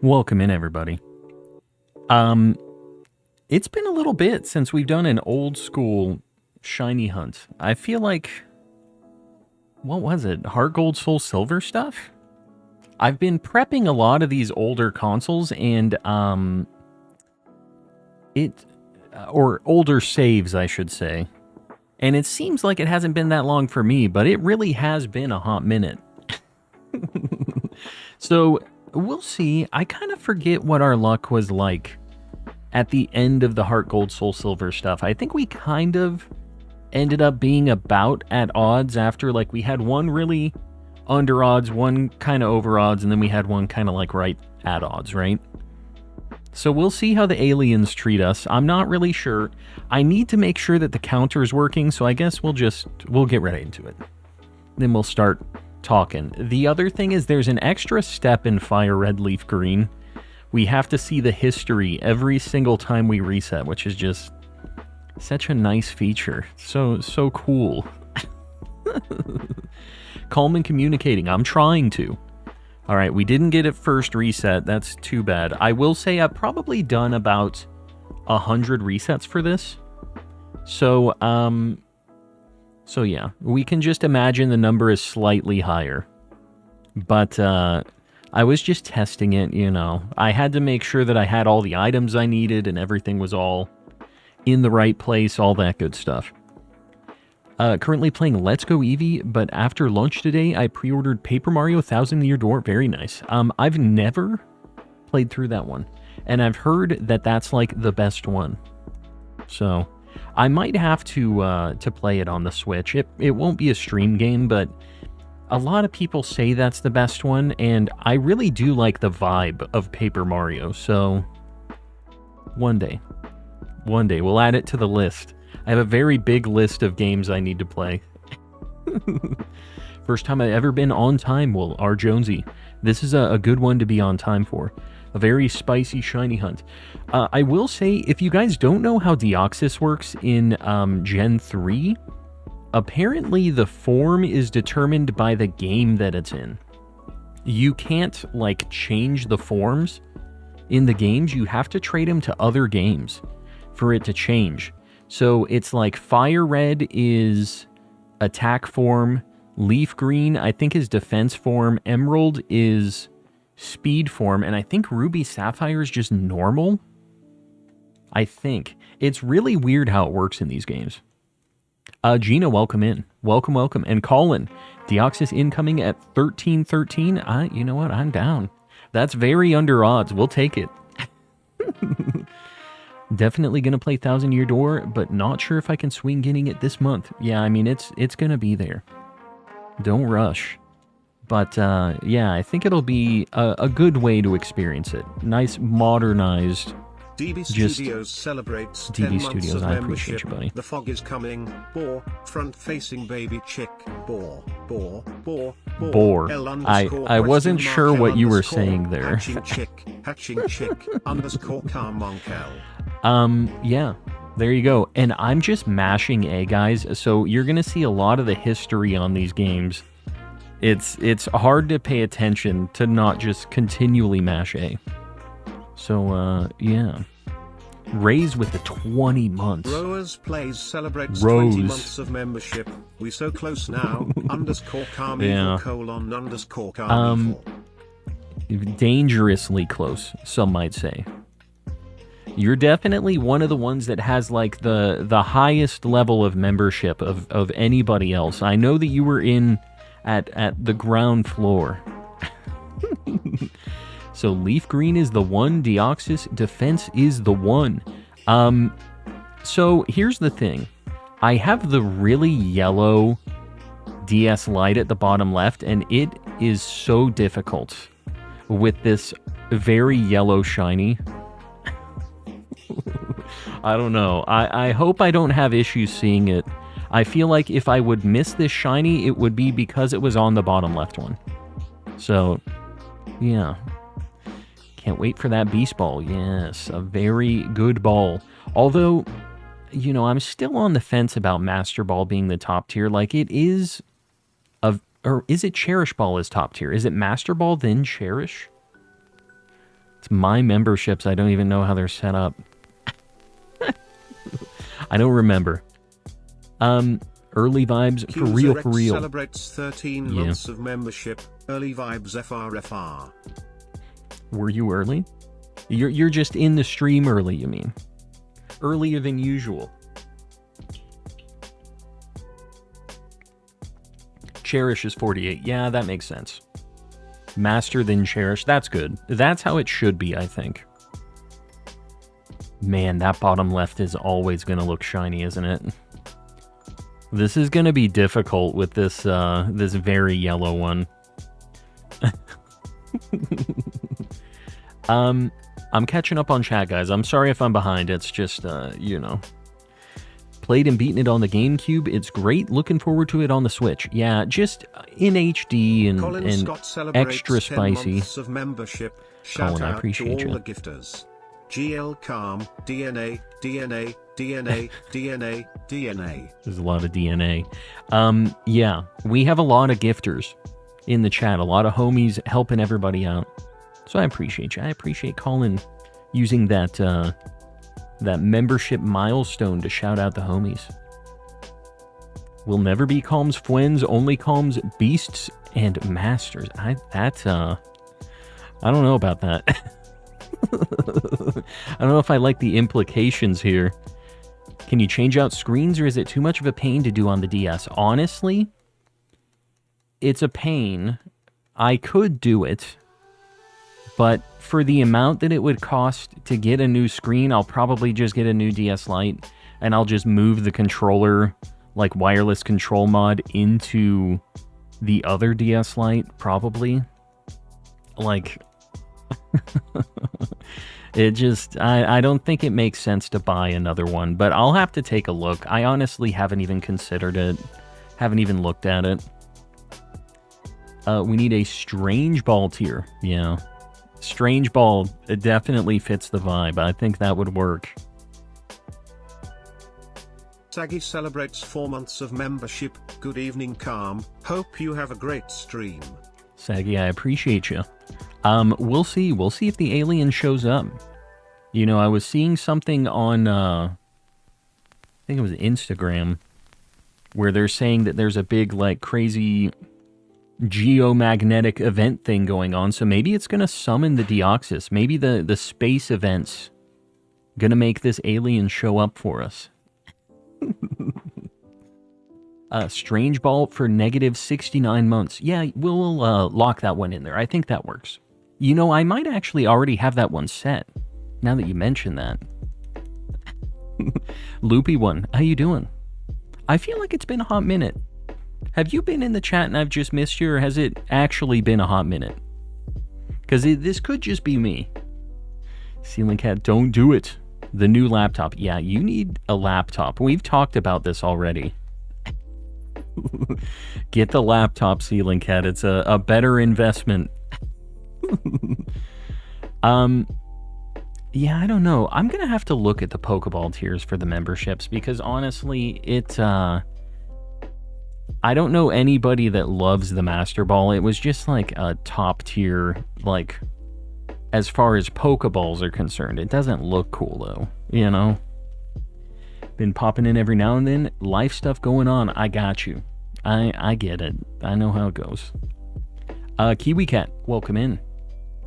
Welcome in, everybody. Um, it's been a little bit since we've done an old school shiny hunt. I feel like, what was it? Heart Gold, Soul Silver stuff? I've been prepping a lot of these older consoles and, or older saves, I should say. And it seems like it hasn't been that long for me, but it really has been a hot minute. So, we'll see. I kind of forget what our luck was like at the end of the Heart Gold Soul Silver stuff. I think we kind of ended up being about at odds after, like, we had one really under odds, one kind of over odds, and then we had one kind of like right at odds, right? So we'll see how the aliens treat us. I'm not really sure. I need to make sure that the counter is working, so I guess we'll get right into it. Then we'll start talking. The other thing is there's an extra step in Fire Red Leaf Green. We have to see the history every single time we reset, which is just such a nice feature. So cool. Calm and communicating. I'm trying to. All right, we didn't get it first reset. That's too bad. I will say I've probably done about 100 resets for this. So yeah, we can just imagine the number is slightly higher. But I was just testing it, you know. I had to make sure that I had all the items I needed and everything was all in the right place, all that good stuff. Currently playing Let's Go Eevee, but after lunch today, I pre-ordered Paper Mario Thousand Year Door. Very nice. I've never played through that one, and I've heard that that's like the best one. So I might have to play it on the Switch. It won't be a stream game, but a lot of people say that's the best one, and I really do like the vibe of Paper Mario. So one day we'll add it to the list. I have a very big list of games I need to play. First time I've ever been on time, well, R. Jonesy. This is a good one to be on time for. A very spicy shiny hunt. I will say, if you guys don't know how Deoxys works in Gen 3, apparently the form is determined by the game that it's in. You can't, like, change the forms in the games. You have to trade them to other games for it to change. So it's like Fire Red is attack form, Leaf Green I think is defense form, Emerald is speed form, and I think Ruby Sapphire is just normal. I think. It's really weird how it works in these games. Gina, welcome in. Welcome. And Colin, Deoxys incoming at 1313. You know what? I'm down. That's very under odds. We'll take it. Definitely going to play Thousand Year Door, but not sure if I can swing getting it this month. Yeah, I mean, it's going to be there. Don't rush. But, yeah, I think it'll be a good way to experience it. Nice, modernized. DB Studios celebrates DB 10 Studios, months of I appreciate membership. you, buddy. The fog is coming. Boar, front-facing baby chick. Boar. I wasn't sure what you were saying there. Hatching chick, underscore carmonkel. Yeah, there you go. And I'm just mashing A, guys, so you're going to see a lot of the history on these games. It's hard to pay attention to not just continually mash A. So, yeah. Raise with the 20 months. Rose Plays celebrates 20 months of membership. We so close now. underscore carmival colon underscore carmival. Dangerously close, some might say. You're definitely one of the ones that has like the highest level of membership of anybody else. I know that you were in at the ground floor. So Leaf Green is the one, Deoxys Defense is the one. So here's the thing. I have the really yellow DS Lite at the bottom left, and it is so difficult with this very yellow shiny. I don't know. I hope I don't have issues seeing it. I feel like if I would miss this shiny, it would be because it was on the bottom left one. So, yeah. Can't wait for that Beast Ball. Yes, a very good ball. Although, you know, I'm still on the fence about Master Ball being the top tier. Like, it is... Or is it Cherish Ball is top tier? Is it Master Ball, then Cherish? It's my memberships. I don't even know how they're set up. I don't remember. Early vibes for real, for real. Celebrates 13 months of membership. Early vibes FRFR. Were you early? You're just in the stream early, you mean? Earlier than usual. Cherish is 48. Yeah, that makes sense. Master then Cherish. That's good. That's how it should be, I think. Man, that bottom left is always going to look shiny, isn't it? This is going to be difficult with this this very yellow one. I'm catching up on chat, guys. I'm sorry if I'm behind. It's just, you know. Played and beaten it on the GameCube. It's great. Looking forward to it on the Switch. Yeah, just in HD and extra spicy. Of membership. Colin, I appreciate you. The gifters. GL Calm, DNA, DNA, DNA, DNA, DNA. There's a lot of DNA. Yeah, we have a lot of gifters in the chat. A lot of homies helping everybody out. So I appreciate you. I appreciate Colin using that that membership milestone to shout out the homies. Will never be Calm's friends, only Calm's beasts and masters. I don't know about that. I don't know if I like the implications here. Can you change out screens, or is it too much of a pain to do on the DS? Honestly, it's a pain. I could do it, but for the amount that it would cost to get a new screen, I'll probably just get a new DS Lite, and I'll just move the controller, like wireless control mod, into the other DS Lite, probably. Like... It just, I don't think it makes sense to buy another one, but I'll have to take a look. I honestly haven't even considered it, haven't even looked at it. We need a Strange Ball tier, yeah. Strange Ball, it definitely fits the vibe. I think that would work. Saggy celebrates 4 months of membership. Good evening, Calm. Hope you have a great stream. Saggy, I appreciate you. We'll see. We'll see if the alien shows up. You know, I was seeing something on, I think it was Instagram, where they're saying that there's a big, like, crazy geomagnetic event thing going on. So maybe it's going to summon the Deoxys. Maybe the space event's going to make this alien show up for us. Strange Ball for negative 69 months. Yeah, we'll lock that one in there. I think that works. You know, I might actually already have that one set, now that you mention that. Loopy one, how you doing? I feel like it's been a hot minute. Have you been in the chat and I've just missed you, or has it actually been a hot minute? Because this could just be me. Ceiling Cat, don't do it. The new laptop. Yeah, you need a laptop. We've talked about this already. Get the laptop, Ceiling Cat. It's a better investment. Yeah, I don't know. I'm gonna have to look at the Pokeball tiers for the memberships, because honestly, I don't know anybody that loves the Master Ball. It was just like a top tier, like, as far as Pokeballs are concerned. It doesn't look cool though, you know? Been popping in every now and then. Life stuff going on. I got you. I get it. I know how it goes. Kiwi Cat, welcome in.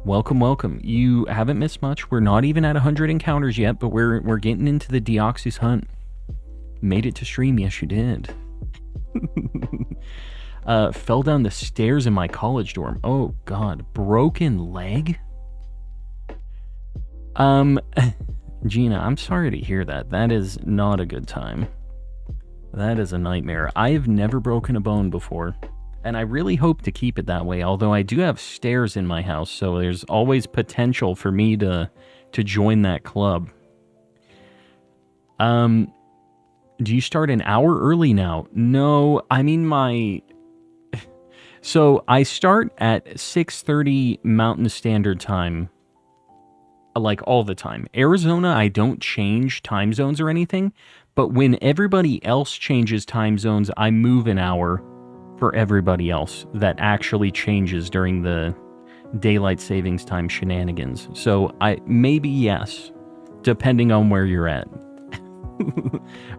Welcome, welcome. You haven't missed much. We're not even at 100 encounters yet, but we're getting into the Deoxys hunt. Made it to stream. Yes, you did. Fell down the stairs in my college dorm. Oh, God. Broken leg? Gina, I'm sorry to hear that. That is not a good time. That is a nightmare. I have never broken a bone before, and I really hope to keep it that way, although I do have stairs in my house, so there's always potential for me to join that club. Do you start an hour early now? No, I mean so I start at 6:30 Mountain Standard Time, like all the time. Arizona, I don't change time zones or anything, but when everybody else changes time zones, I move an hour for everybody else that actually changes during the daylight savings time shenanigans. So maybe yes, depending on where you're at.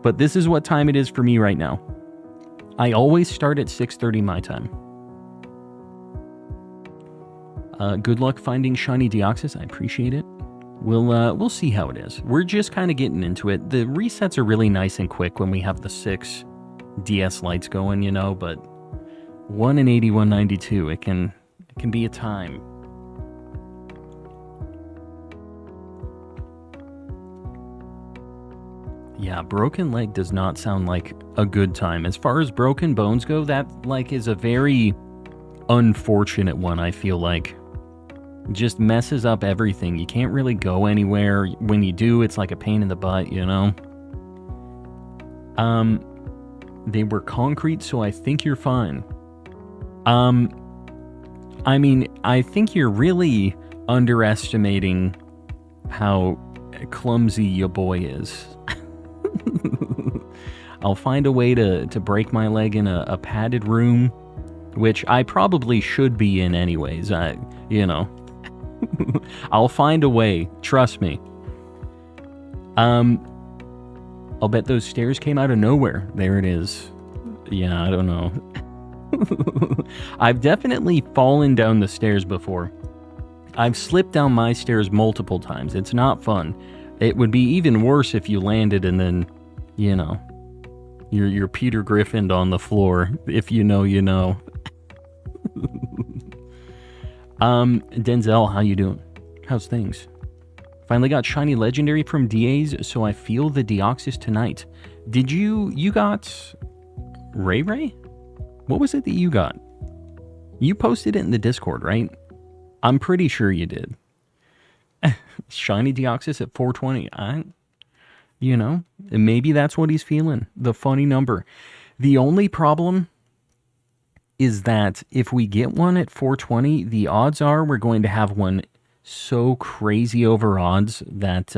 But this is what time it is for me right now. I always start at 6:30 my time. Good luck finding shiny Deoxys. I appreciate it. We'll see how it is. We're just kind of getting into it. The resets are really nice and quick when we have the 6 DS lights going, you know, but 1 in 80, 192, it can be a time. Yeah, broken leg does not sound like a good time. As far as broken bones go, that like is a very unfortunate one, I feel like. Just messes up everything. You can't really go anywhere. When you do, it's like a pain in the butt, you know? They were concrete, so I think you're fine. I mean, I think you're really underestimating how clumsy your boy is. I'll find a way to break my leg in a padded room, which I probably should be in anyways. You know. I'll find a way, trust me. I'll bet those stairs came out of nowhere. There it is. Yeah, I don't know. I've definitely fallen down the stairs before. I've slipped down my stairs multiple times. It's not fun. It would be even worse if you landed and then, you know, you're Peter Griffined on the floor. If you know, you know. Denzel, how you doing? How's things? Finally got shiny legendary from DA's, so I feel the Deoxys tonight. Did you got Ray Ray? What was it that you got? You posted it in the Discord, right? I'm pretty sure you did. Shiny Deoxys at 420. You know, maybe that's what he's feeling. The funny number. The only problem is that if we get one at 420, the odds are we're going to have one so crazy over odds that,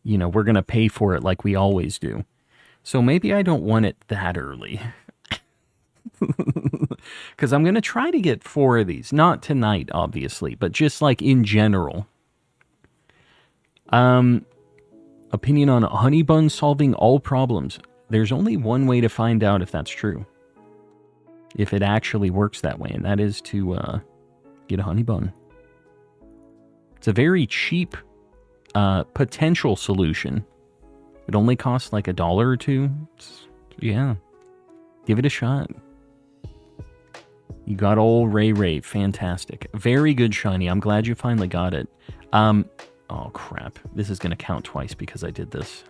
you know, we're going to pay for it like we always do. So maybe I don't want it that early. Because I'm going to try to get 4 of these. Not tonight, obviously, but just like in general. Opinion on honey bun solving all problems. There's only one way to find out if that's true. If it actually works that way, and that is to get a honey bun. It's a very cheap potential solution. It only costs like $1 or $2. Yeah. Give it a shot. You got old Ray Ray. Fantastic. Very good shiny. I'm glad you finally got it. Oh crap. This is going to count twice because I did this.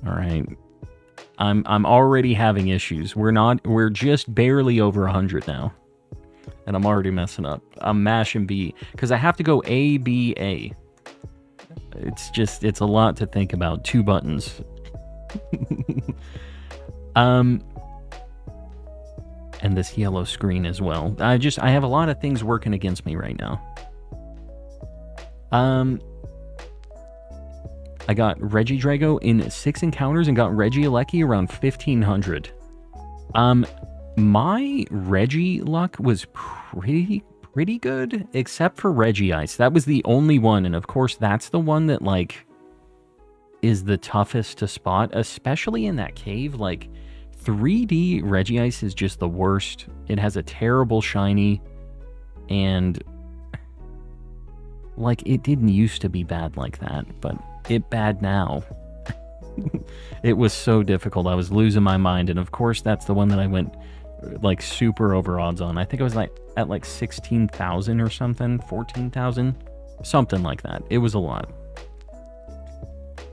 All right. I'm already having issues. We're just barely over 100 now. And I'm already messing up. I'm mashing B because I have to go A, B, A. It's a lot to think about. 2 buttons. And this yellow screen as well. I have a lot of things working against me right now. I got Regidrago in 6 encounters and got Regieleki around 1500. My Regi luck was pretty good, except for Regice. That was the only one, and of course that's the one that like is the toughest to spot, especially in that cave. Like 3D Regice is just the worst. It has a terrible shiny, and like it didn't used to be bad like that, but it bad now. It was so difficult. I was losing my mind, and of course that's the one that I went like super over odds on. I think I was like at like 16,000 or something, 14,000, something like that. It was a lot.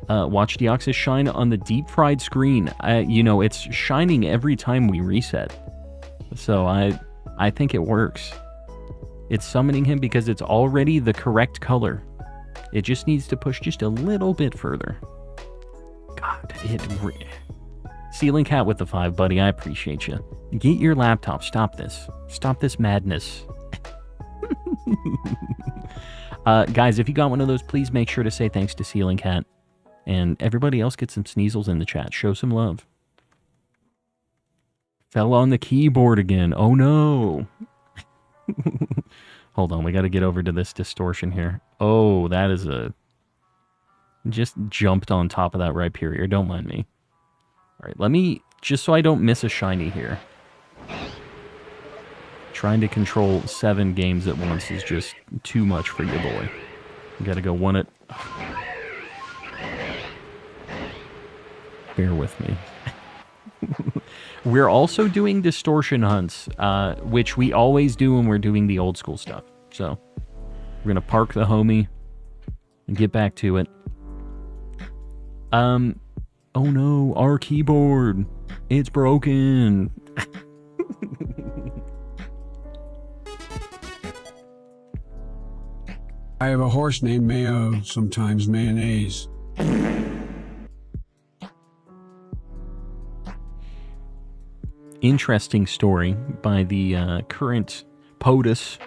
Watch Deoxys shine on the deep fried screen. You know, it's shining every time we reset, so I think it works. It's summoning him because it's already the correct color. It just needs to push just a little bit further. God, Ceiling Cat with the 5, buddy. I appreciate you. Get your laptop. Stop this. Stop this madness. Guys, if you got one of those, please make sure to say thanks to Ceiling Cat. And everybody else get some sneezels in the chat. Show some love. Fell on the keyboard again. Oh no. Hold on, we got to get over to this distortion here. Oh, that is a... Just jumped on top of that Rhyperior. Don't mind me. All right, let me... Just so I don't miss a shiny here. Trying to control 7 games at once is just too much for your boy. You got to go one at... Bear with me. We're also doing distortion hunts, which we always do when we're doing the old school stuff. So, we're going to park the homie and get back to it. Oh no, our keyboard. It's broken. I have a horse named Mayo, sometimes mayonnaise. Interesting story by the current POTUS.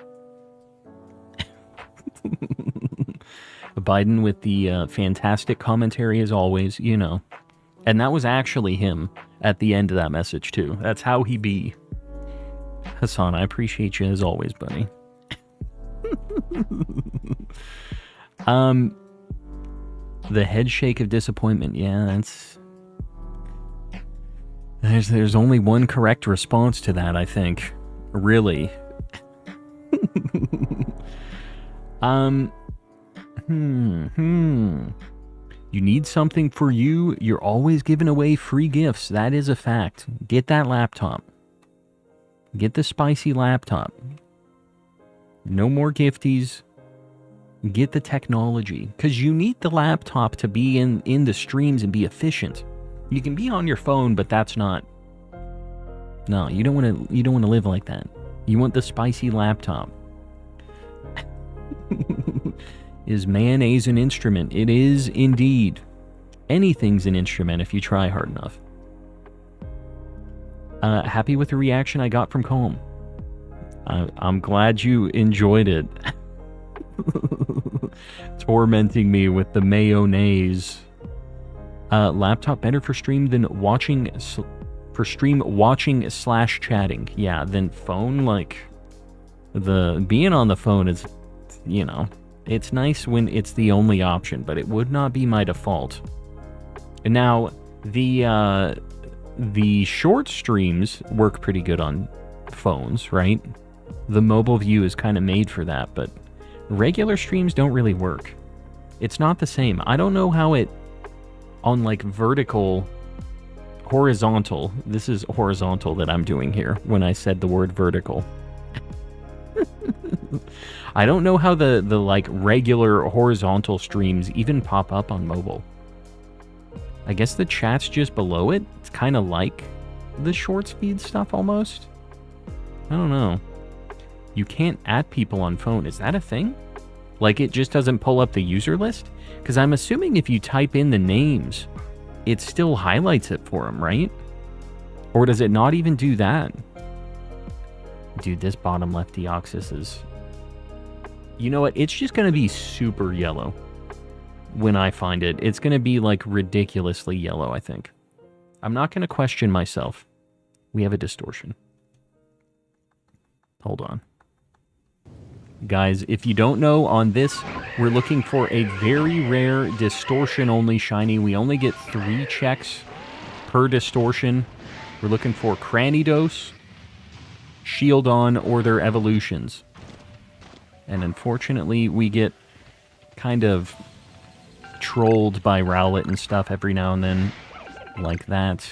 Biden with the fantastic commentary as always, you know. And that was actually him at the end of that message too. That's how he be. Hassan, I appreciate you as always, buddy. The head shake of disappointment. Yeah, that's... There's only one correct response to that, I think. Really. You need something for you, you're always giving away free gifts. That is a fact. Get that laptop. Get the spicy laptop. No more gifties. Get the technology. Because you need the laptop to be in the streams and be efficient. You can be on your phone, but that's not... No, you don't want to live like that. You want the spicy laptop. Is mayonnaise an instrument? It is indeed. Anything's an instrument if you try hard enough. Happy with the reaction I got from Calm. I'm glad you enjoyed it. Tormenting me with the mayonnaise. Laptop better for stream than watching... For stream watching / chatting. Yeah, then phone, like... Being on the phone is, you know... It's nice when it's the only option, but it would not be my default. And now, the short streams work pretty good on phones, right? The mobile view is kind of made for that, but regular streams don't really work. It's not the same. I don't know how it... On, like, vertical... Horizontal. This is horizontal that I'm doing here when I said the word vertical. I don't know how the like regular horizontal streams even pop up on mobile. I guess the chat's just below it. It's kind of like the short speed stuff almost. I don't know. You can't add people on phone. Is that a thing? Like it just doesn't pull up the user list? Because I'm assuming if you type in the names, it still highlights it for them, right? Or does it not even do that? Dude, this bottom left Deoxys is... You know what? It's just going to be super yellow when I find it. It's going to be, like, ridiculously yellow, I think. I'm not going to question myself. We have a distortion. Hold on. Guys, if you don't know, on this, we're looking for a very rare distortion-only shiny. We only get 3 checks per distortion. We're looking for Cranidos, Shieldon, or their evolutions. And unfortunately, we get kind of trolled by Rowlet and stuff every now and then, like that.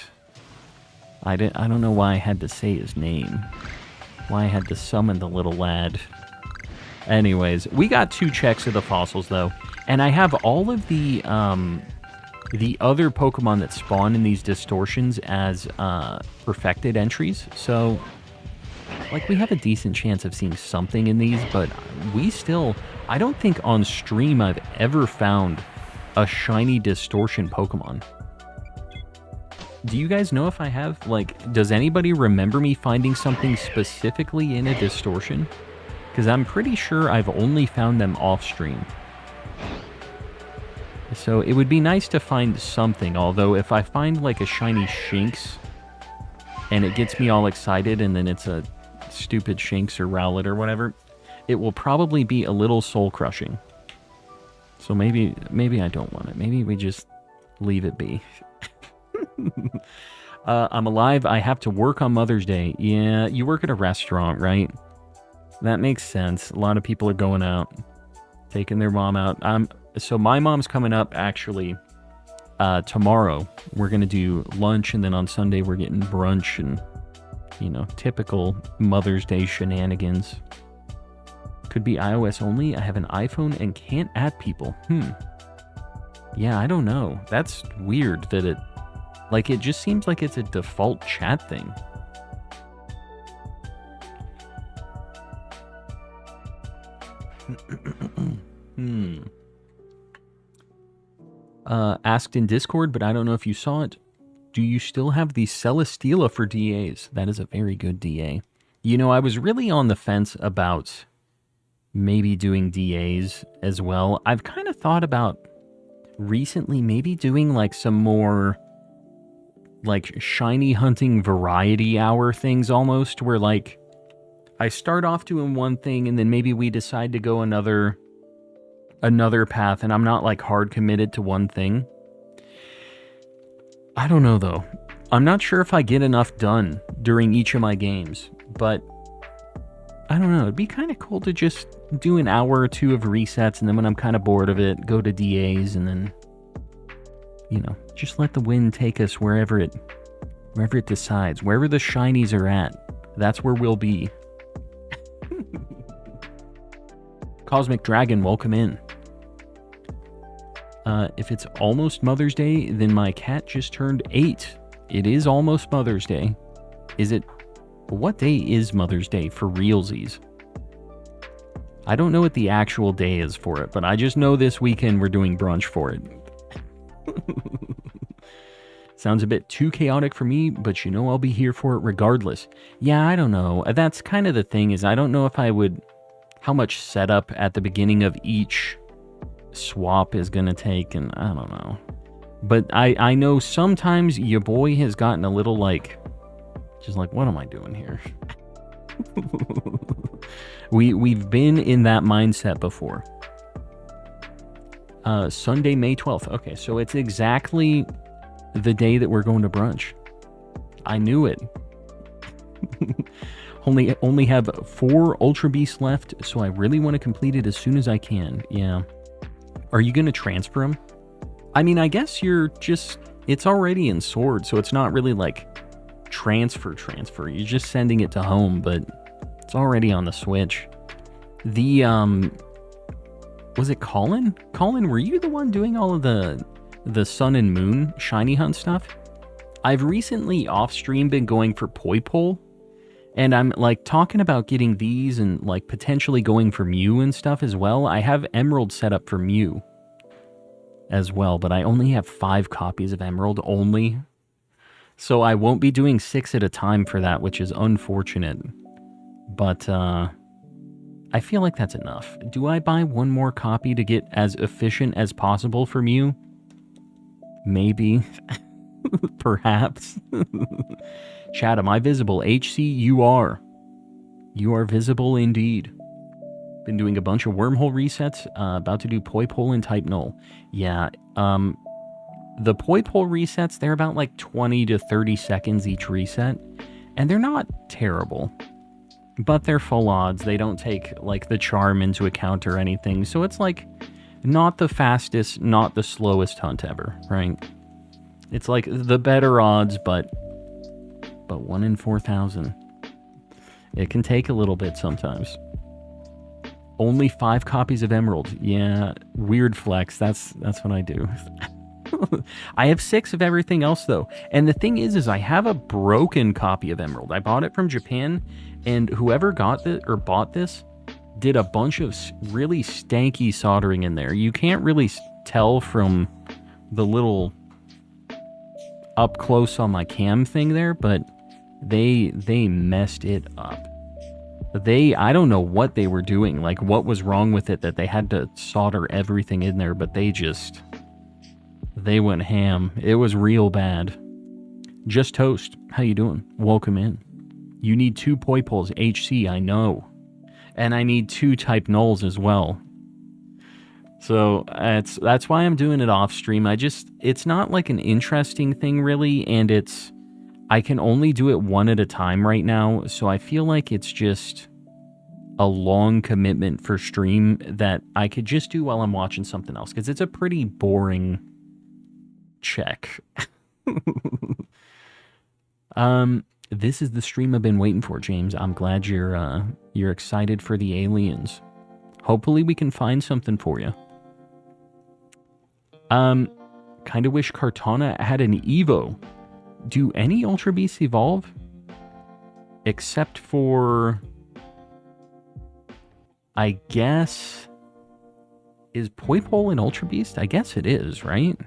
I don't know why I had to say his name. Why I had to summon the little lad. Anyways, we got 2 checks of the fossils, though. And I have all of the other Pokemon that spawn in these distortions as perfected entries. So... Like, we have a decent chance of seeing something in these, but we still... I don't think on stream I've ever found a shiny distortion Pokemon. Do you guys know if I have? Like, does anybody remember me finding something specifically in a distortion? Because I'm pretty sure I've only found them off-stream. So it would be nice to find something, although if I find, like, a shiny Shinx, and it gets me all excited, and then it's a stupid Shinx or Rowlet or whatever, it will probably be a little soul-crushing. So maybe I don't want it. Maybe we just leave it be. I'm alive. I have to work on Mother's Day. Yeah, you work at a restaurant, right? That makes sense. A lot of people are going out, taking their mom out. So my mom's coming up, actually, tomorrow. We're going to do lunch, and then on Sunday we're getting brunch and, you know, typical Mother's Day shenanigans. Could be iOS only. I have an iPhone and can't add people. Yeah, I don't know. That's weird that it... Like, it just seems like it's a default chat thing. Asked in Discord, but I don't know if you saw it. Do you still have the Celesteela for DAs? That is a very good DA. You know, I was really on the fence about maybe doing DAs as well. I've kind of thought about recently maybe doing like some more like shiny hunting variety hour things almost, where like I start off doing one thing and then maybe we decide to go another path, and I'm not like hard committed to one thing. I don't know though. I'm not sure if I get enough done during each of my games, but I don't know. It'd be kind of cool to just do an hour or two of resets, and then when I'm kind of bored of it, go to DAs, and then, you know, just let the wind take us wherever it decides. Wherever the shinies are at, that's where we'll be. Cosmic Dragon, welcome in. If it's almost Mother's Day, then my cat just turned 8. It is almost Mother's Day. Is it... What day is Mother's Day for realsies? I don't know what the actual day is for it, but I just know this weekend we're doing brunch for it. Sounds a bit too chaotic for me, but you know I'll be here for it regardless. Yeah, I don't know. That's kind of the thing, is I don't know if I would... How much setup at the beginning of each swap is going to take, and I don't know. But I know sometimes your boy has gotten a little like... Just like, what am I doing here? We've been in that mindset before. Sunday, May 12th. Okay, so it's exactly the day that we're going to brunch. I knew it. Only have 4 Ultra Beasts left, so I really want to complete it as soon as I can. Yeah. Are you going to transfer them? I mean, I guess you're just... It's already in Sword, so it's not really like transfer. You're just sending it to home, but it's already on the Switch. The, was it Colin? Colin, were you the one doing all of the Sun and Moon shiny hunt stuff? I've recently off-stream been going for Poi Pole, and I'm like talking about getting these and like potentially going for Mew and stuff as well. I have Emerald set up for Mew as well, but I only have 5 copies of Emerald only. So I won't be doing 6 at a time for that, which is unfortunate. But I feel like that's enough. Do I buy one more copy to get as efficient as possible for Mew? Maybe. Perhaps. Chat, am I visible? HC, you are. You are visible indeed. Been doing a bunch of wormhole resets. About to do Poi Pole and Type Null. Yeah, the Poi Pole resets, they're about like 20 to 30 seconds each reset. And they're not terrible. But they're full odds. They don't take like the charm into account or anything. So it's like not the fastest, not the slowest hunt ever, right? It's like the better odds, but 1 in 4,000. It can take a little bit sometimes. Only 5 copies of Emerald. Yeah, weird flex. That's what I do. I have 6 of everything else though. And the thing is I have a broken copy of Emerald. I bought it from Japan, and whoever got this or bought this did a bunch of really stanky soldering in there. You can't really tell from the little up close on my cam thing there, but they messed it up. I don't know what they were doing, like what was wrong with it that they had to solder everything in there, but they went ham. It was real bad. Just Toast, how you doing? Welcome in. You need 2 Poi Poles. HC, I know. And I need 2 type nulls as well. So that's why I'm doing it off stream. It's not like an interesting thing really, and I can only do it one at a time right now, so I feel like it's just a long commitment for stream that I could just do while I'm watching something else, because it's a pretty boring check. This is the stream I've been waiting for, James. I'm glad you're excited for the aliens. Hopefully we can find something for you. Kinda wish Kartana had an Evo. Do any Ultra Beasts evolve? Except for... I guess... Is Poipole an Ultra Beast? I guess it is, right?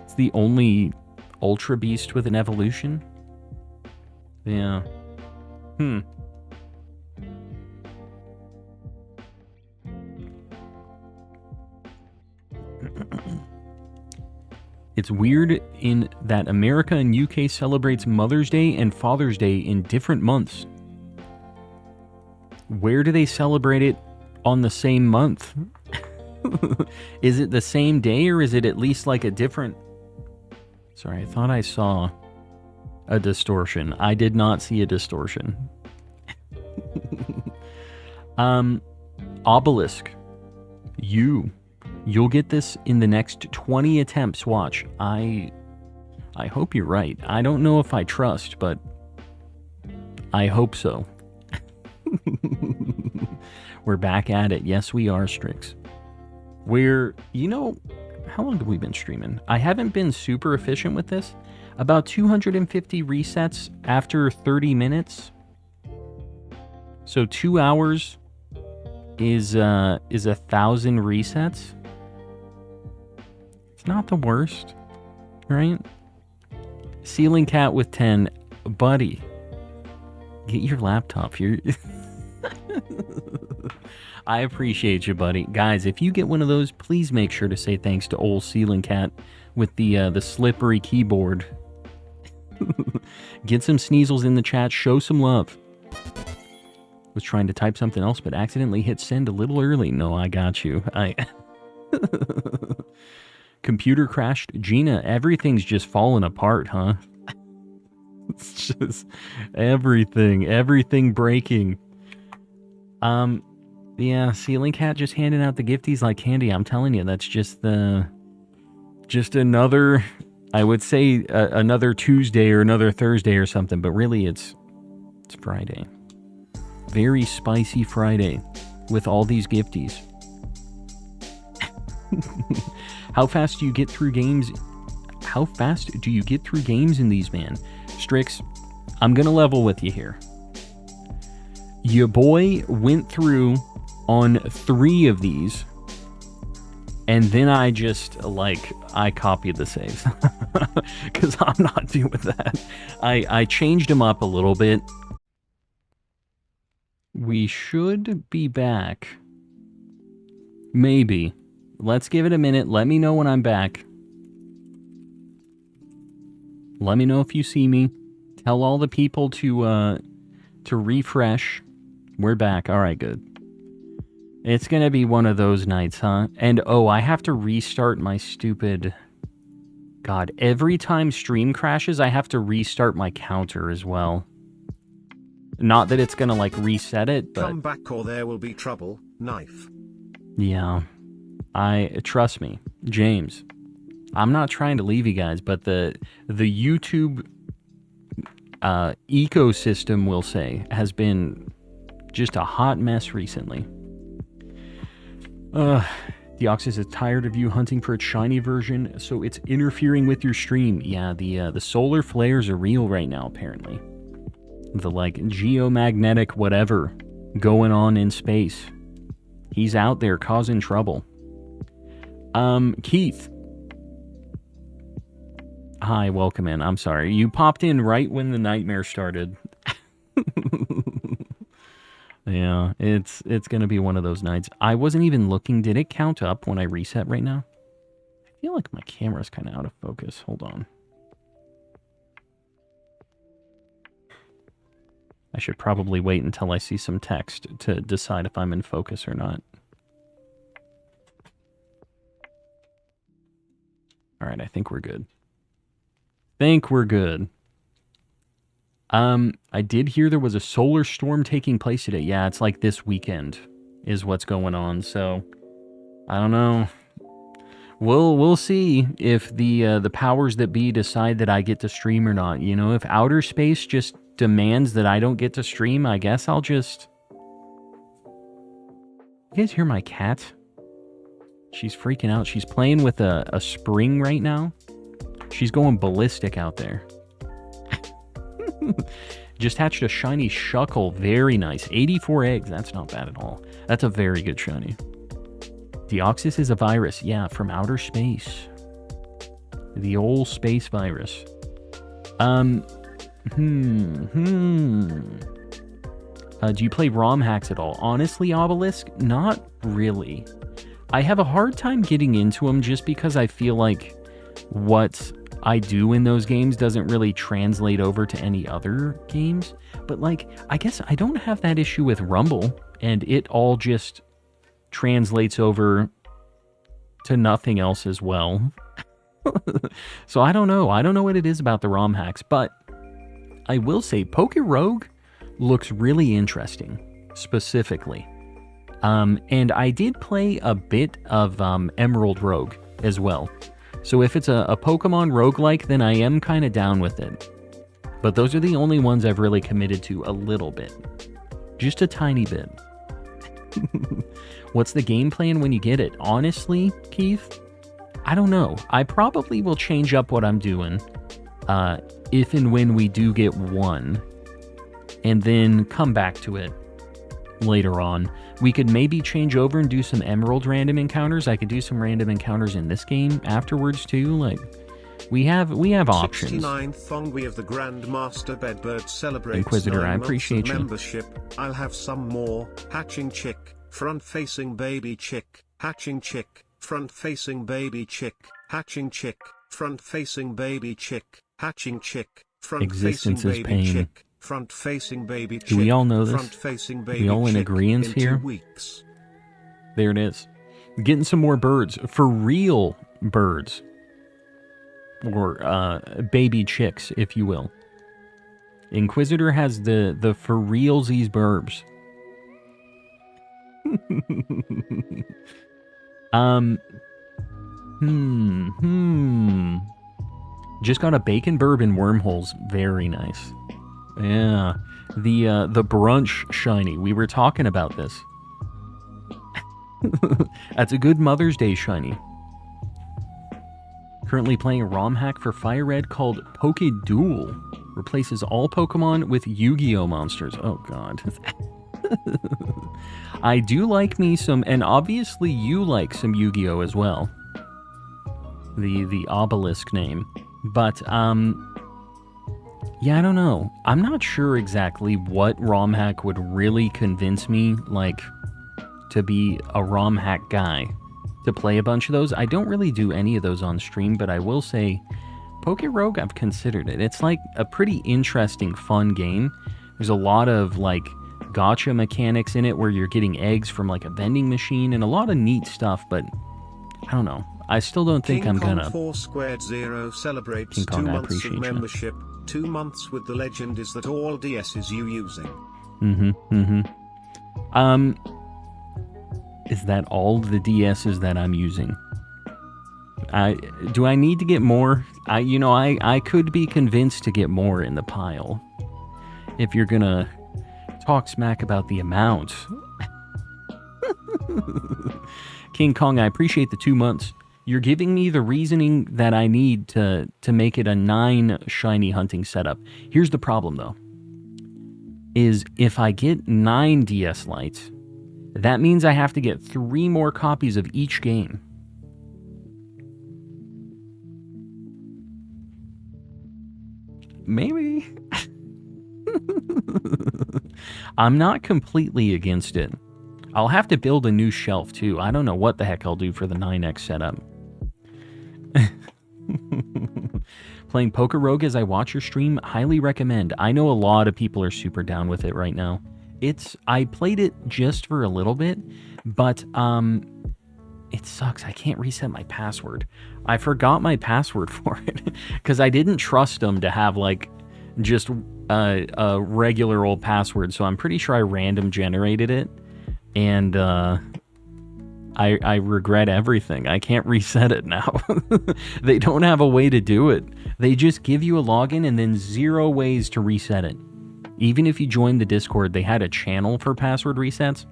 It's the only Ultra Beast with an evolution? Yeah. It's weird in that America and UK celebrates Mother's Day and Father's Day in different months. Where do they celebrate it on the same month? Is it the same day, or is it at least like a different... Sorry, I thought I saw a distortion. I did not see a distortion. Obelisk. You'll get this in the next 20 attempts. Watch. I hope you're right. I don't know if I trust, but I hope so. We're back at it. Yes, we are, Strix. How long have we been streaming? I haven't been super efficient with this. About 250 resets after 30 minutes. So 2 hours is 1,000 resets. It's not the worst, right? Ceiling Cat with 10. Buddy, get your laptop. I appreciate you, buddy. Guys, if you get one of those, please make sure to say thanks to old Ceiling Cat with the slippery keyboard. Get some sneezels in the chat. Show some love. Was trying to type something else, but accidentally hit send a little early. No, I got you. Computer crashed. Gina, everything's just falling apart, huh? It's just everything breaking. Yeah, Ceiling Cat just handing out the gifties like candy. I'm telling you, that's just another, I would say another Tuesday or another Thursday or something, but really it's Friday. Very spicy Friday with all these gifties. How fast do you get through games? How fast do you get through games in these, man? Strix, I'm gonna level with you here. Your boy went through on 3 of these, and then I copied the saves. Because I'm not doing that. I changed them up a little bit. We should be back. Maybe. Let's give it a minute. Let me know when I'm back. Let me know if you see me. Tell all the people to refresh. We're back. All right, good. It's going to be one of those nights, huh? And, I have to restart my stupid... God, every time stream crashes, I have to restart my counter as well. Not that it's going to, reset it, but... Come back or there will be trouble, knife. Yeah. Trust me, James, I'm not trying to leave you guys, but the YouTube ecosystem, we'll say, has been just a hot mess recently. Deoxys is tired of you hunting for its shiny version, so it's interfering with your stream. Yeah, the solar flares are real right now, apparently. The, geomagnetic whatever going on in space. He's out there causing trouble. Keith. Hi, welcome in. I'm sorry. You popped in right when the nightmare started. Yeah, it's gonna be one of those nights. I wasn't even looking. Did it count up when I reset right now? I feel like my camera's kind of out of focus. Hold on. I should probably wait until I see some text to decide if I'm in focus or not. Alright, I think we're good. I did hear there was a solar storm taking place today. Yeah, it's like this weekend is what's going on, so I don't know. We'll see if the powers that be decide that I get to stream or not. You know, if outer space just demands that I don't get to stream, I guess I'll just... You guys hear my cat? She's freaking out. She's playing with a spring right now. She's going ballistic out there. Just hatched a shiny shuckle. Very nice. 84 eggs. That's not bad at all. That's a very good shiny. Deoxys is a virus. Yeah, from outer space. The old space virus. Do you play ROM hacks at all? Honestly, Obelisk, not really. I have a hard time getting into them just because I feel like what I do in those games doesn't really translate over to any other games. But like, I guess I don't have that issue with Rumble, and it all just translates over to nothing else as well. So I don't know. I don't know what it is about the ROM hacks, but I will say Poke Rogue looks really interesting, specifically. And I did play a bit of Emerald Rogue as well. So if it's a Pokemon roguelike, then I am kind of down with it. But those are the only ones I've really committed to a little bit. Just a tiny bit. What's the game plan when you get it? Honestly, Keith, I don't know. I probably will change up what I'm doing if and when we do get one, and then come back to it later on. We could maybe change over and do some Emerald random encounters. I could do some random encounters in this game afterwards too. Like, we have options. 69th Thongwi of the Grandmaster Bedbird celebrates Inquisitor, 9 I months appreciate of you. membership. I'll have some more. Hatching chick, front-facing baby chick, hatching chick, front-facing baby chick, hatching chick, front-facing baby chick, hatching chick, front-facing Existence is baby pain. chick, front-facing baby chick. Do we all know this? Front-facing baby We all in chick agreement in here? 2 weeks. There it is. Getting some more birds. For real birds. Or baby chicks, if you will. Inquisitor has the for realsies burbs. Just got a bacon bourbon wormholes. Very nice. Yeah. The brunch shiny. We were talking about this. That's a good Mother's Day shiny. Currently playing a ROM hack for Fire Red called Poke Duel. Replaces all Pokemon with Yu-Gi-Oh monsters. Oh god. I do like me some, and obviously you like some Yu-Gi-Oh as well. The obelisk name. But, yeah, I don't know. I'm not sure exactly what ROM hack would really convince me, like, to be a ROM hack guy. To play a bunch of those. I don't really do any of those on stream, but I will say, Poke Rogue, I've considered it. It's like a pretty interesting, fun game. There's a lot of, like, gotcha mechanics in it where you're getting eggs from, like, a vending machine and a lot of neat stuff, but I don't know. I still don't think I'm gonna... King Kong 4*0 celebrates King Kong, 2 I months appreciate of you. membership. 2 months with the legend is that all DSs you using. Is that all the DSs that I'm using? Do I need to get more? I could be convinced to get more in the pile. If you're gonna talk smack about the amount. King Kong, I appreciate the 2 months. You're giving me the reasoning that I need to make it a 9 shiny hunting setup. Here's the problem, though. Is if I get 9 DS lights, that means I have to get 3 more copies of each game. Maybe. I'm not completely against it. I'll have to build a new shelf, too. I don't know what the heck I'll do for the 9X setup. Playing Poker Rogue as I watch your stream, highly recommend. I know a lot of people are super down with it right now. I played it just for a little bit, but it sucks. I can't reset my password. I forgot my password for it because I didn't trust them to have like just a regular old password. So I'm pretty sure I random generated it, and I regret everything. I can't reset it now. They don't have a way to do it. They just give you a login and then 0 ways to reset it. Even if you join the Discord, they had a channel for password resets.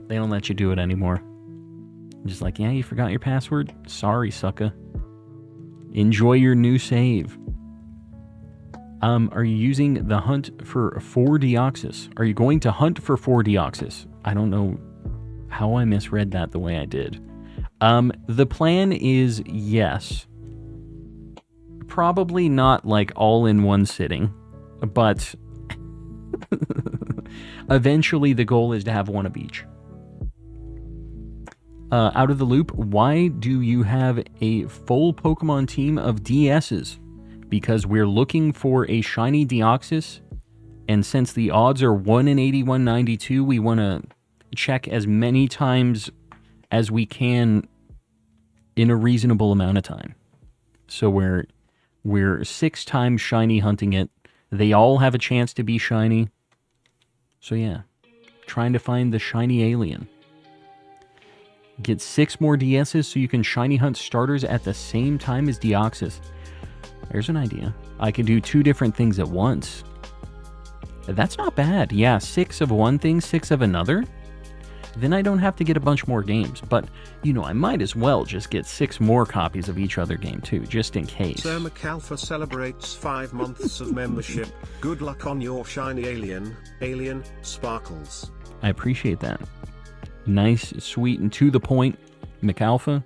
They don't let you do it anymore. Just like, yeah, you forgot your password? Sorry, sucker. Enjoy your new save. Are you using the hunt for 4 Deoxys? Are you going to hunt for 4 Deoxys? I don't know how I misread that the way I did. The plan is yes. Probably not like all in one sitting, but eventually the goal is to have 1 of each. Out of the loop, why do you have a full Pokemon team of DSs? Because we're looking for a shiny Deoxys, and since the odds are 1 in 8192, we want to check as many times as we can in a reasonable amount of time. So we're 6 times shiny hunting it. They all have a chance to be shiny. So yeah, trying to find the shiny alien. Get 6 more DSs so you can shiny hunt starters at the same time as Deoxys. There's an idea. I could do 2 different things at once. That's not bad. Yeah, 6 of one thing, 6 of another. Then I don't have to get a bunch more games. But, you know, I might as well just get 6 more copies of each other game too, just in case. Sir McAlpha celebrates 5 months of membership. Good luck on your shiny alien sparkles. I appreciate that. Nice, sweet, and to the point, McAlpha.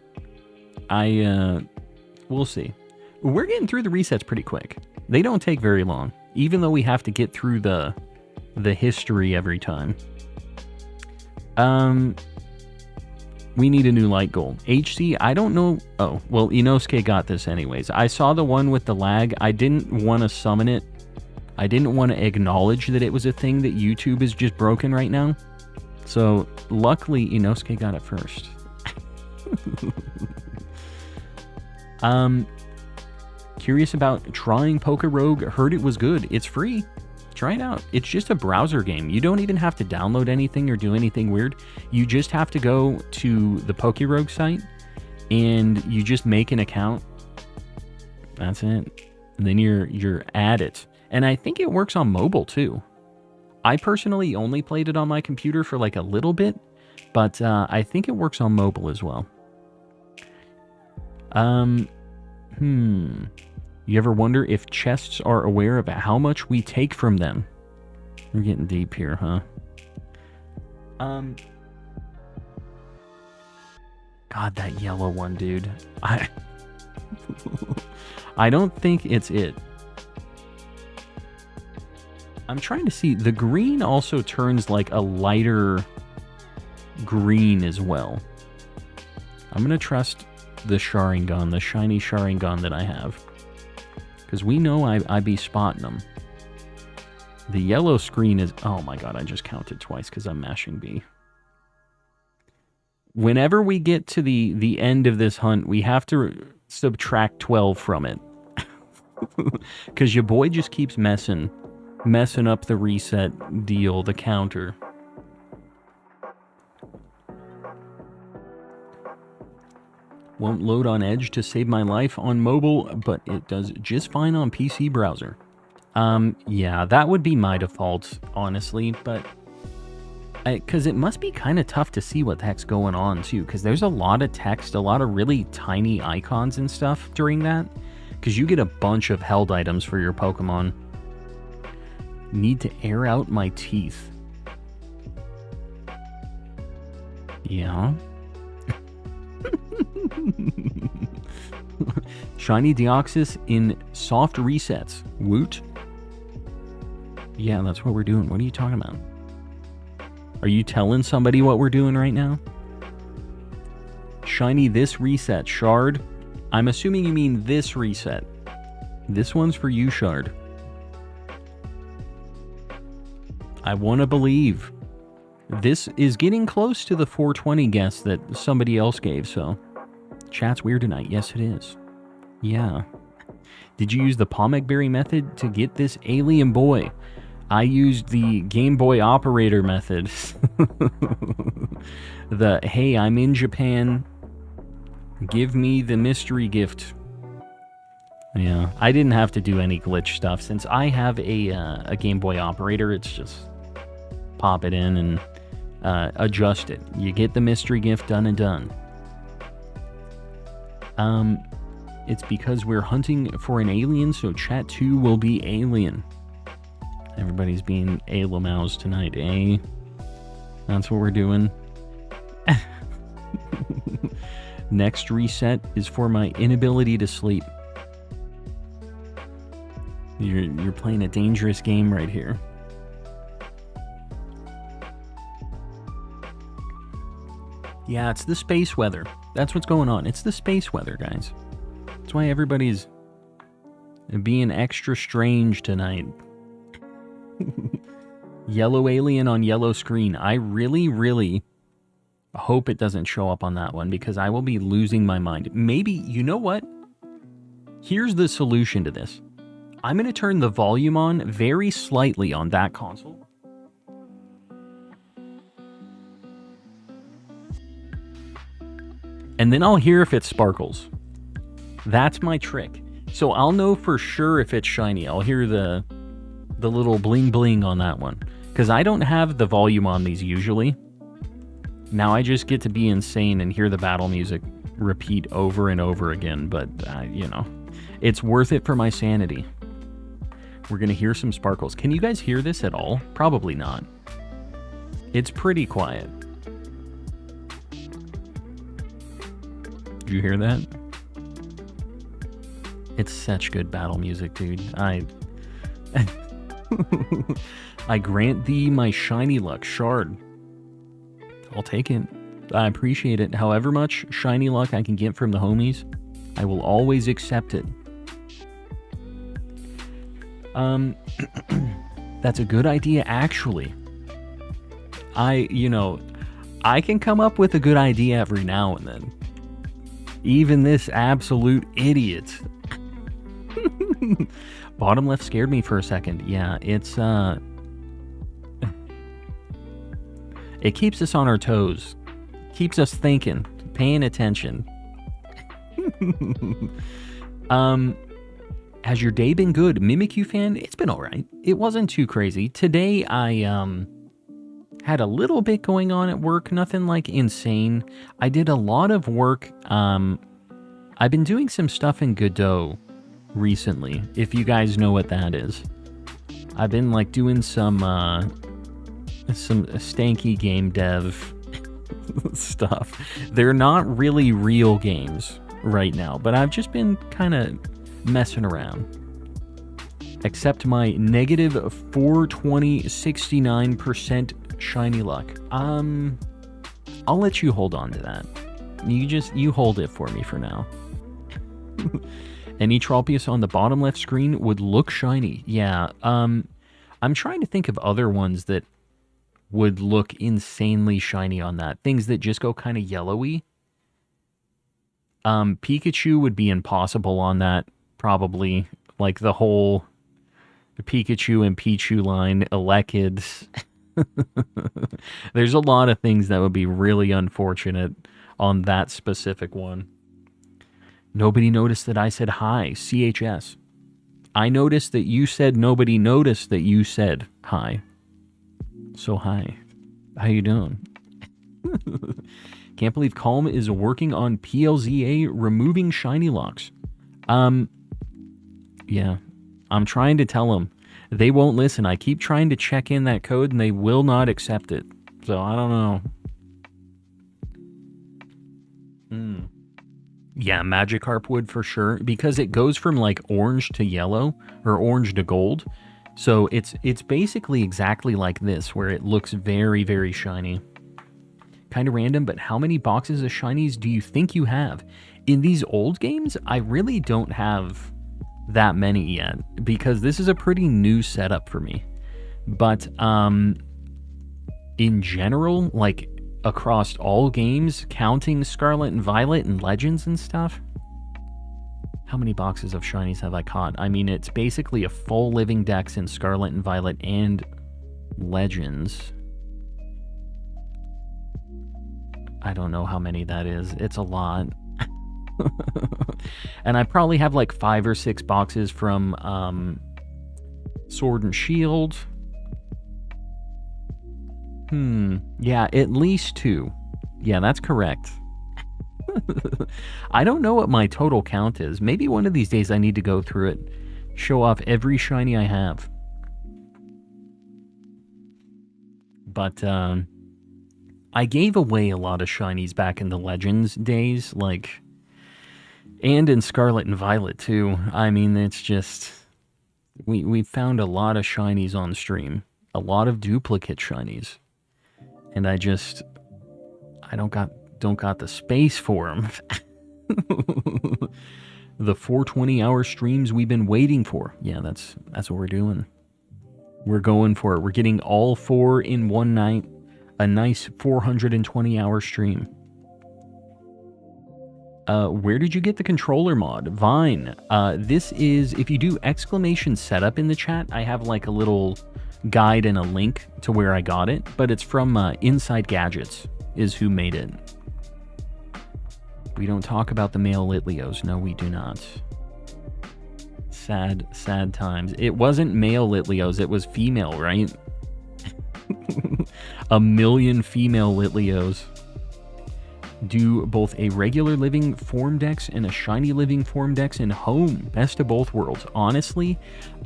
We'll see. We're getting through the resets pretty quick. They don't take very long, even though we have to get through the history every time. We need a new light goal. HC, I don't know. Oh, well, Inosuke got this anyways. I saw the one with the lag. I didn't want to summon it. I didn't want to acknowledge that it was a thing that YouTube is just broken right now. So, luckily, Inosuke got it first. Curious about trying Poker Rogue. Heard it was good. It's free. Try it out. It's just a browser game. You don't even have to download anything or do anything weird. You just have to go to the Poker Rogue site and you just make an account. That's it. And then you're at it. And I think it works on mobile too. I personally only played it on my computer for like a little bit, but I think it works on mobile as well. You ever wonder if chests are aware of how much we take from them? We're getting deep here, huh? God, that yellow one, dude. I don't think it's it. I'm trying to see. The green also turns like a lighter green as well. I'm going to trust the Sharingan, the shiny Sharingan that I have. Because we know I be spotting them. The yellow screen is... Oh my god, I just counted twice because I'm mashing B. Whenever we get to the end of this hunt, we have to subtract 12 from it. Because your boy just keeps messing up the reset deal, the counter. Won't load on Edge to save my life on mobile, but it does just fine on PC browser. Yeah, that would be my default, honestly, but... Because it must be kind of tough to see what the heck's going on, too, because there's a lot of text, a lot of really tiny icons and stuff during that, because you get a bunch of held items for your Pokemon. Need to air out my teeth. Yeah. Shiny Deoxys in soft resets. Woot. Yeah, that's what we're doing. What are you talking about? Are you telling somebody what we're doing right now? Shiny this reset. Shard. I'm assuming you mean this reset. This one's for you, Shard. I want to believe. This is getting close to the 420 guess that somebody else gave, so... Chat's weird tonight. Yes, it is. Yeah. Did you use the Pomegberry method to get this alien boy? I used the Game Boy operator method. The, hey, I'm in Japan. Give me the mystery gift. Yeah, I didn't have to do any glitch stuff. Since I have a Game Boy operator, it's just pop it in and adjust it. You get the mystery gift done and done. It's because we're hunting for an alien, so chat 2 will be alien. Everybody's being A-Lamouse tonight, eh? That's what we're doing. Next reset is for my inability to sleep. You're playing a dangerous game right here. Yeah, it's the space weather. That's what's going on. It's the space weather, guys. That's why everybody's being extra strange tonight. Yellow alien on yellow screen. I really, really hope it doesn't show up on that one because I will be losing my mind. Maybe, you know what? Here's the solution to this. I'm going to turn the volume on very slightly on that console. And then I'll hear if it sparkles. That's my trick. So I'll know for sure if it's shiny. I'll hear the little bling bling on that one. Because I don't have the volume on these usually. Now I just get to be insane and hear the battle music repeat over and over again. But, you know, it's worth it for my sanity. We're going to hear some sparkles. Can you guys hear this at all? Probably not. It's pretty quiet. Did you hear that? It's such good battle music, dude. I grant thee my shiny luck, Shard. I'll take it. I appreciate it. However much shiny luck I can get from the homies, I will always accept it. That's a good idea, actually. I can come up with a good idea every now and then. Even this absolute idiot. Bottom left scared me for a second. Yeah, it's, it keeps us on our toes. Keeps us thinking, paying attention. Has your day been good? Mimikyu fan, it's been alright. It wasn't too crazy. Today, I, had a little bit going on at work. Nothing, like, insane. I did a lot of work. I've been doing some stuff in Godot recently, if you guys know what that is. I've been, like, doing some stanky game dev stuff. They're not really real games right now, but I've just been kind of messing around. Except my negative 420 69% shiny luck. I'll let you hold on to that. You hold it for me for now. Any Tropius on the bottom left screen would look shiny. Yeah. I'm trying to think of other ones that would look insanely shiny on that. Things that just go kind of yellowy. Pikachu would be impossible on that, probably. Like the whole Pikachu and Pichu line, Elekids. There's a lot of things that would be really unfortunate on that specific one. Nobody noticed that I said hi, CHS. I noticed that you said nobody noticed that you said hi. So hi. How you doing? Can't believe Calm is working on PLZA removing shiny locks. Yeah. I'm trying to tell them. They won't listen. I keep trying to check in that code and they will not accept it. So I don't know. Yeah, Magikarp would for sure, because it goes from like orange to yellow or orange to gold. So it's basically exactly like this, where it looks very, very shiny. Kind of random, but how many boxes of shinies do you think you have? In these old games, I really don't have that many yet, because this is a pretty new setup for me. But in general, like across all games, counting Scarlet and Violet and Legends and stuff, how many boxes of shinies have I caught? I mean, it's basically a full Living Dex in Scarlet and Violet and Legends. I don't know how many that is. It's a lot. And I probably have like 5 or 6 boxes from Sword and Shield. Yeah, at least 2. Yeah, that's correct. I don't know what my total count is. Maybe one of these days I need to go through it, show off every shiny I have. But I gave away a lot of shinies back in the Legends days, like, and in Scarlet and Violet too. I mean, it's just, we found a lot of shinies on stream, a lot of duplicate shinies, and I don't got the space for them. The 420-hour streams we've been waiting for. Yeah, that's what we're doing. We're going for it. We're getting all 4 in one night. A nice 420-hour stream. Where did you get the controller mod? Vine. This is, if you do exclamation setup in the chat, I have like a little guide and a link to where I got it, but it's from Inside Gadgets is who made it. We don't talk about the male Litleos. No, we do not. Sad, sad times. It wasn't male Litleos, it was female, right? A million female Litleos. Do both a regular living form dex and a shiny living form dex in home. Best of both worlds. Honestly,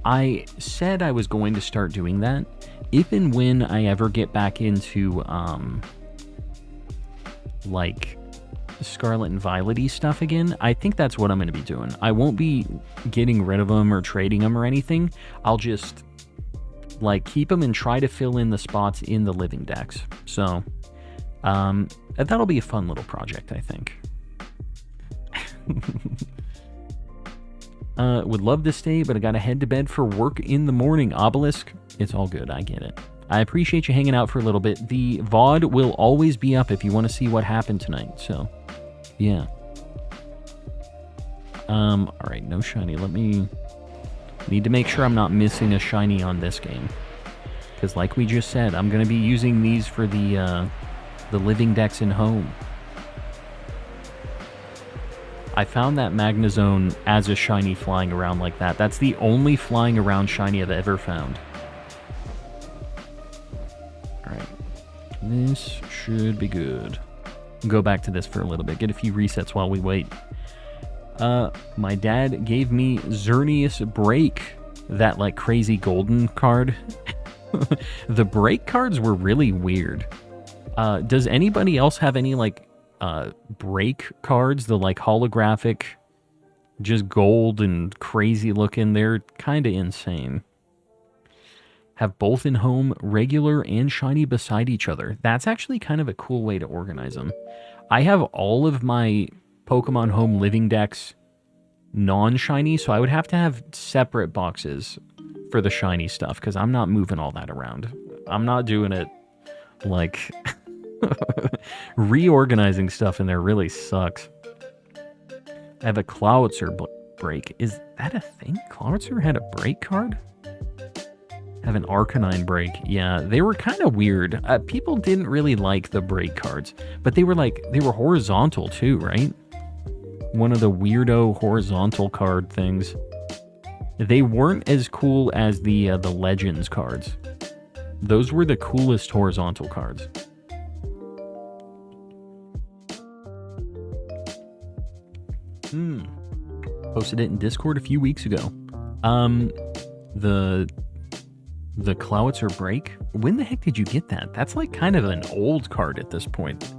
I said I was going to start doing that. If and when I ever get back into, like, Scarlet and Violet-y stuff again, I think that's what I'm going to be doing. I won't be getting rid of them or trading them or anything. I'll just, like, keep them and try to fill in the spots in the living dex. So, that'll be a fun little project, I think. Would love to stay, but I gotta head to bed for work in the morning. Obelisk, it's all good, I get it. I appreciate you hanging out for a little bit. The VOD will always be up if you want to see what happened tonight, so, yeah. Alright, no shiny. Need to make sure I'm not missing a shiny on this game. Because like we just said, I'm going to be using these for the living dex in home. I found that Magnezone as a shiny flying around like that. That's the only flying around shiny I've ever found. Alright. This should be good. Go back to this for a little bit. Get a few resets while we wait. My dad gave me Xerneas Break. That, like, crazy golden card. The break cards were really weird. Does anybody else have any, like, break cards? The, like, holographic, just gold and crazy looking. They're kind of insane. Have both in home, regular and shiny beside each other. That's actually kind of a cool way to organize them. I have all of my Pokemon Home Living Dex non-shiny, so I would have to have separate boxes for the shiny stuff, because I'm not moving all that around. I'm not doing it, like, reorganizing stuff in there really sucks. I have a Cloudser break. Is that a thing? Cloudser had a break card? I have an Arcanine break. Yeah, they were kind of weird. People didn't really like the break cards, but they were horizontal too, right? One of the weirdo horizontal card things. They weren't as cool as the Legends cards. Those were the coolest horizontal cards. Posted it in Discord a few weeks ago. The Cloudser break? When the heck did you get that? That's like kind of an old card at this point.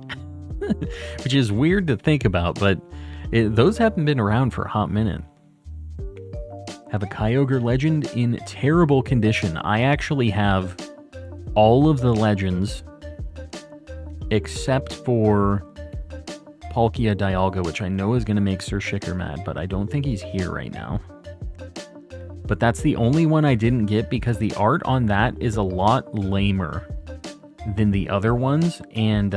Which is weird to think about, but those haven't been around for a hot minute. Have a Kyogre Legend in terrible condition. I actually have all of the Legends except for Palkia Dialga, which I know is going to make Sir Shicker mad, but I don't think he's here right now. But that's the only one I didn't get because the art on that is a lot lamer than the other ones. And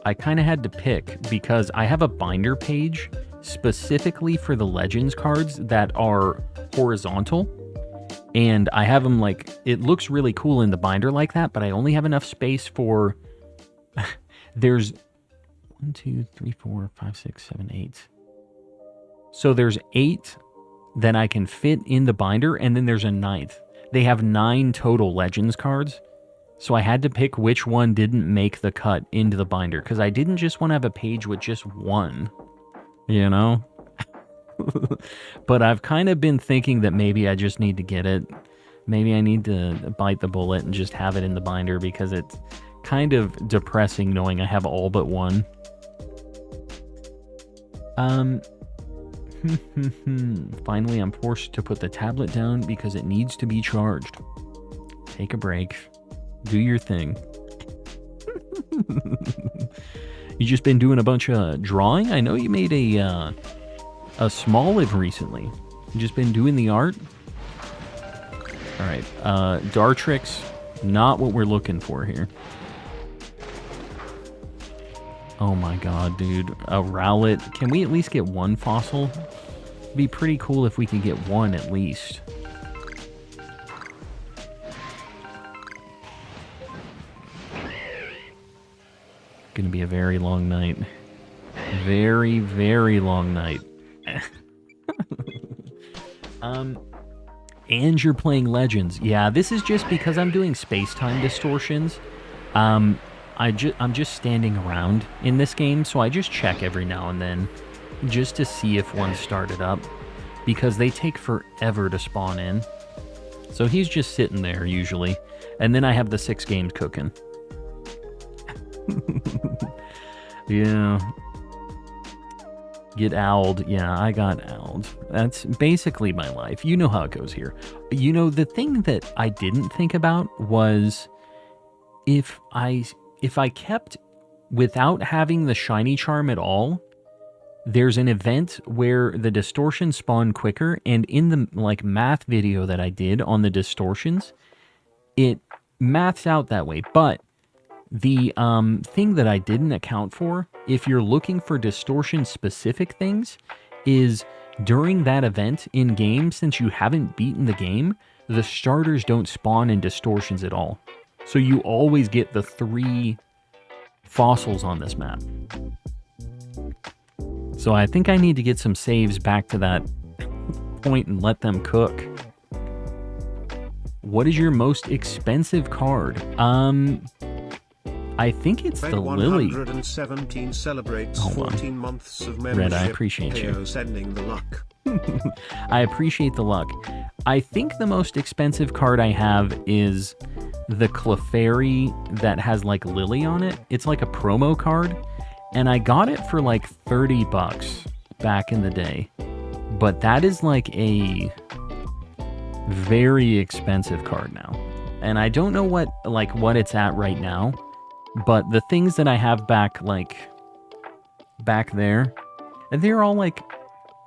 I kind of had to pick because I have a binder page specifically for the Legends cards that are horizontal. And I have them like, it looks really cool in the binder like that, but I only have enough space for, there's 1, 2, 3, 4, 5, 6, 7, 8. So there's 8 that I can fit in the binder, and then there's a 9th. They have 9 total Legends cards, so I had to pick which one didn't make the cut into the binder, because I didn't just want to have a page with just one, you know? But I've kind of been thinking that maybe I just need to get it. Maybe I need to bite the bullet and just have it in the binder, because it's kind of depressing knowing I have all but one. Finally, I'm forced to put the tablet down because it needs to be charged. Take a break. Do your thing. You just been doing a bunch of drawing? I know you made a small live recently. You just been doing the art? Alright, Dartrix, not what we're looking for here. Oh my god, dude. A Rowlet. Can we at least get one fossil? It'd be pretty cool if we could get one at least. Gonna be a very long night. Very, very long night. And you're playing Legends. Yeah, this is just because I'm doing space-time distortions. I'm just standing around in this game, so I just check every now and then just to see if one started up, because they take forever to spawn in. So he's just sitting there usually, and then I have the 6 games cooking. Yeah. Get owled. Yeah, I got owled. That's basically my life. You know how it goes here. You know, the thing that I didn't think about was if I kept without having the shiny charm at all, there's an event where the distortions spawn quicker, and in the like math video that I did on the distortions, it maths out that way. But the thing that I didn't account for, if you're looking for distortion specific things, is during that event in game, since you haven't beaten the game, the starters don't spawn in distortions at all. So you always get the 3 fossils on this map. So I think I need to get some saves back to that point and let them cook. What is your most expensive card? I think it's the Lily. 117 celebrates 14 months of membership. Red, I appreciate you. Sending the luck. I appreciate the luck. I think the most expensive card I have is the Clefairy that has like Lily on it. It's like a promo card, and I got it for like $30 back in the day. But that is like a very expensive card now. And I don't know what it's at right now. But the things that I have back there, they're all like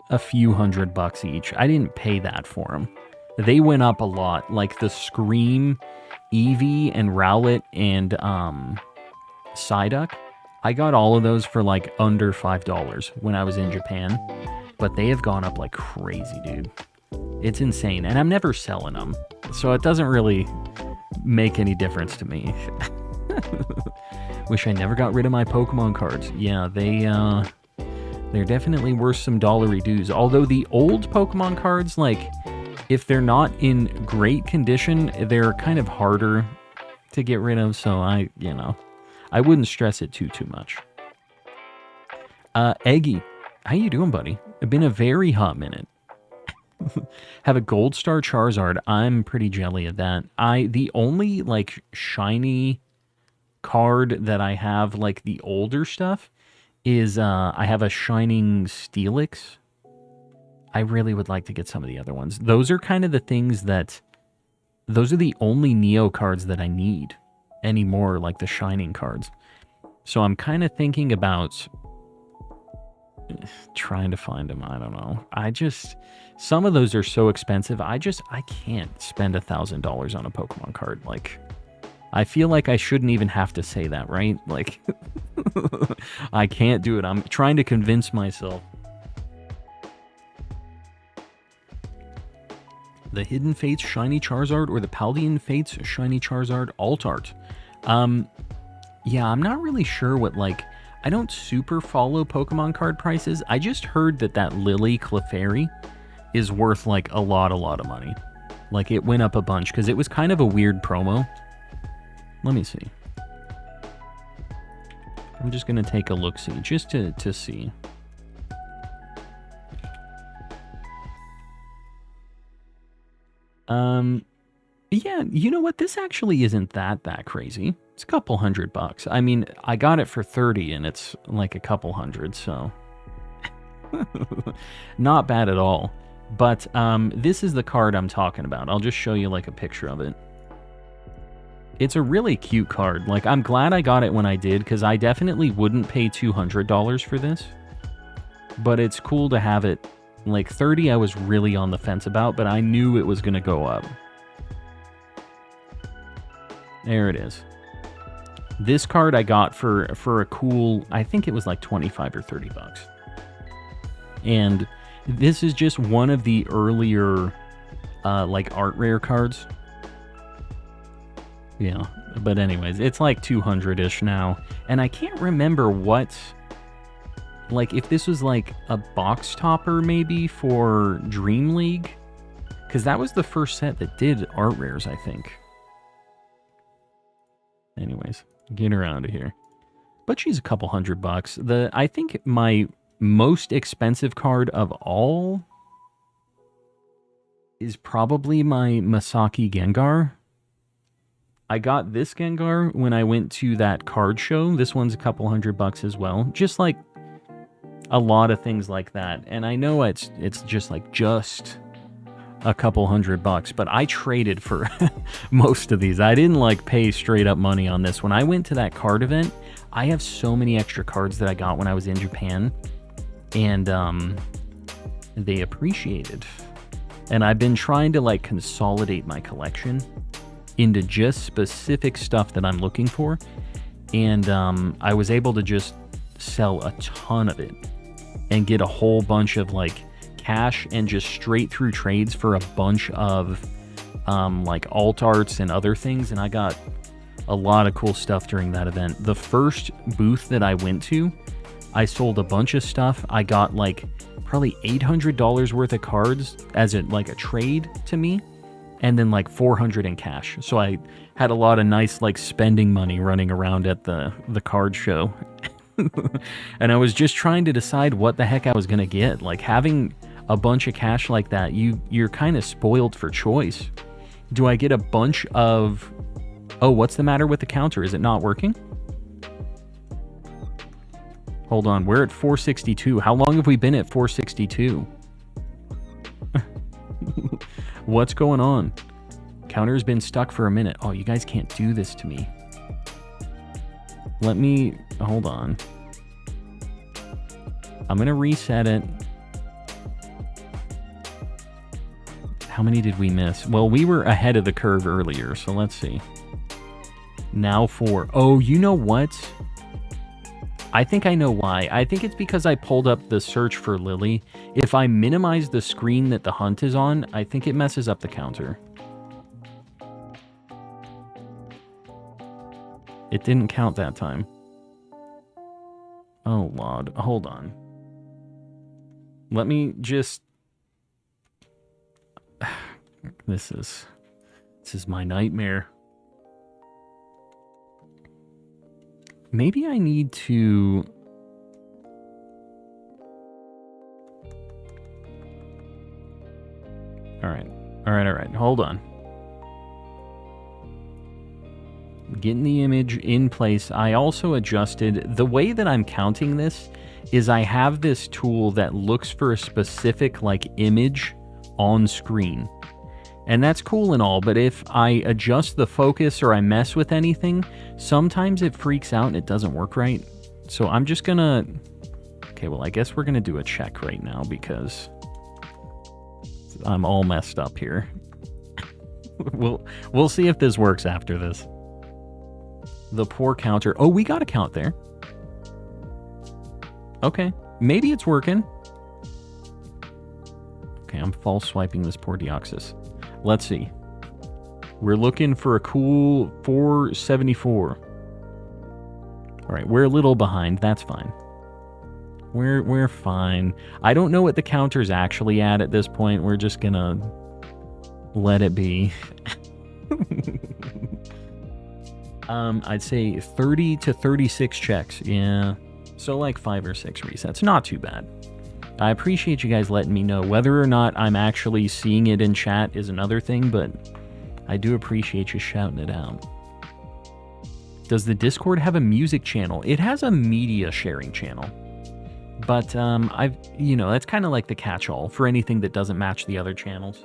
a few $100 each. I didn't pay that for them. They went up a lot. Like the Scream, Eevee, and Rowlet, and Psyduck. I got all of those for like under $5 when I was in Japan. But they have gone up like crazy, dude. It's insane. And I'm never selling them. So it doesn't really make any difference to me. Wish I never got rid of my Pokemon cards. Yeah, they're definitely worth some dollary dues. Although the old Pokemon cards, like, if they're not in great condition, they're kind of harder to get rid of. So I wouldn't stress it too much. Eggy, how you doing, buddy? It's been a very hot minute. Have a Gold Star Charizard. I'm pretty jelly at that. The only like shiny card that I have, like the older stuff, is I have a Shining Steelix. I really would like to get some of the other ones. Those are kind of the things that, those are the only Neo cards that I need anymore, like the Shining cards. So I'm kind of thinking about trying to find them. I don't know. I just, Some of those are so expensive. I can't spend $1,000 on a Pokemon card. Like, I feel like I shouldn't even have to say that, right? Like, I can't do it. I'm trying to convince myself. The Hidden Fates Shiny Charizard or the Paldean Fates Shiny Charizard Alt Art. Yeah, I'm not really sure what, like, I don't super follow Pokemon card prices. I just heard that Lily Clefairy is worth, like, a lot of money. Like, it went up a bunch because it was kind of a weird promo. Let me see. I'm just going to take a look-see just to see. Yeah, you know what? This actually isn't that crazy. It's a couple $100. I mean, I got it for 30 and it's like a couple hundred, so not bad at all. But this is the card I'm talking about. I'll just show you like a picture of it. It's a really cute card. Like, I'm glad I got it when I did, because I definitely wouldn't pay $200 for this. But it's cool to have it. Like, 30 I was really on the fence about, but I knew it was going to go up. There it is. This card I got for a cool, I think it was like 25 or 30 bucks. And this is just one of the earlier, like, art rare cards. Yeah, but anyways, it's like 200-ish now. And I can't remember what, like, if this was like a box topper maybe for Dream League. Because that was the first set that did art rares, I think. Anyways, get her out of here. But she's a couple $100. I think my most expensive card of all is probably my Masaki Gengar. I got this Gengar when I went to that card show. This one's a couple $100 as well. Just like a lot of things like that. And I know it's just like a couple $100, but I traded for most of these. I didn't like pay straight up money on this. When I went to that card event, I have so many extra cards that I got when I was in Japan, and they appreciated. And I've been trying to like consolidate my collection into just specific stuff that I'm looking for, and I was able to just sell a ton of it and get a whole bunch of like cash and just straight through trades for a bunch of like alt arts and other things. And I got a lot of cool stuff during that event. The first booth that I went to, I sold a bunch of stuff. I got like probably $800 worth of cards as like a trade to me, and then like $400 in cash. So I had a lot of nice like spending money running around at the card show. And I was just trying to decide what the heck I was gonna get. Like, having a bunch of cash like that, you're kind of spoiled for choice. Do I get a bunch of... Oh, what's the matter with the counter? Is it not working? Hold on, we're at 462. How long have we been at 462? What's going on? Counter's been stuck for a minute. Oh, you guys can't do this to me. Let me... Hold on. I'm going to reset it. How many did we miss? Well, we were ahead of the curve earlier, so let's see. Now 4. Oh, you know what? I think I know why. I think it's because I pulled up the search for Lily. If I minimize the screen that the hunt is on, I think it messes up the counter. It didn't count that time. Oh, Lord. Hold on. Let me just... This is my nightmare. Maybe I need to... Alright. Hold on. Getting the image in place. I also adjusted... The way that I'm counting this is I have this tool that looks for a specific, like, image on screen. And that's cool and all, but if I adjust the focus or I mess with anything, sometimes it freaks out and it doesn't work right. So I'm just gonna... Okay, well, I guess we're gonna do a check right now because... I'm all messed up here. We'll see if this works after this. The poor counter. Oh, we got a count there. Okay, maybe it's working. Okay, I'm false swiping this poor Deoxys. Let's see. We're looking for a cool 474. All right, we're a little behind. That's fine. We're fine. I don't know what the counter's actually at this point. We're just gonna let it be. I'd say 30 to 36 checks. Yeah. So like 5 or 6 resets. Not too bad. I appreciate you guys letting me know. Whether or not I'm actually seeing it in chat is another thing, but I do appreciate you shouting it out. Does the Discord have a music channel? It has a media sharing channel. But that's kind of like the catch-all for anything that doesn't match the other channels.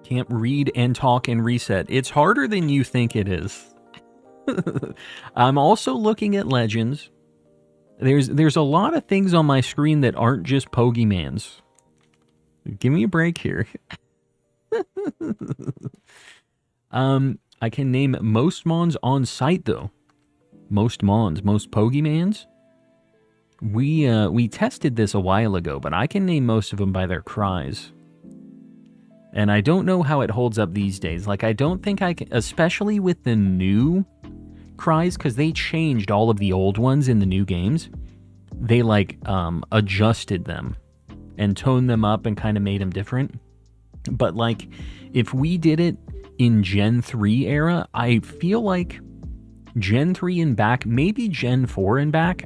Can't read and talk and reset. It's harder than you think it is. I'm also looking at legends. There's a lot of things on my screen that aren't just Pokemans. Give me a break here. I can name most Mons on site though. Most Mons, most Pokemans. We tested this a while ago, but I can name most of them by their cries. And I don't know how it holds up these days. Like, I don't think I can, especially with the new cries, because they changed all of the old ones in the new games. They, like, adjusted them and toned them up and kind of made them different. But, like, if we did it in Gen 3 era, I feel like Gen 3 and back, maybe Gen 4 and back,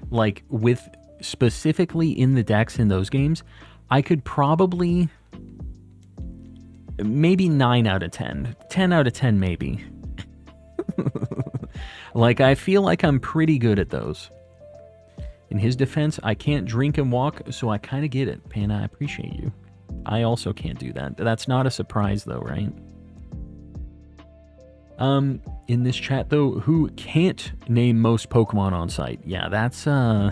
like, with specifically in the decks in those games, I could probably... maybe 9 out of 10. 10 out of 10 maybe. Like, I feel like I'm pretty good at those. In his defense, I can't drink and walk, so I kind of get it. Panda, I appreciate you. I also can't do that. That's not a surprise, though, right? In this chat, though, who can't name most Pokemon on site? Yeah, that's, I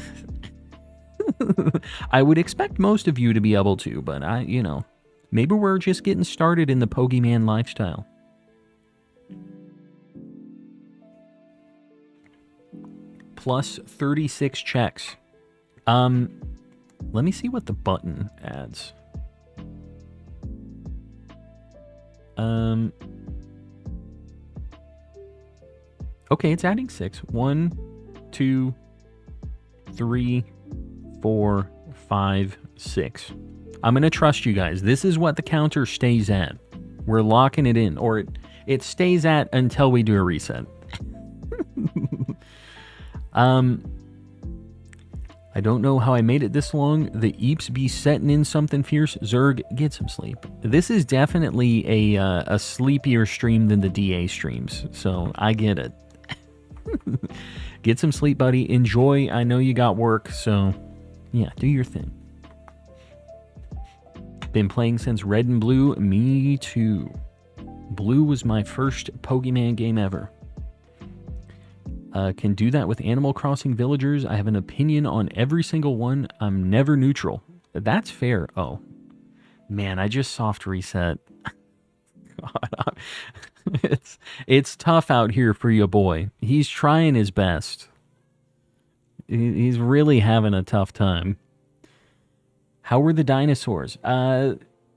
would expect most of you to be able to, but maybe we're just getting started in the Pokemon lifestyle. Plus 36 checks. Let me see what the button adds. Okay, it's adding 6. 1, 2, 3, 4, 5, 6. I'm going to trust you guys. This is what the counter stays at. We're locking it in. Or it stays at until we do a reset. I don't know how I made it this long. The Eeps be setting in something fierce. Zerg, get some sleep. This is definitely a sleepier stream than the DA streams. So I get it. Get some sleep, buddy. Enjoy. I know you got work. So yeah, do your thing. Been playing since Red and Blue. Me too. Blue was my first Pokemon game ever. Can do that with Animal Crossing villagers. I have an opinion on every single one. I'm never neutral. That's fair. Oh, man, I just soft reset. God, it's tough out here for your boy. He's trying his best. He's really having a tough time. How were the dinosaurs?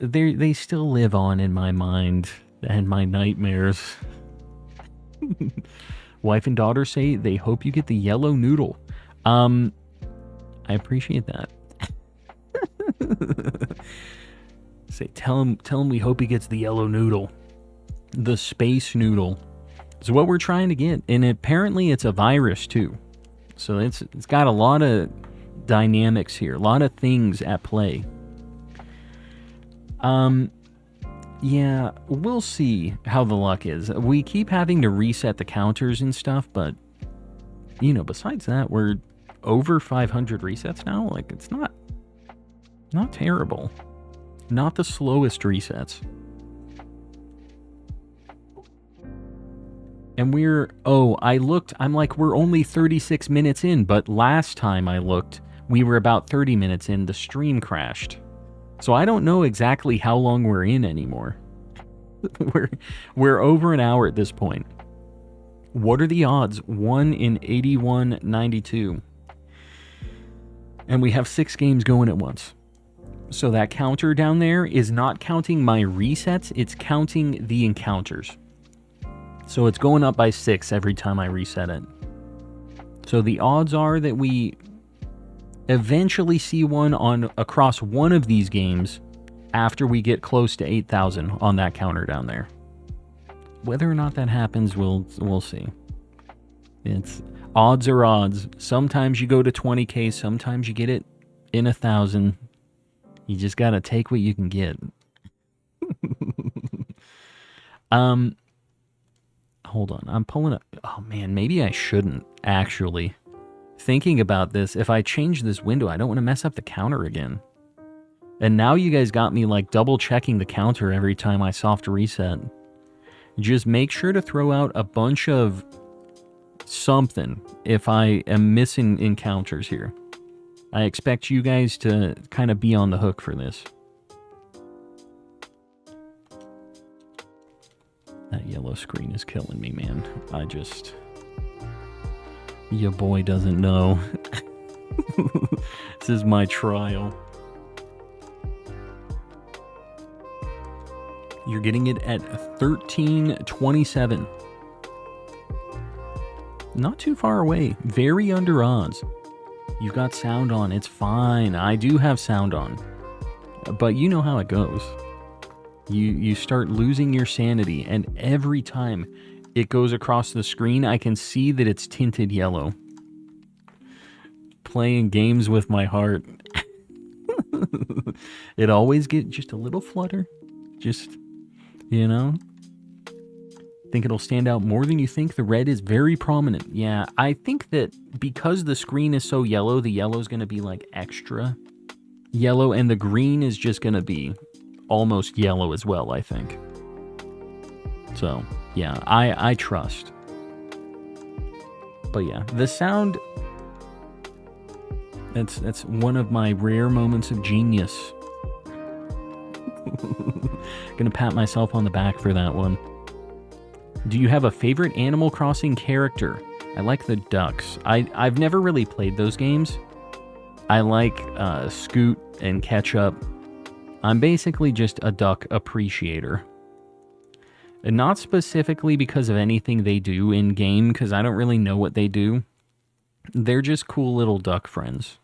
They still live on in my mind and my nightmares. Wife and daughter say they hope you get the yellow noodle. I appreciate that. Say tell him we hope he gets the yellow noodle. The space noodle. It's what we're trying to get. And apparently it's a virus too. So it's got a lot of dynamics here, a lot of things at play. Yeah, we'll see how the luck is. We keep having to reset the counters and stuff, but besides that, we're over 500 resets now. Like, it's not terrible. Not the slowest resets. And I looked, I'm like, we're only 36 minutes in, but last time I looked, We were about 30 minutes in, the stream crashed. So I don't know exactly how long we're in anymore. we're over an hour at this point. What are the odds? 1 in 8192. And we have 6 games going at once. So that counter down there is not counting my resets, it's counting the encounters. So it's going up by 6 every time I reset it. So the odds are that we eventually see one on across one of these games after we get close to 8,000 on that counter down there. Whether or not that happens, we'll see. It's odds are odds. Sometimes you go to 20k, sometimes you get it in 1,000. You just gotta take what you can get. Hold on, I'm pulling up. Oh man, maybe I shouldn't actually. Thinking about this, if I change this window, I don't want to mess up the counter again. And now you guys got me like double checking the counter every time I soft reset. Just make sure to throw out a bunch of something if I am missing encounters here. I expect you guys to kind of be on the hook for this. That yellow screen is killing me, man. Your boy doesn't know. This is my trial. You're getting it at 1327. Not too far away. Very under odds. You've got sound on. It's fine. I do have sound on. But you know how it goes. You start losing your sanity, and every time it goes across the screen, I can see that it's tinted yellow. Playing games with my heart. It always gets just a little flutter. Just, you know. Think it'll stand out more than you think. The red is very prominent. Yeah, I think that because the screen is so yellow, the yellow is going to be like extra yellow, and the green is just going to be almost yellow as well, I think. So, yeah, I trust. But yeah, the sound, that's one of my rare moments of genius. Gonna pat myself on the back for that one. Do you have a favorite Animal Crossing character? I like the ducks. I've never really played those games. I like Scoot and Ketchup. I'm basically just a duck appreciator. And not specifically because of anything they do in-game, because I don't really know what they do. They're just cool little duck friends.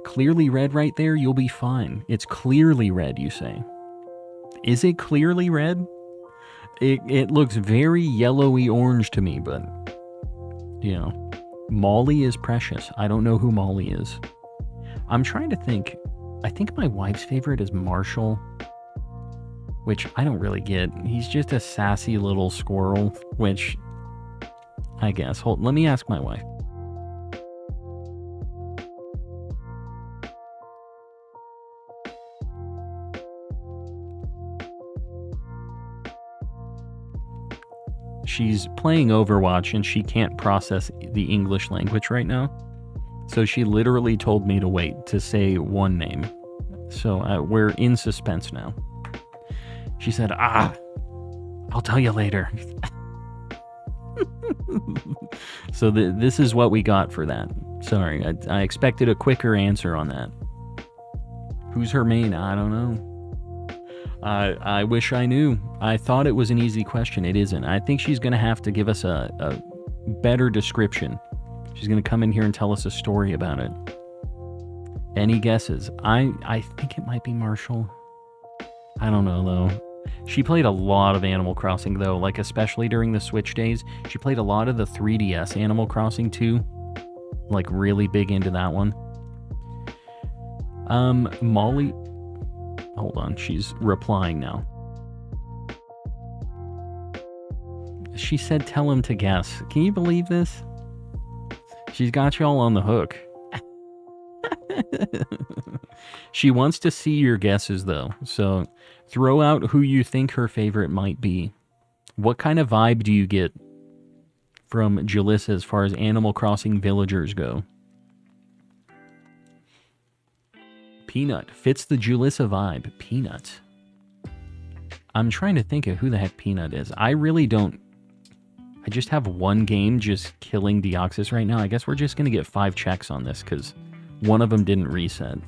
Clearly red right there, you'll be fine. It's clearly red, you say. Is it clearly red? It looks very yellowy orange to me, but, you know, Molly is precious. I don't know who Molly is. I'm trying to think. I think my wife's favorite is Marshall, which I don't really get. He's just a sassy little squirrel, which I guess. Let me ask my wife. She's playing Overwatch and she can't process the English language right now. So she literally told me to wait to say one name. So we're in suspense now. She said, I'll tell you later. So this is what we got for that. Sorry, I expected a quicker answer on that. Who's her main? I don't know. I wish I knew. I thought it was an easy question. It isn't. I think she's going to have to give us a better description. She's going to come in here and tell us a story about it. Any guesses? I think it might be Marshall. I don't know, though. She played a lot of Animal Crossing, though, like especially during the Switch days. She played a lot of the 3DS Animal Crossing, too. Like, really big into that one. Molly... Hold on, she's replying now. She said tell him to guess. Can you believe this? She's got y'all on the hook. She wants to see your guesses, though. So throw out who you think her favorite might be. What kind of vibe do you get? from Jalissa as far as Animal Crossing villagers go. Peanut fits the Jalissa vibe. Peanut. I'm trying to think of who the heck Peanut is. I really don't. I just have one game just killing Deoxys right now. I guess we're just going to get 5 checks on this because one of them didn't reset.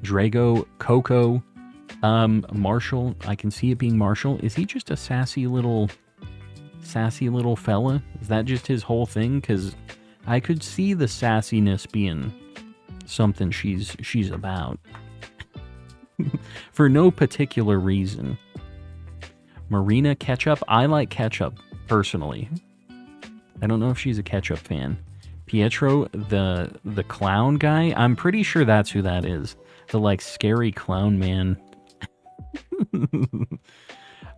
Drago, Coco, Marshall. I can see it being Marshall. Is he just a sassy little fella? Is that just his whole thing? Because I could see the sassiness being something she's about. For no particular reason. Marina Ketchup. I like ketchup, personally. I don't know if she's a ketchup fan. Pietro, the clown guy. I'm pretty sure that's who that is. The, like, scary clown man.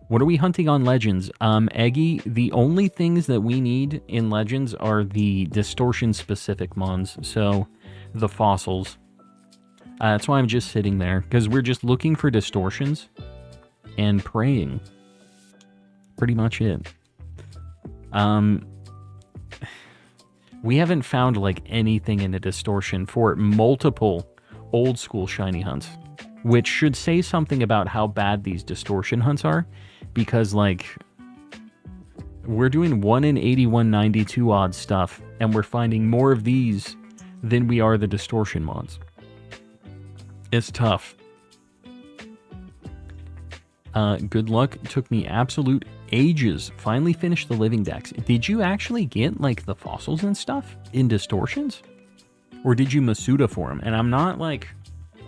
What are we hunting on Legends? Eggy, the only things that we need in Legends are the distortion-specific mons. So, the fossils. That's why I'm just sitting there. Because we're just looking for distortions. And praying. Pretty much it. We haven't found, like, anything in a distortion for multiple old-school shiny hunts. Which should say something about how bad these distortion hunts are. Because, like, we're doing 1 in 8192 odd stuff. And we're finding more of these than we are the distortion mods. It's tough. Good luck. Took me absolute ages. Finally finished the Living Dex. Did you actually get, like, the fossils and stuff in distortions? Or did you Masuda for them? And I'm not, like,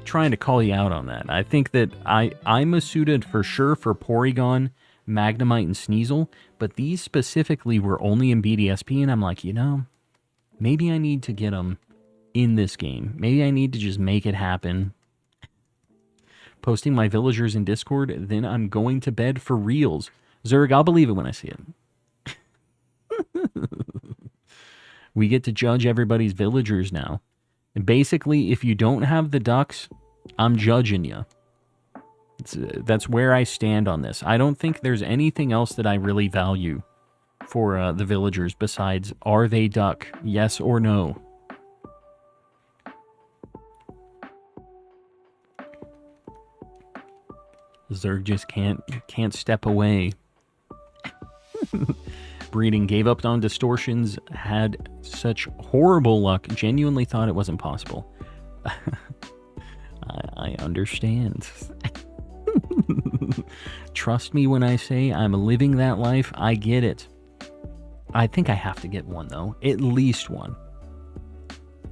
trying to call you out on that. I think that I Masuda'd for sure for Porygon, Magnemite, and Sneasel. But these specifically were only in BDSP. And I'm like, you know, maybe I need to get them in this game. Maybe I need to just make it happen. Posting my villagers in Discord, then I'm going to bed for reals. Zerg, I'll believe it when I see it. We get to judge everybody's villagers now. And basically, if you don't have the ducks, I'm judging you. That's where I stand on this. I don't think there's anything else that I really value for the villagers besides, are they duck? Yes or no? Zerg just can't step away. Breeding, gave up on distortions, had such horrible luck, genuinely thought it wasn't possible. I understand. Trust me when I say I'm living that life, I get it. I think I have to get one though, at least one.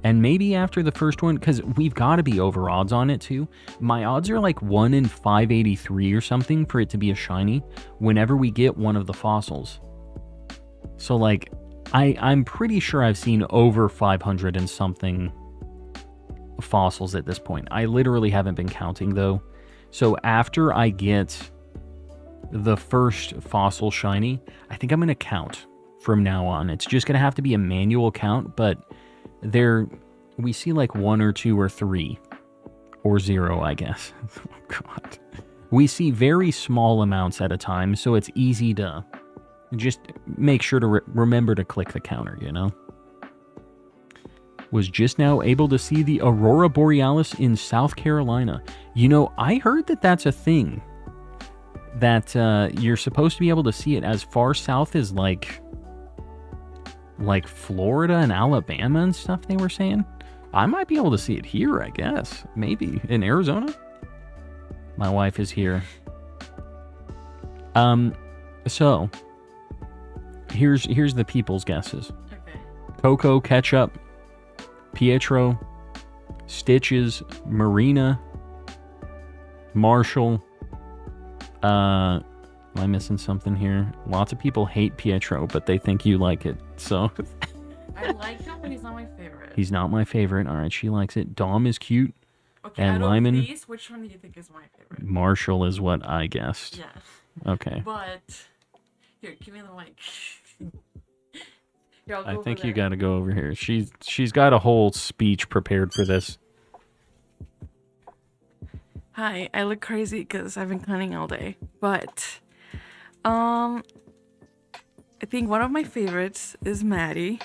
And maybe after the first one, because we've got to be over odds on it too. My odds are like 1 in 583 or something for it to be a shiny whenever we get one of the fossils. So like, I'm pretty sure I've seen over 500 and something fossils at this point. I literally haven't been counting though. So after I get the first fossil shiny, I think I'm going to count from now on. It's just going to have to be a manual count, but we see like 1 or 2 or 3 or 0, I guess. Oh God. We see very small amounts at a time, so it's easy to just make sure to remember to click the counter, you know? Was just now able to see the Aurora Borealis in South Carolina. You know, I heard that that's a thing. That you're supposed to be able to see it as far south as like Florida and Alabama and stuff, they were saying. I might be able to see it here, I guess. Maybe. In Arizona? My wife is here. So, here's the people's guesses. Okay. Coco, Ketchup, Pietro, Stitches, Marina, Marshall. Am I missing something here? Lots of people hate Pietro, but they think you like it, so... I like him, but he's not my favorite. He's not my favorite. Alright, she likes it. Dom is cute. Okay, and out Lyman, of these, which one do you think is my favorite? Marshall is what I guessed. Yes. Okay. But, here, give me the mic. Here, I'll go I over think you there. gotta go over here. She's got a whole speech prepared for this. Hi, I look crazy because I've been cleaning all day. But, I think one of my favorites is Maddie.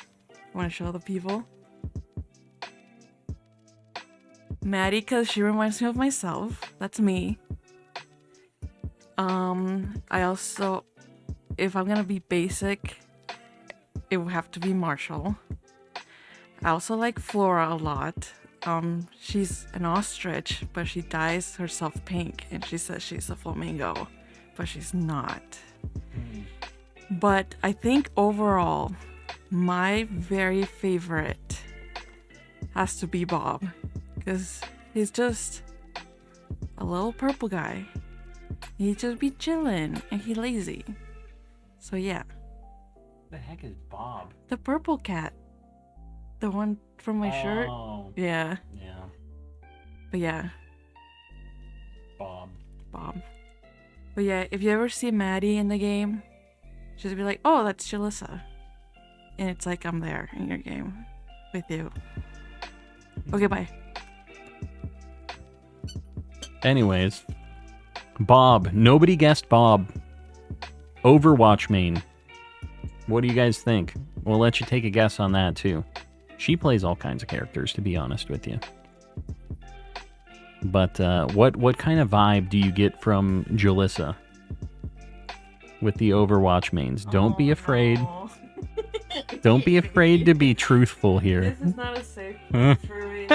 Want to show the people? Maddie, because she reminds me of myself. That's me. I also, if I'm gonna be basic, it would have to be Marshall. I also like Flora a lot. She's an ostrich, but she dyes herself pink and she says she's a flamingo, but she's not. But I think overall, my very favorite has to be Bob, because he's just a little purple guy. He just be chillin' and he lazy. So yeah. The heck is Bob? The purple cat. The one from my shirt. Oh. Yeah. Yeah. But yeah. Bob. But yeah, if you ever see Maddie in the game, just be like, oh, that's Jalissa. And it's like I'm there in your game with you. Okay, bye. Anyways. Bob. Nobody guessed Bob. Overwatch main. What do you guys think? We'll let you take a guess on that too. She plays all kinds of characters, to be honest with you. But what kind of vibe do you get from Jalissa with the Overwatch mains? Don't be afraid. No. Don't be afraid to be truthful here. This is not a safe place for me.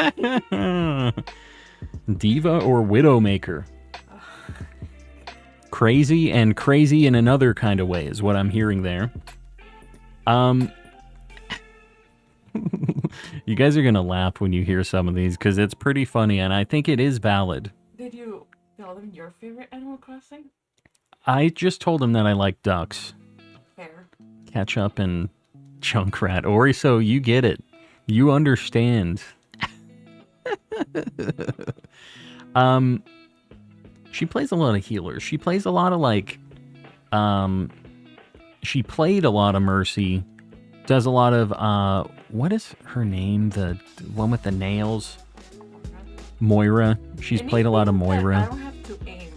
Diva or Widowmaker? Crazy and crazy in another kind of way is what I'm hearing there. You guys are gonna laugh when you hear some of these because it's pretty funny and I think it is valid. Did you tell them your favorite Animal Crossing? I just told him that I like ducks. Fair. Ketchup and Junkrat. Ori, so you get it. You understand. She plays a lot of healers. She plays a lot of like she played a lot of Mercy. Does a lot of what is her name? The one with the nails? Moira. She's played a lot of Moira. I don't have to aim.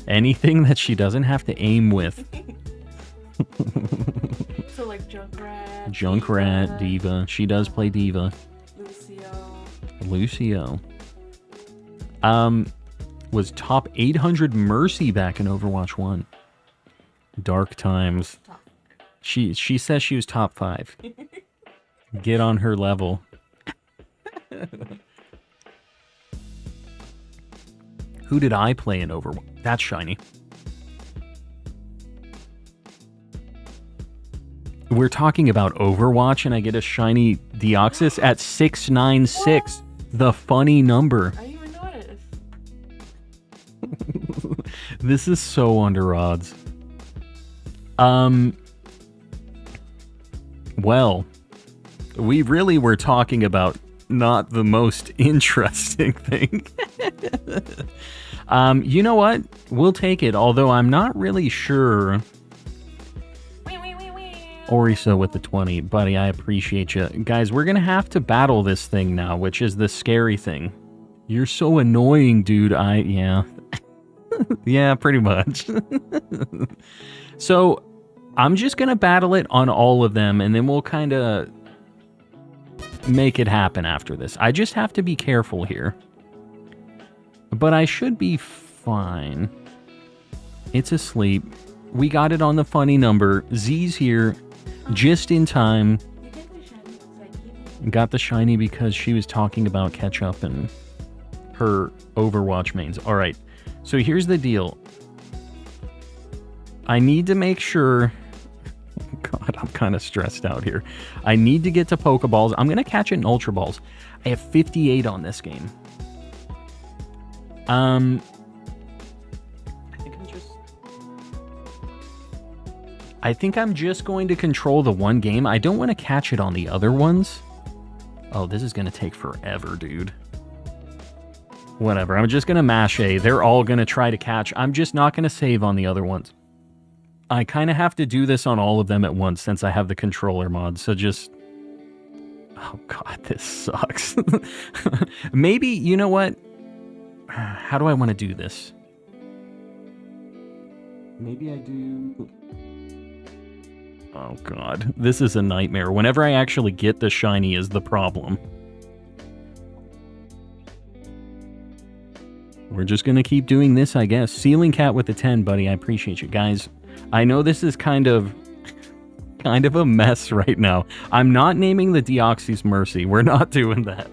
Anything that she doesn't have to aim with. So like Junkrat, Diva. She does play Diva. Lucio. Was top 800 Mercy back in Overwatch 1. Dark times. She says she was top 5. Get on her level. Who did I play in Overwatch? That's Shiny. We're talking about Overwatch and I get a Shiny Deoxys at 696. The funny number. I even know what it is. This is so under odds. Well, we really were talking about not the most interesting thing. You know what? We'll take it, although I'm not really sure. Orisa with the 20. Buddy, I appreciate you. Guys, we're going to have to battle this thing now, which is the scary thing. You're so annoying, dude. Yeah. Yeah, pretty much. So, I'm just going to battle it on all of them, and then we'll kind of make it happen after this. I just have to be careful here. But I should be fine. It's asleep. We got it on the funny number. Z's here. Just in time. Got the shiny because she was talking about Ketchup and her Overwatch mains. Alright, so here's the deal. I need to make sure... God, I'm kind of stressed out here. I need to get to Pokeballs. I'm going to catch it in Ultra Balls. I have 58 on this game. I think I'm just going to control the one game. I don't want to catch it on the other ones. Oh, this is going to take forever, dude. Whatever, I'm just going to mash A. They're all going to try to catch. I'm just not going to save on the other ones. I kind of have to do this on all of them at once since I have the controller mod, so just... Oh god, this sucks. Maybe, you know what? How do I want to do this? Maybe I do... Oh god, this is a nightmare. Whenever I actually get the shiny is the problem. We're just gonna keep doing this, I guess. Ceiling Cat with the 10, buddy. I appreciate you guys. I know this is kind of a mess right now. I'm not naming the Deoxys Mercy. We're not doing that.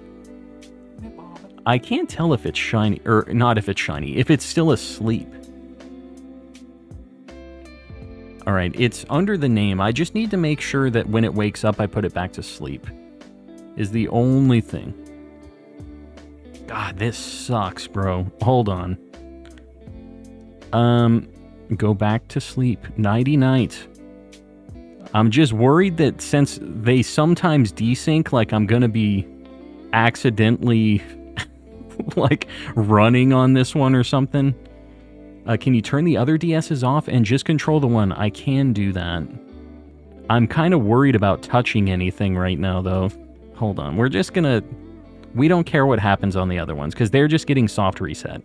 I can't tell if it's shiny, or not if it's shiny, if it's still asleep. Alright, it's under the name. I just need to make sure that when it wakes up, I put it back to sleep. Is the only thing. God, this sucks, bro. Hold on. Go back to sleep. Nighty-night. I'm just worried that since they sometimes desync, like I'm gonna be accidentally like running on this one or something. Can you turn the other DSs off and just control the one? I can do that. I'm kind of worried about touching anything right now, though. Hold on. We're just gonna... We don't care what happens on the other ones, because they're just getting soft reset.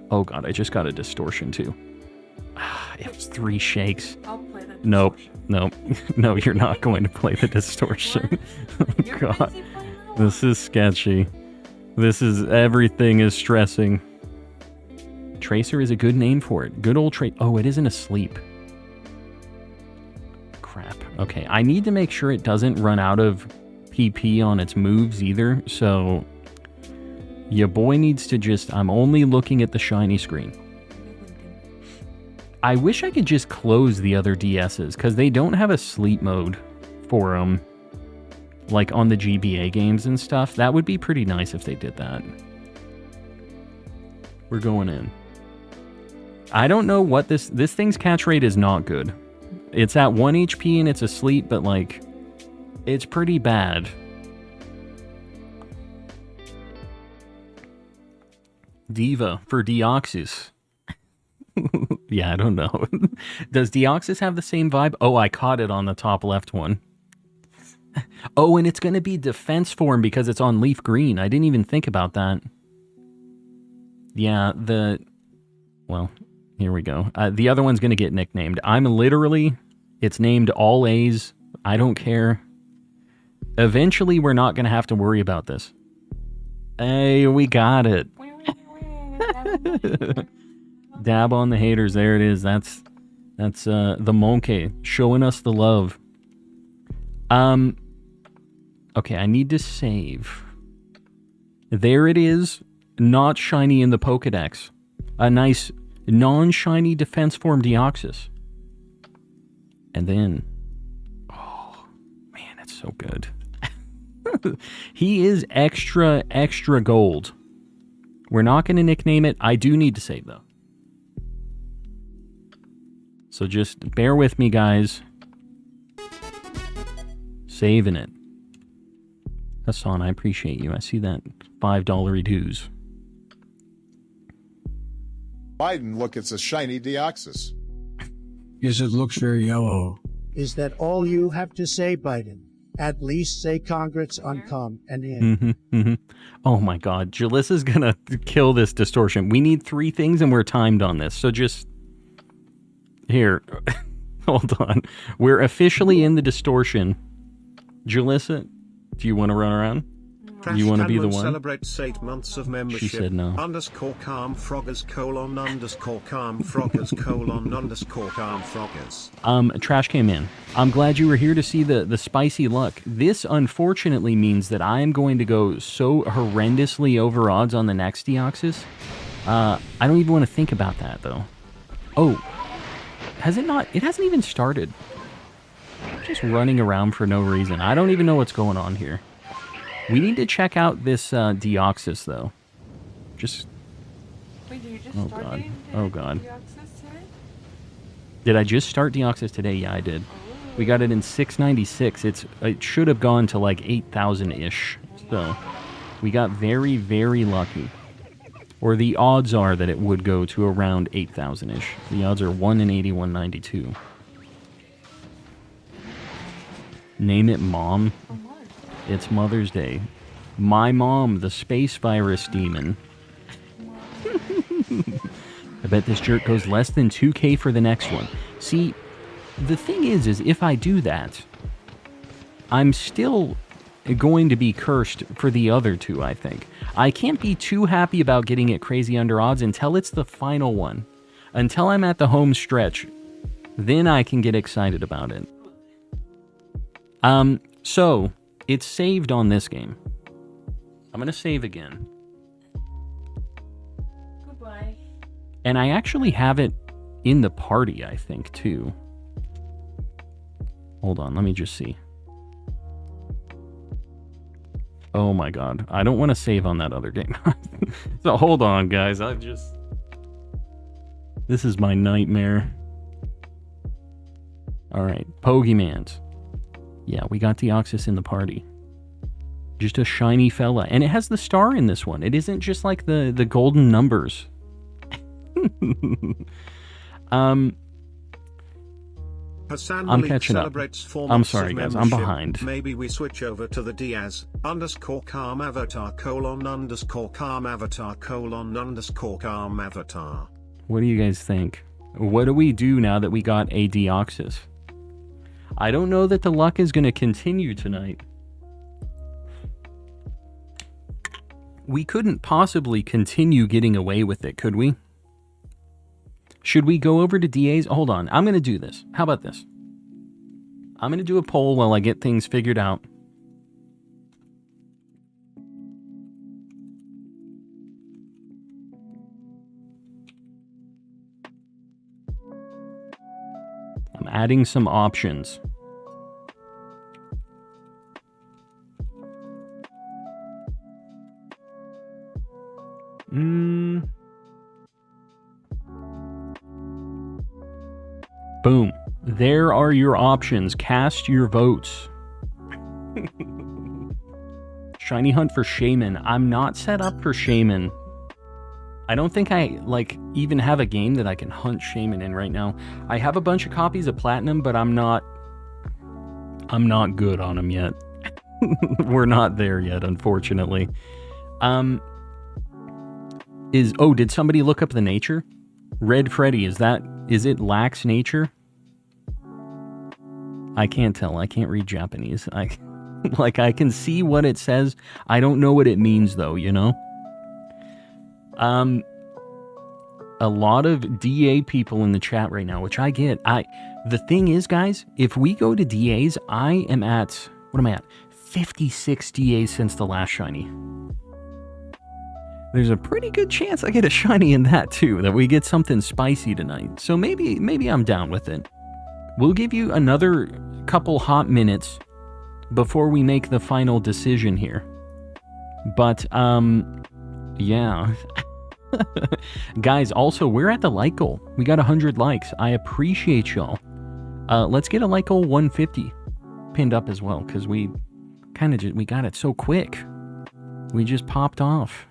Oh god, I just got a distortion, too. It was 3 shakes. I'll play the Nope. distortion. Nope. No, you're not going to play the distortion. You're God. crazy for that? This is sketchy. Everything is stressing. Tracer is a good name for it. Good old Oh, it isn't asleep. Crap. Okay, I need to make sure it doesn't run out of PP on its moves either, so... Your boy needs to just... I'm only looking at the shiny screen. I wish I could just close the other DSs, because they don't have a sleep mode for them. Like on the GBA games and stuff. That would be pretty nice if they did that. We're going in. I don't know what this thing's catch rate is not good. It's at 1 HP and it's asleep, but like, it's pretty bad. Diva for Deoxys. Yeah, I don't know. Does Deoxys have the same vibe? Oh, I caught it on the top left one. Oh, and it's going to be defense form because it's on leaf green. I didn't even think about that. Yeah, well, here we go. The other one's going to get nicknamed. It's named all A's. I don't care. Eventually, we're not going to have to worry about this. Hey, we got it. Dab on the haters. There it is. That's the monkey showing us the love. Okay, I need to save. There it is. Not shiny in the Pokedex. A nice non-shiny defense form Deoxys. And then... Oh, man, it's so good. He is extra gold. We're not going to nickname it. I do need to save, though. So just bear with me, guys. Saving it. Hassan, I appreciate you. I see that $5 dues. Biden, look, it's a shiny Deoxys. Yes, it looks very yellow. Is that all you have to say, Biden? At least say Congress uncome and in. Oh my god, Jalissa's gonna kill this distortion. We need 3 things and we're timed on this, so just... Here. Hold on. We're officially in the distortion. Jalissa, do you want to run around? Crash You want to be the Cameron one? celebrates 8 months of membership. said no. _ calm froggers _ calm froggers _ calm froggers. Trash came in. I'm glad you were here to see the spicy luck. This unfortunately means that I am going to go so horrendously over odds on the next Deoxys. I don't even want to think about that though. Oh, has it not? It hasn't even started. Just running around for no reason. I don't even know what's going on here. We need to check out this Deoxys, though. Just... Wait, did you just Oh, start God. getting Oh, God. Deoxys today? Did I just start Deoxys today? Yeah, I did. We got it in 696. It should have gone to like 8,000-ish. So, we got very, very lucky. Or the odds are that it would go to around 8,000-ish. The odds are 1 in 8192. Name it Mom. It's Mother's Day. My mom, the space virus demon. I bet this jerk goes less than 2K for the next one. See, the thing is if I do that, I'm still going to be cursed for the other two, I think. I can't be too happy about getting it crazy under odds until it's the final one. Until I'm at the home stretch. Then I can get excited about it. So, it's saved on this game. I'm going to save again. Goodbye. And I actually have it in the party, I think, too. Hold on, let me just see. Oh my god, I don't want to save on that other game. So hold on, guys, this is my nightmare. Alright, Pokemans. Yeah, we got Deoxys in the party. Just a shiny fella. And it has the star in this one. It isn't just like the golden numbers. Hassan I'm Malik catching up. celebrates 4 I'm months sorry, of guys. I'm membership. behind. Maybe we switch over to the Diaz_calm avatar _calm avatar _calm avatar. What do you guys think? What do we do now that we got a Deoxys? I don't know that the luck is going to continue tonight. We couldn't possibly continue getting away with it, could we? Should we go over to DA's? Hold on, I'm going to do this. How about this? I'm going to do a poll while I get things figured out. I'm adding some options. Boom. There are your options. Cast your votes. Shiny hunt for Shaman. I'm not set up for Shaman. I don't think I, even have a game that I can hunt Shaman in right now. I have a bunch of copies of Platinum, but I'm not good on them yet. We're not there yet, unfortunately. Did somebody look up the nature? Red Freddy, is it lax nature? I can't tell. I can't read Japanese. I can see what it says. I don't know what it means though, you know? A lot of DA people in the chat right now, which I get. The thing is, guys, if we go to DAs, I am at, what am I at? 56 DAs since the last shiny. There's a pretty good chance I get a shiny in that too, that we get something spicy tonight. So maybe I'm down with it. We'll give you another couple hot minutes before we make the final decision here. But, yeah. Guys, also, we're at the like goal. We got 100 likes. I appreciate y'all. Let's get a like goal 150 pinned up as well, because we got it so quick. We just popped off.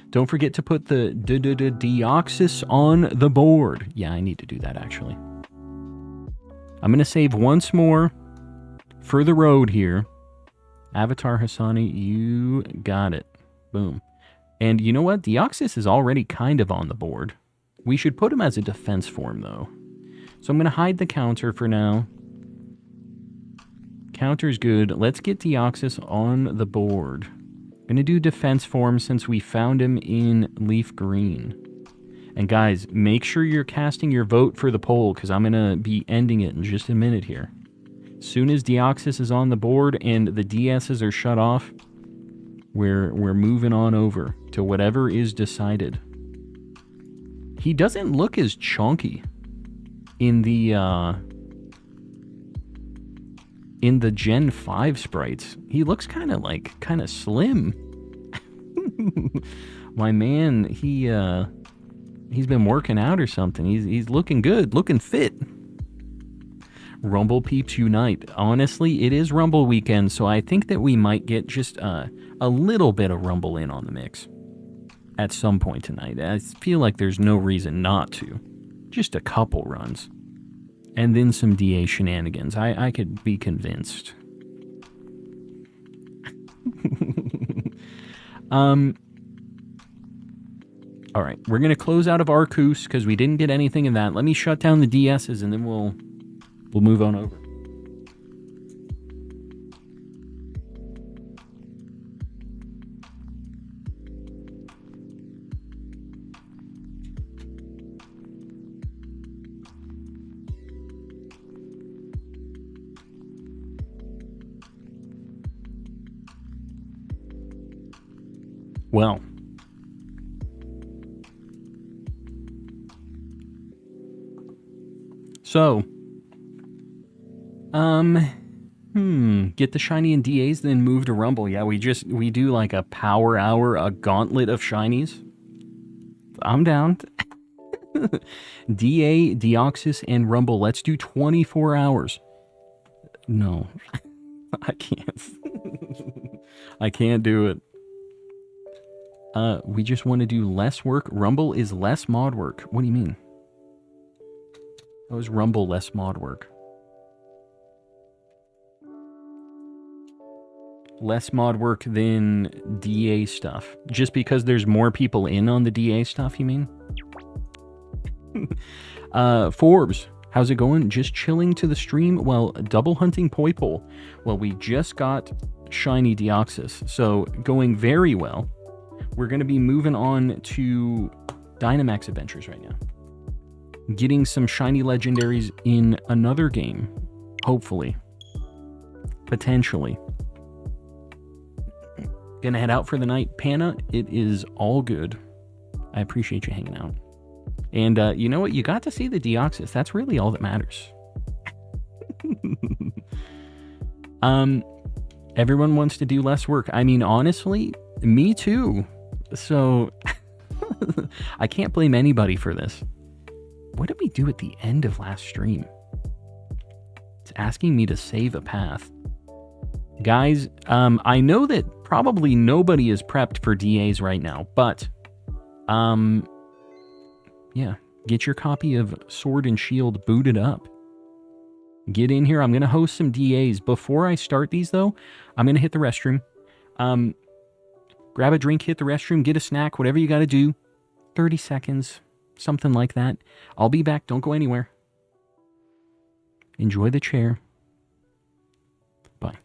Don't forget to put the Deoxys on the board. Yeah, I need to do that, actually. I'm going to save once more for the road here. Avatar Hassani, you got it. Boom. And you know what? Deoxys is already kind of on the board. We should put him as a defense form, though. So I'm going to hide the counter for now. Counter's good. Let's get Deoxys on the board. Going to do defense form since we found him in leaf green. And guys, make sure you're casting your vote for the poll, because I'm going to be ending it in just a minute here. As soon as Deoxys is on the board and the DSs are shut off, we're moving on over to whatever is decided. He doesn't look as chunky in the Gen 5 sprites. He looks kind of slim. My man, he's been working out or something. He's looking good, looking fit. Rumble peeps unite. Honestly, it is Rumble weekend, so I think that we might get just a little bit of Rumble in on the mix at some point tonight. I feel like there's no reason not to. Just a couple runs. And then some DA shenanigans. I could be convinced. All right, we're going to close out of Arceus because we didn't get anything in that. Let me shut down the DSs and then we'll move on over. Well, so, get the shiny and DAs, then move to Rumble. Yeah, we do like a power hour, a gauntlet of shinies. I'm down. DA, Deoxys, and Rumble. Let's do 24 hours. No, I can't. I can't do it. We just want to do less work. Rumble is less mod work. What do you mean? How is Rumble less mod work? Less mod work than DA stuff. Just because there's more people in on the DA stuff, you mean? Forbes, how's it going? Just chilling to the stream? Well, double hunting Poipole. Well, we just got Shiny Deoxys, so going very well. We're going to be moving on to Dynamax Adventures right now. Getting some shiny legendaries in another game. Hopefully. Potentially. Gonna head out for the night. Panna, it is all good. I appreciate you hanging out. And you know what? You got to see the Deoxys. That's really all that matters. Everyone wants to do less work. I mean, honestly, me too. So, I can't blame anybody for this. What did we do at the end of last stream? It's asking me to save a path. Guys, I know that probably nobody is prepped for DAs right now, but, yeah, get your copy of Sword and Shield booted up. Get in here. I'm going to host some DAs. Before I start these, though, I'm going to hit the restroom. Grab a drink, hit the restroom, get a snack, whatever you got to do. 30 seconds, something like that. I'll be back. Don't go anywhere. Enjoy the chair. Bye.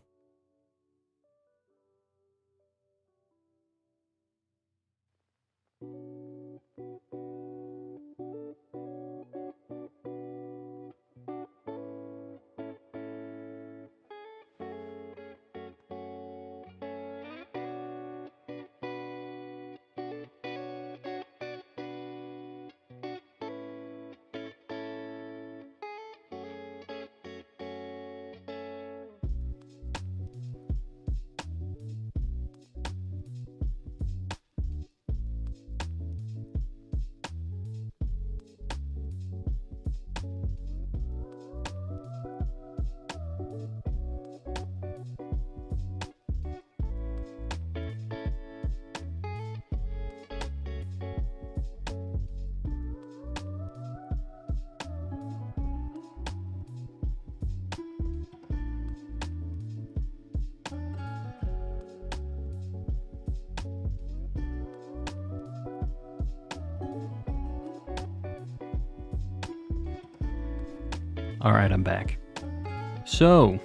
All right, I'm back. So,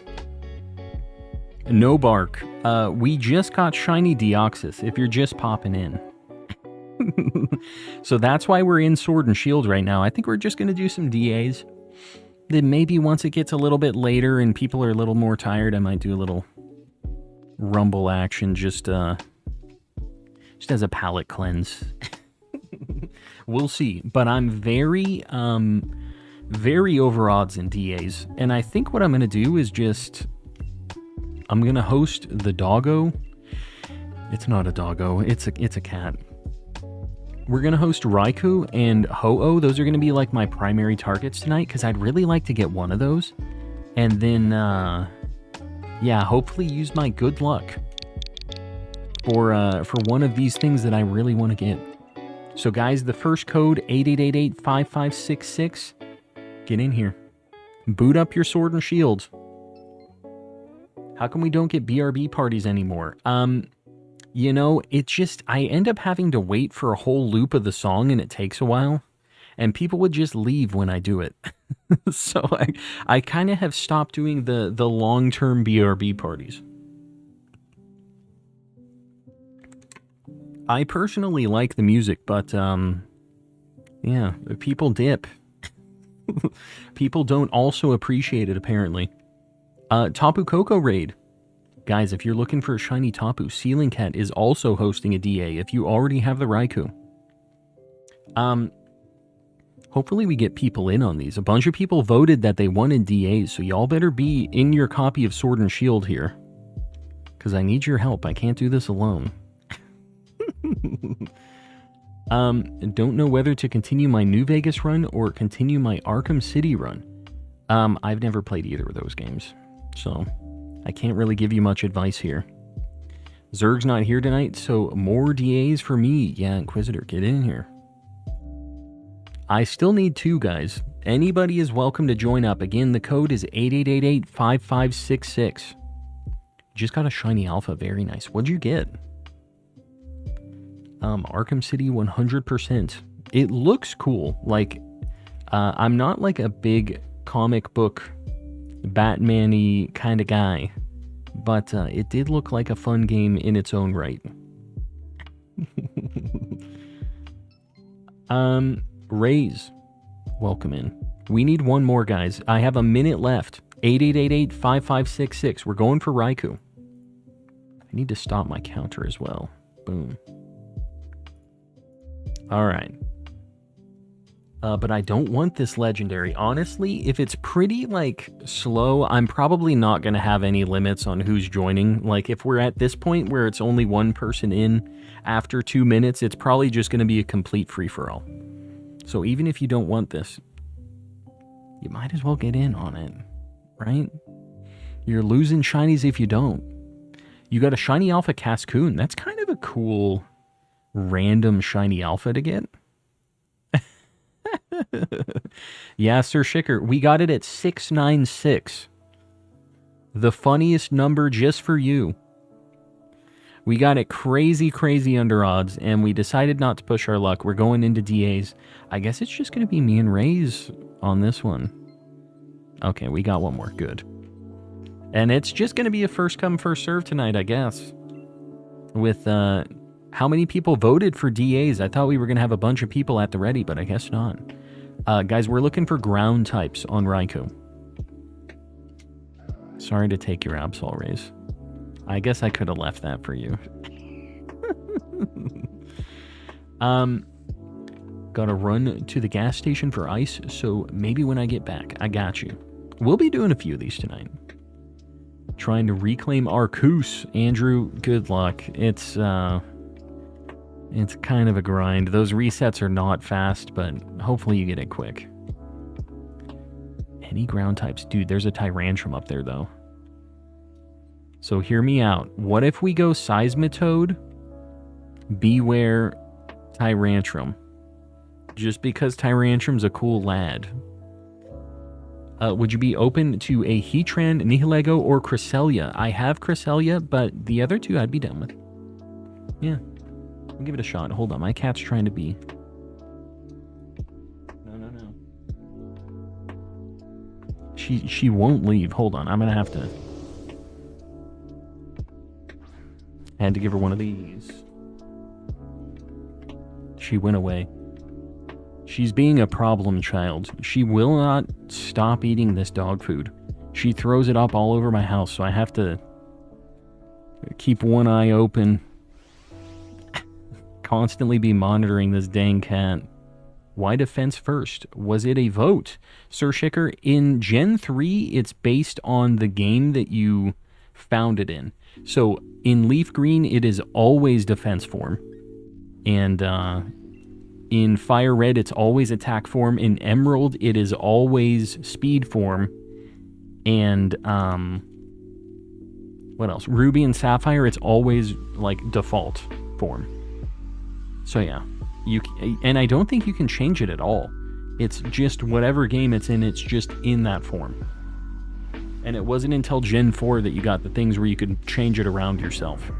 no bark. We just got Shiny Deoxys, if you're just popping in. So that's why we're in Sword and Shield right now. I think we're just going to do some DAs. Then maybe once it gets a little bit later and people are a little more tired, I might do a little Rumble action just as a palate cleanse. We'll see. But I'm very over odds in DAs. And I think what I'm going to do is I'm going to host the doggo. It's not a doggo. It's a cat. We're going to host Raikou and Ho-Oh. Those are going to be like my primary targets tonight because I'd really like to get one of those. And then, yeah, hopefully use my good luck for one of these things that I really want to get. So guys, the first code, 8888-5566. Get in here. Boot up your Sword and Shield. How come we don't get BRB parties anymore? You know, it just, I end up having to wait for a whole loop of the song and it takes a while. And people would just leave when I do it. So I kind of have stopped doing the long-term BRB parties. I personally like the music, but yeah, people dip. People don't also appreciate it, apparently. Tapu Koko raid. Guys, if you're looking for a shiny Tapu, Ceiling Cat is also hosting a DA if you already have the Raikou. Hopefully we get people in on these. A bunch of people voted that they wanted DAs, so y'all better be in your copy of Sword and Shield here. Because I need your help. I can't do this alone. Don't know whether to continue my New Vegas run or continue my Arkham City run. I've never played either of those games, so I can't really give you much advice here. Zerg's not here tonight, so more DAs for me. Yeah, Inquisitor, get in here. I still need 2 guys. Anybody is welcome to join up. Again, the code is 8888-5566. Just got a shiny alpha. Very nice. What'd you get? Arkham City 100%. It looks cool. Like, I'm not like a big comic book Batman-y kind of guy, but it did look like a fun game in its own right. Raise, welcome in. We need one more, guys. I have a minute left. 8888-5566. We're going for Raikou. I need to stop my counter as well. Boom. Alright. But I don't want this legendary. Honestly, if it's pretty, like, slow, I'm probably not going to have any limits on who's joining. Like, if we're at this point where it's only one person in after 2 minutes, it's probably just going to be a complete free-for-all. So even if you don't want this, you might as well get in on it, right? You're losing shinies if you don't. You got a shiny alpha Cascoon. That's kind of a cool random shiny alpha to get. Yeah, Sir Shicker, we got it at 696. The funniest number just for you. We got it crazy, crazy under odds, and we decided not to push our luck. We're going into DAs. I guess it's just going to be me and Ray's on this one. Okay, we got one more. Good. And it's just going to be a first come, first serve tonight, I guess. With, how many people voted for DAs? I thought we were going to have a bunch of people at the ready, but I guess not. Guys, we're looking for ground types on Raikou. Sorry to take your Absol raise. I guess I could have left that for you. Gotta run to the gas station for ice, so maybe when I get back. I got you. We'll be doing a few of these tonight. Trying to reclaim Arceus. Andrew, good luck. It's kind of a grind. Those resets are not fast, but hopefully you get it quick. Any ground types? Dude, there's a Tyrantrum up there, though. So hear me out. What if we go Seismitoad, Beware, Tyrantrum? Just because Tyrantrum's a cool lad. Would you be open to a Heatran, Nihilego, or Cresselia? I have Cresselia, but the other two I'd be done with. Yeah. I'll give it a shot. Hold on, my cat's trying to be... No. She won't leave. Hold on, I'm gonna have to... Had to give her one of these. She went away. She's being a problem child. She will not stop eating this dog food. She throws it up all over my house, so I have to keep one eye open. Constantly be monitoring this dang cat. Why defense first? Was it a vote? Sir Shicker, in Gen 3, it's based on the game that you found it in. So in Leaf Green, it is always defense form. And in Fire Red, it's always attack form. In Emerald, it is always speed form. And what else? Ruby and Sapphire, it's always like default form. So yeah, and I don't think you can change it at all. It's just whatever game it's in, it's just in that form. And it wasn't until Gen 4 that you got the things where you could change it around yourself.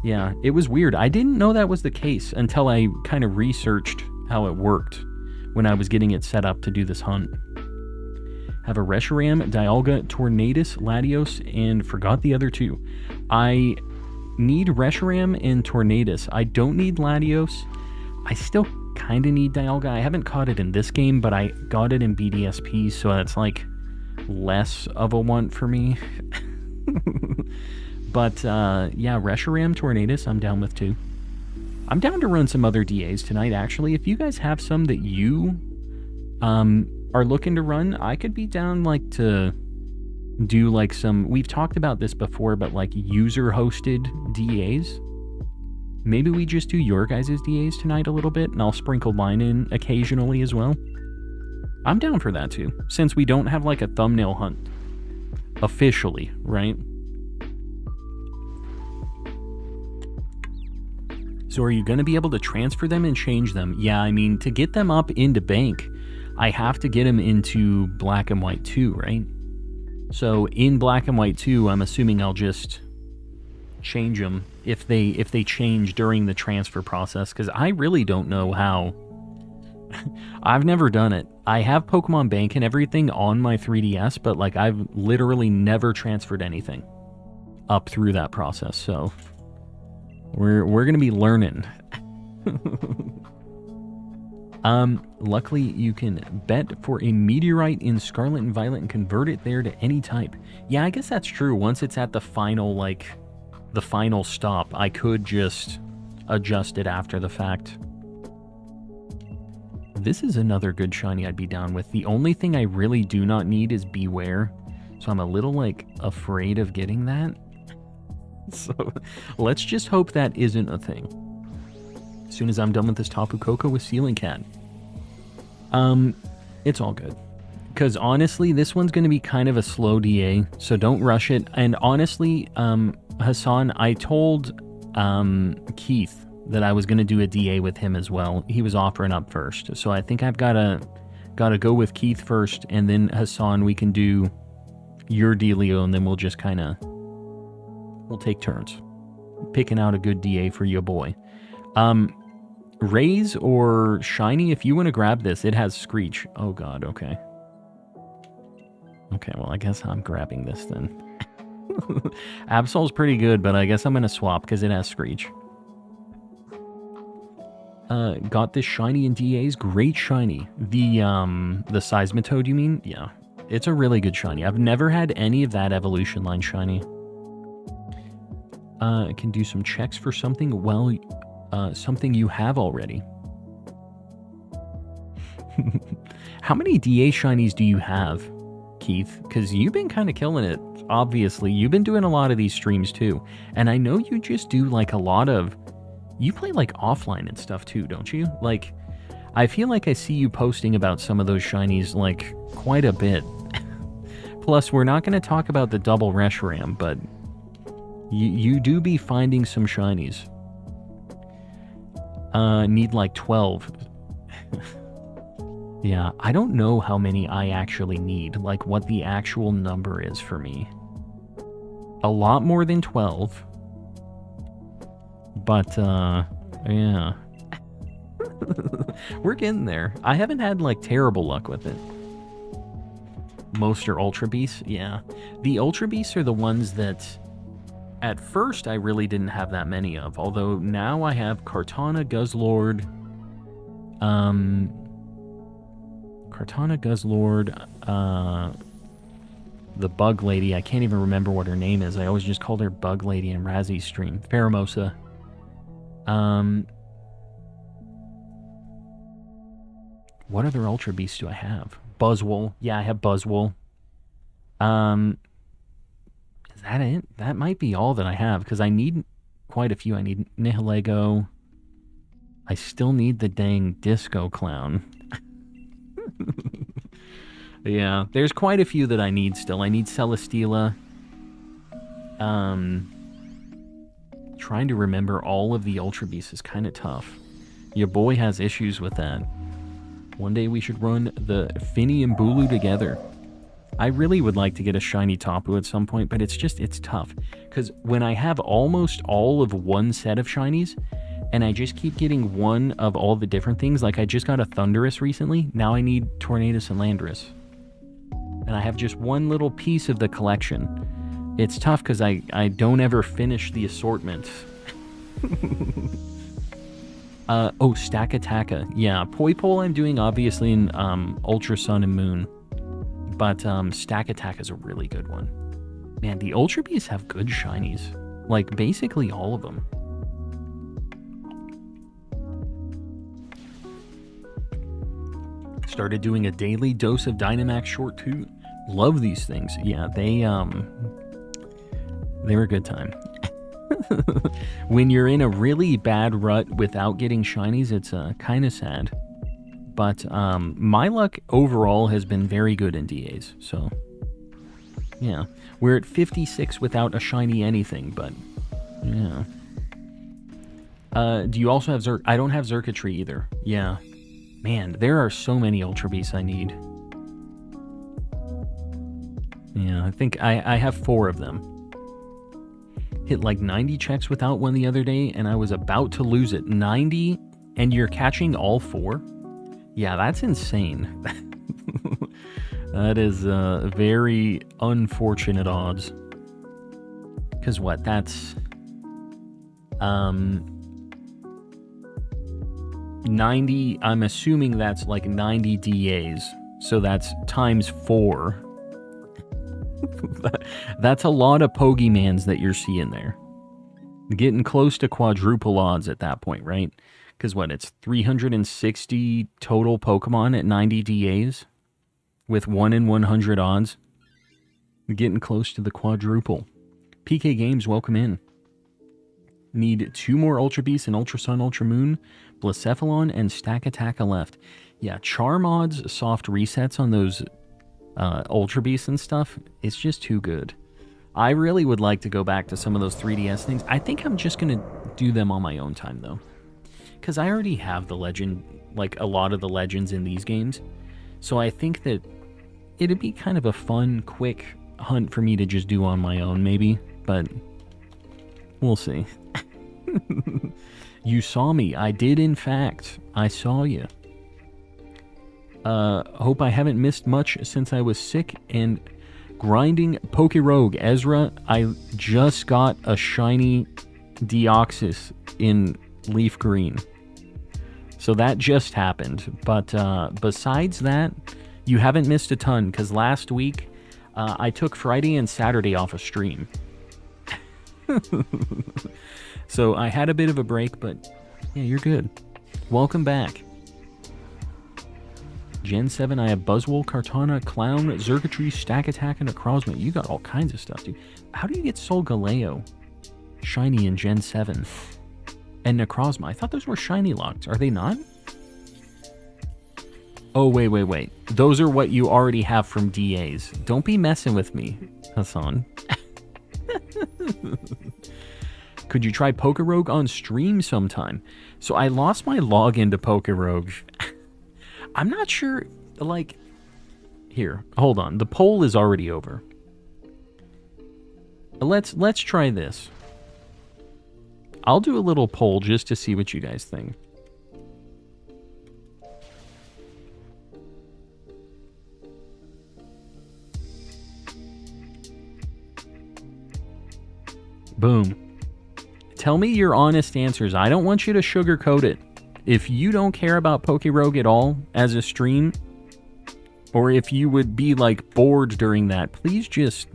Yeah, it was weird. I didn't know that was the case until I kind of researched how it worked when I was getting it set up to do this hunt. Have a Reshiram, Dialga, Tornadus, Latios, and forgot the other two. I need Reshiram and Tornadus. I don't need Latios. I still kind of need Dialga. I haven't caught it in this game, but I got it in BDSP, so that's like less of a want for me. But yeah, Reshiram, Tornadus, I'm down with too. I'm down to run some other DAs tonight, actually. If you guys have some that you are looking to run, I could be down like to do like some, we've talked about this before, but like user-hosted DAs. Maybe we just do your guys' DAs tonight a little bit, and I'll sprinkle mine in occasionally as well. I'm down for that too, since we don't have like a thumbnail hunt officially, right? So are you going to be able to transfer them and change them? Yeah, I mean, to get them up into bank, I have to get them into black and white 2, right? So in black and white 2, I'm assuming I'll just change them if they change during the transfer process, because I really don't know how. I've never done it. I have Pokemon Bank and everything on my 3DS, but like I've literally never transferred anything up through that process, so we're gonna be learning. Luckily you can bet for a meteorite in Scarlet and Violet and convert it there to any type. Yeah, I guess that's true. Once it's at the final, like, the final stop, I could just adjust it after the fact. This is another good shiny I'd be down with. The only thing I really do not need is Beware, so I'm a little, like, afraid of getting that. So, let's just hope that isn't a thing. As soon as I'm done with this Tapu Koko with Sealing Cat. It's all good. Because honestly, this one's going to be kind of a slow DA, so don't rush it. And honestly, Hassan, I told Keith that I was going to do a DA with him as well. He was offering up first. So I think I've got to go with Keith first, and then Hassan, we can do your dealio, and then we'll just kind of, we'll take turns picking out a good DA for your boy. Raise or Shiny, if you want to grab this, it has Screech. Oh god, okay. Okay, well, I guess I'm grabbing this then. Absol's pretty good, but I guess I'm going to swap because it has Screech. Got this Shiny in DAs. Great Shiny. The Seismitoad, you mean? Yeah. It's a really good Shiny. I've never had any of that evolution line Shiny. I can do some checks for something. Well, something you have already. How many DA Shinies do you have, Keith? Because you've been kind of killing it, obviously. You've been doing a lot of these streams too. And I know you just do like a lot of... You play like offline and stuff too, don't you? Like, I feel like I see you posting about some of those Shinies like quite a bit. Plus, we're not going to talk about the double Reshiram, but you do be finding some Shinies. Need like 12. Yeah, I don't know how many I actually need, like what the actual number is for me. A lot more than 12. But, yeah. We're getting there. I haven't had, like, terrible luck with it. Most are Ultra Beasts, yeah. The Ultra Beasts are the ones that... At first, I really didn't have that many of, although now I have Kartana, Guzzlord, the Bug Lady. I can't even remember what her name is. I always just called her Bug Lady in Razzy's stream. Pheromosa. What other Ultra Beasts do I have? Buzzwole. Yeah, I have Buzzwole. Is that it? That might be all that I have, because I need quite a few. I need Nihilego. I still need the dang Disco Clown. Yeah, there's quite a few that I need still. I need Celesteela. Trying to remember all of the Ultra Beasts is kind of tough. Your boy has issues with that. One day we should run the Finny and Bulu together. I really would like to get a shiny Tapu at some point, but it's tough. Because when I have almost all of one set of shinies, and I just keep getting one of all the different things, like I just got a Thundurus recently, now I need Tornadus and Landorus. And I have just one little piece of the collection. It's tough because I don't ever finish the assortment. Oh, Stakataka. Yeah, Poipole I'm doing obviously in Ultra Sun and Moon. But Stakataka is a really good one. Man, the Ultra Beasts have good shinies. Like, basically all of them. Started doing a daily dose of Dynamax Short 2. Love these things. Yeah, they were a good time. When you're in a really bad rut without getting shinies, it's kind of sad. But my luck overall has been very good in DAs, so yeah. We're at 56 without a shiny anything, but yeah. Do you also have Zerk? I don't have Xurkitree either. Yeah. Man, there are so many Ultra Beasts I need. Yeah, I think I have 4 of them. Hit like 90 checks without one the other day, and I was about to lose it. 90, and you're catching all 4? Yeah, that's insane. That is very unfortunate odds. Because what, that's 90, I'm assuming that's like 90 DAs. So that's times 4. That's a lot of Pokemans that you're seeing there. Getting close to quadruple odds at that point, right? Because what, it's 360 total Pokemon at 90 DAs? With 1 in 100 odds? Getting close to the quadruple. PK Games, welcome in. Need 2 more Ultra Beasts and Ultra Sun, Ultra Moon, Blacephalon, and Stakataka left. Yeah, Charm odds, soft resets on those Ultra Beasts and stuff, it's just too good. I really would like to go back to some of those 3DS things. I think I'm just going to do them on my own time, though. Because I already have the legend, like a lot of the legends in these games. So I think that it'd be kind of a fun, quick hunt for me to just do on my own, maybe. But we'll see. You saw me. I did, in fact. I saw you. Hope I haven't missed much since I was sick and grinding Pokerogue. Ezra, I just got a shiny Deoxys in Leaf Green. So that just happened. But besides that, you haven't missed a ton, because last week I took Friday and Saturday off a stream. So I had a bit of a break, but yeah, you're good. Welcome back. Gen 7, I have Buzzwole, Kartana, Clown, Xurkitree, Stakataka, and Necrozma. You got all kinds of stuff, dude. How do you get Solgaleo shiny in Gen 7? And Necrozma, I thought those were shiny locked. Are they not? Oh, wait. Those are what you already have from DAs. Don't be messing with me, Hassan. Could you try Pokerogue on stream sometime? So I lost my login to Pokerogue. I'm not sure, like... Here, hold on. The poll is already over. Let's try this. I'll do a little poll just to see what you guys think. Boom. Tell me your honest answers. I don't want you to sugarcoat it. If you don't care about Pokerogue at all as a stream, or if you would be like bored during that, please just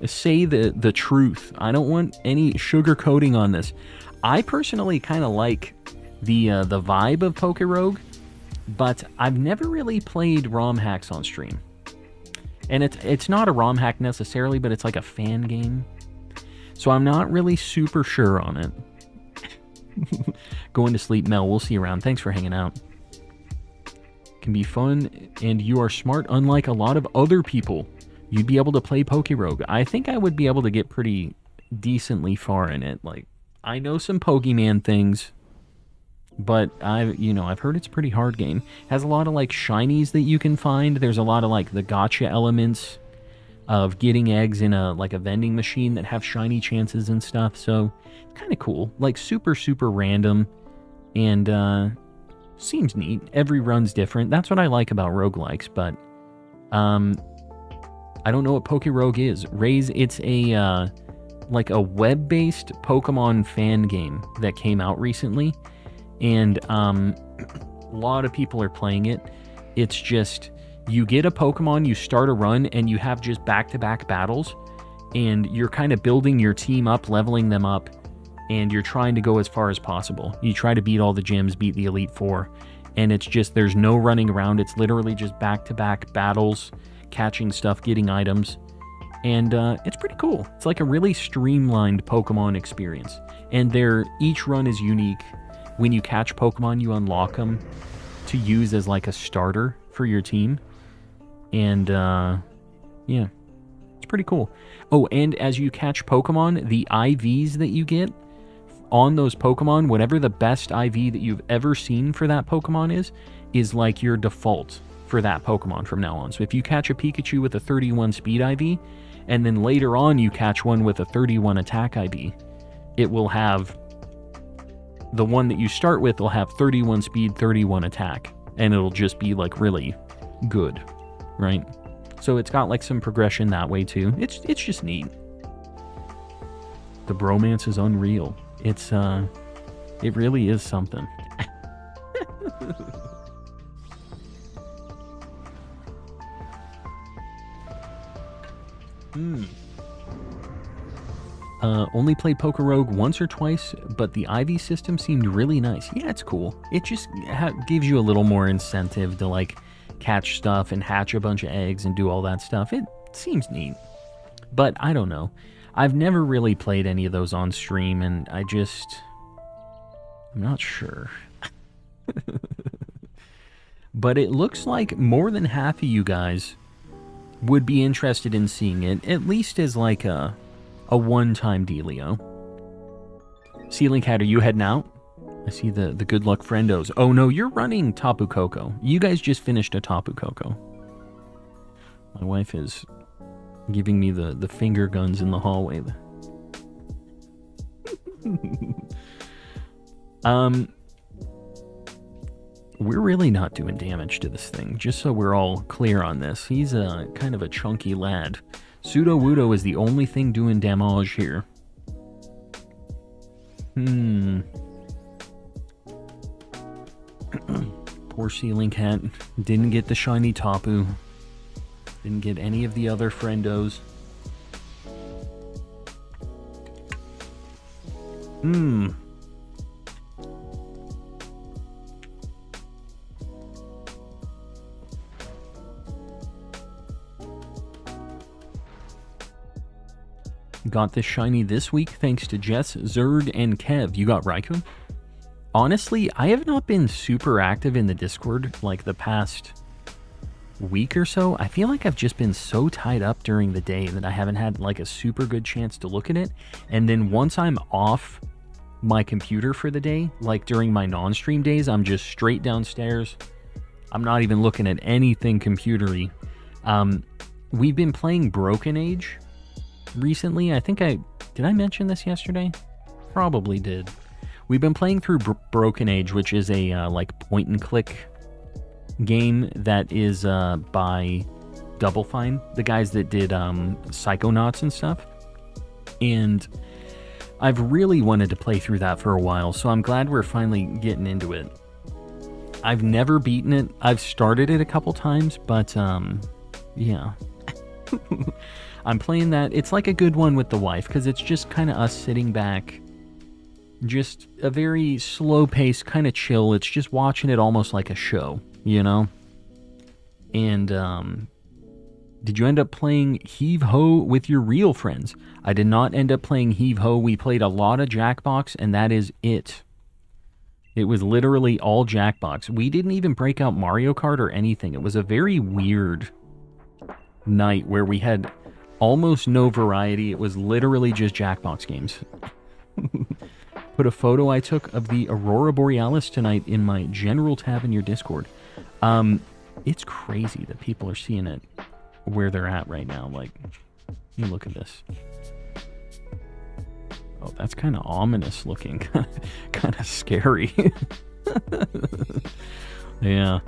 say the truth. I don't want any sugarcoating on this. I personally kind of like the vibe of Pokerogue, but I've never really played ROM hacks on stream. And it's not a ROM hack necessarily, but it's like a fan game. So I'm not really super sure on it. Going to sleep, Mel. We'll see you around. Thanks for hanging out. Can be fun, and you are smart, unlike a lot of other people. You'd be able to play Pokerogue. I think I would be able to get pretty decently far in it. Like, I know some Pokemon things. But I've heard it's a pretty hard game. Has a lot of like shinies that you can find. There's a lot of like the gotcha elements of getting eggs in a vending machine that have shiny chances and stuff. So kind of cool. Like super, super random. And seems neat. Every run's different. That's what I like about roguelikes, but I don't know what Pokerogue is. Raze, it's a web-based Pokemon fan game that came out recently. And a lot of people are playing it. It's just, you get a Pokemon, you start a run, and you have just back-to-back battles, and you're kind of building your team up, leveling them up, and you're trying to go as far as possible. You try to beat all the gyms, beat the Elite Four, and it's just, there's no running around. It's literally just back-to-back battles, catching stuff, getting items, and it's pretty cool. It's like a really streamlined Pokemon experience, and each run is unique. When you catch Pokemon, you unlock them to use as like a starter for your team. And yeah, it's pretty cool. Oh, and as you catch Pokemon, the IVs that you get on those Pokemon, whatever the best IV that you've ever seen for that Pokemon is like your default for that Pokemon from now on. So if you catch a Pikachu with a 31 speed IV, and then later on you catch one with a 31 attack IV, it will have... The one that you start with will have 31 speed, 31 attack, and it'll just be like really good, right? So it's got like some progression that way too. It's just neat. The bromance is unreal. It really is something. Only played Pokerogue once or twice, but the IV system seemed really nice. Yeah, it's cool. It just gives you a little more incentive to like catch stuff and hatch a bunch of eggs and do all that stuff. It seems neat. But I don't know. I've never really played any of those on stream, and I'm not sure. But it looks like more than half of you guys would be interested in seeing it, at least as like a one-time dealio. Ceiling Cat, are you heading out? I see the good luck friendos. Oh no, you're running Tapu Koko. You guys just finished a Tapu Koko. My wife is giving me the finger guns in the hallway. We're really not doing damage to this thing, just so we're all clear on this. He's a kind of a chunky lad. Sudowoodo is the only thing doing damage here. Poor Ceiling Cat. Didn't get the shiny Tapu. Didn't get any of the other friendos. Got this shiny this week thanks to Jess, Zerd, and Kev. You got Raikou? Honestly, I have not been super active in the Discord like the past week or so. I feel like I've just been so tied up during the day that I haven't had like a super good chance to look at it. And then once I'm off my computer for the day, like during my non-stream days, I'm just straight downstairs. I'm not even looking at anything computery. We've been playing Broken Age recently. Did I mention this yesterday? Probably did. We've been playing through Broken Age, which is a like point and click game that is by Double Fine, the guys that did Psychonauts and stuff. And I've really wanted to play through that for a while, so I'm glad we're finally getting into it. I've never beaten it. I've started it a couple times, but yeah. I'm playing that. It's like a good one with the wife, because it's just kind of us sitting back. Just a very slow pace, kind of chill. It's just watching it almost like a show, you know? And, did you end up playing Heave Ho with your real friends? I did not end up playing Heave Ho. We played a lot of Jackbox, and that is it. It was literally all Jackbox. We didn't even break out Mario Kart or anything. It was a very weird night where we had almost no variety. It was literally just Jackbox games. put a photo I took of the Aurora Borealis tonight in my general tab in your Discord. It's crazy that people are seeing it where they're at right now. Like, you look at this. Oh, that's kind of ominous looking. Kind of scary. Yeah.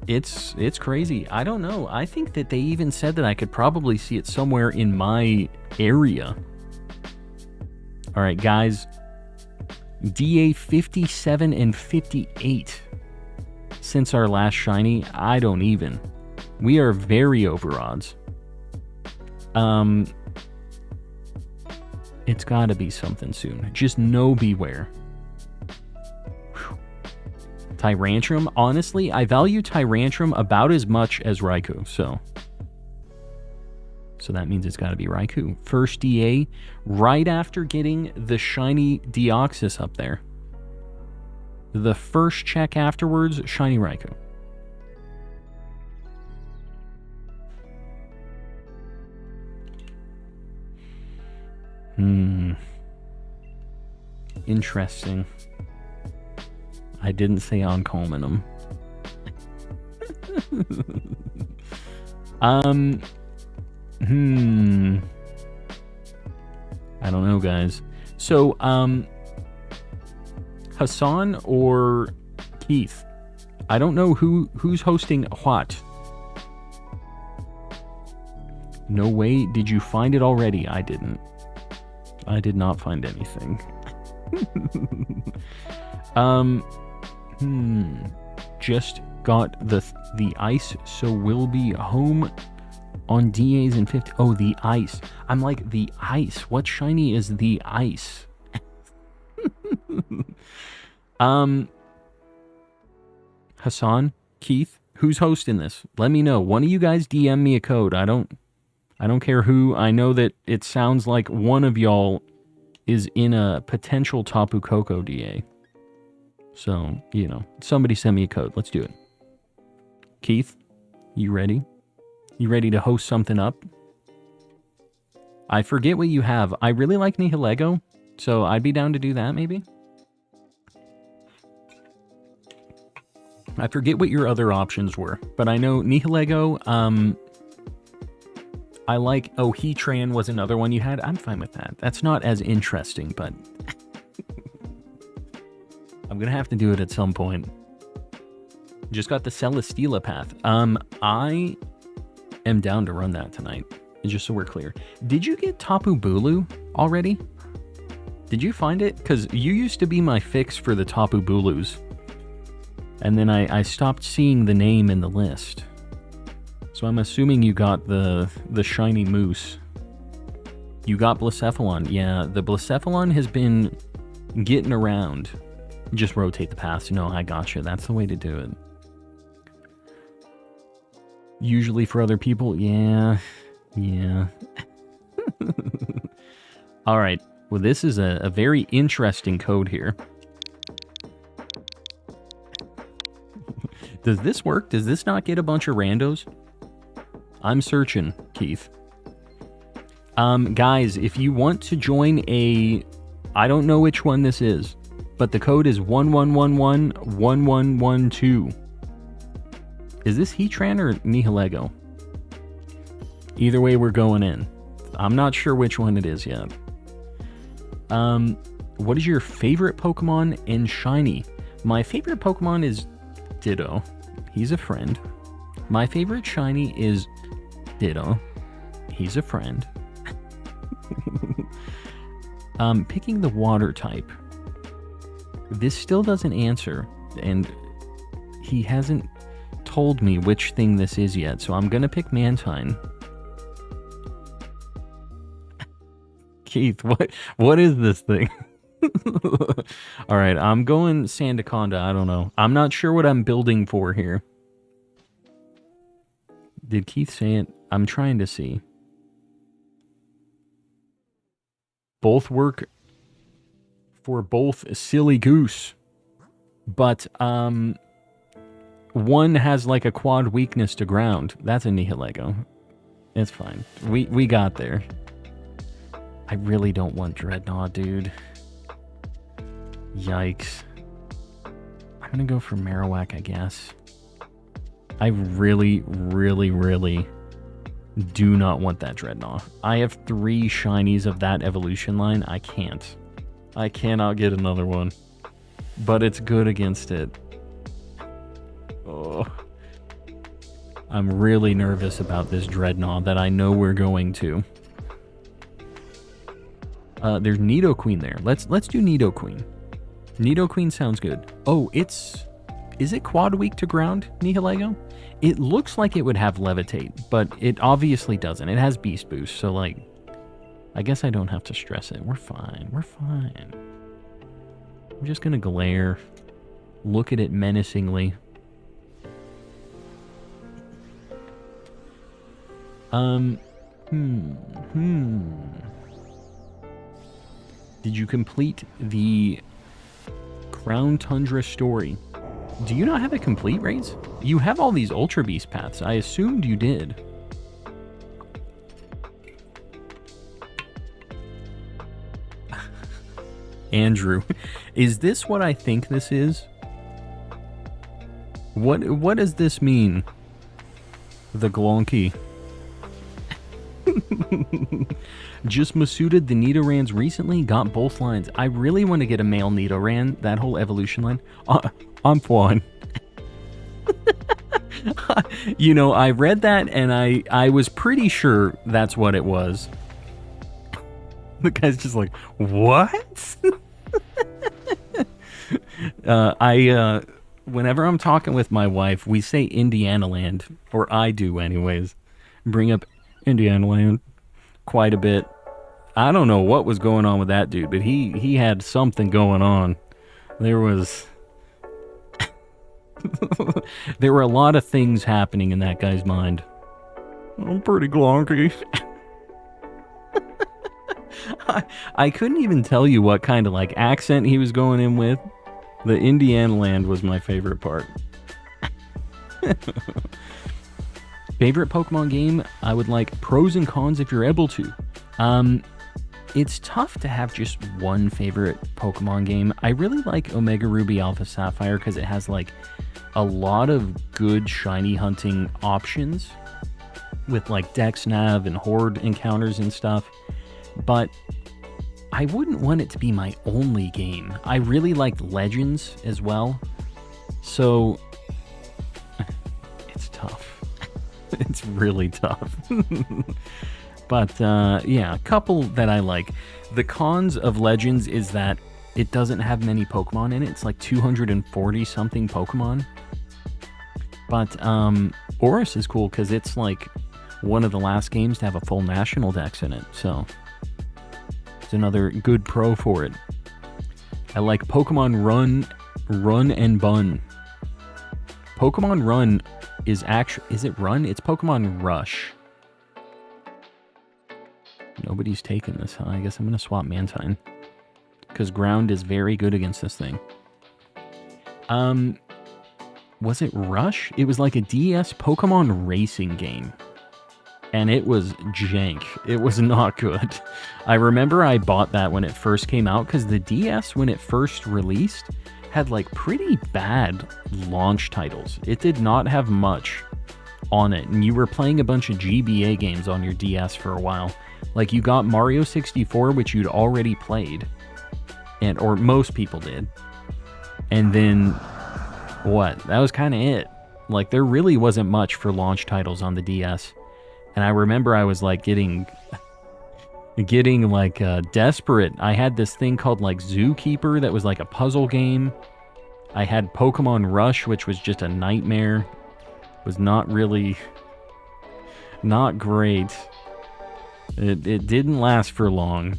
It's crazy. I don't know. I think that they even said that I could probably see it somewhere in my area. All right, guys. DA 57 and 58. Since our last shiny, I don't even. We are very over odds. It's gotta be something soon. Just know beware. Whew. Tyrantrum, honestly, I value Tyrantrum about as much as Raikou, so that means it's gotta be Raikou. First DA, right after getting the shiny Deoxys up there. The first check afterwards, shiny Raikou. Interesting. I didn't say uncommon them. I don't know, guys. So, Hassan or Keith? I don't know who's hosting what. No way. Did you find it already? I didn't. I did not find anything. Just got the ice, so we'll be home on DAs in 50. Oh, the ice. I'm like, the ice. What shiny is the ice? Hassan, Keith, who's hosting this? Let me know. One of you guys DM me a code. I don't care who. I know that it sounds like one of y'all is in a potential Tapu Koko DA. So, you know, somebody send me a code. Let's do it. Keith, you ready? You ready to host something up? I forget what you have. I really like Nihilego, so I'd be down to do that maybe. I forget what your other options were, but I know Nihilego, I like, oh, Heatran was another one you had. I'm fine with that. That's not as interesting, but I'm going to have to do it at some point. Just got the Celesteela path. I am down to run that tonight, just so we're clear. Did you get Tapu Bulu already? Did you find it? Because you used to be my fix for the Tapu Bulus. And then I stopped seeing the name in the list. So I'm assuming you got the shiny moose. You got Blacephalon. Yeah, the Blacephalon has been getting around. Just rotate the paths. No, I gotcha. That's the way to do it. Usually for other people, yeah. All right. Well, this is a very interesting code here. Does this work? Does this not get a bunch of randos? I'm searching, Keith. Guys, if you want to join I don't know which one this is, but the code is 11111112. Is this Heatran or Nihilego? Either way, we're going in. I'm not sure which one it is yet. What is your favorite Pokemon in Shiny? My favorite Pokemon is Ditto. He's a friend. My favorite Shiny is Ditto. He's a friend. Picking the water type. This still doesn't answer, and he hasn't told me which thing this is yet, so I'm gonna pick Mantine. Keith, what is this thing? Alright, I'm going Sandaconda. I don't know. I'm not sure what I'm building for here. Did Keith say it? I'm trying to see. Both work for both Silly Goose. But, one has like a quad weakness to ground. That's a Nihilego. It's fine. We got there. I really don't want Dreadnought, dude. Yikes. I'm gonna go for Marowak, I guess. I really, really, really do not want that Dreadnought. I have 3 shinies of that evolution line. I can't. I cannot get another one. But it's good against it. Oh. I'm really nervous about this Dreadnought that I know we're going to. There's Nidoqueen there. Let's do Nidoqueen. Nidoqueen sounds good. Oh, is it quad weak to ground, Nihilego? It looks like it would have Levitate, but it obviously doesn't. It has Beast Boost, so like, I guess I don't have to stress it. We're fine. We're fine. I'm just gonna glare, look at it menacingly. Did you complete the Crown Tundra story? Do you not have it complete, Raze? You have all these Ultra Beast paths. I assumed you did. Andrew, is this what I think this is? What does this mean? The Glonky. Just Masuda the Nidorans recently, got both lines. I really want to get a male Nidoran, that whole evolution line. I'm fine. You know, I read that and I was pretty sure that's what it was. The guy's just like, what? Whenever I'm talking with my wife, we say Indiana Land, or I do anyways. Bring up Indiana Land quite a bit. I don't know what was going on with that dude, but he had something going on. There was there were a lot of things happening in that guy's mind. I'm pretty glonky. I couldn't even tell you what kind of like accent he was going in with. The Indiana Land was my favorite part. Favorite Pokemon game? I would like pros and cons if you're able to. It's tough to have just one favorite Pokemon game. I really like Omega Ruby Alpha Sapphire because it has like a lot of good shiny hunting options with like Dex Nav and Horde encounters and stuff. But I wouldn't want it to be my only game. I really like Legends as well. So it's tough. It's really tough. But yeah, a couple that I like. The cons of Legends is that it doesn't have many Pokemon in it. It's like 240 something Pokemon. But Oris is cool because it's like one of the last games to have a full national dex in it. So it's another good pro for it. I like Pokemon Run and Bun. Pokemon Run is it Run? It's Pokemon Rush. Nobody's taken this, huh? I guess I'm going to swap Mantine. Because ground is very good against this thing. Was it Rush? It was like a DS Pokemon racing game. And it was jank. It was not good. I remember I bought that when it first came out because the DS, when it first released, had like pretty bad launch titles. It did not have much on it. And you were playing a bunch of GBA games on your DS for a while. Like you got Mario 64, which you'd already played. Or most people did. And then, what? That was kind of it. Like there really wasn't much for launch titles on the DS. And I remember I was like getting like desperate. I had this thing called like Zookeeper that was like a puzzle game. I had Pokemon Rush, which was just a nightmare. Was not really, not great. It didn't last for long.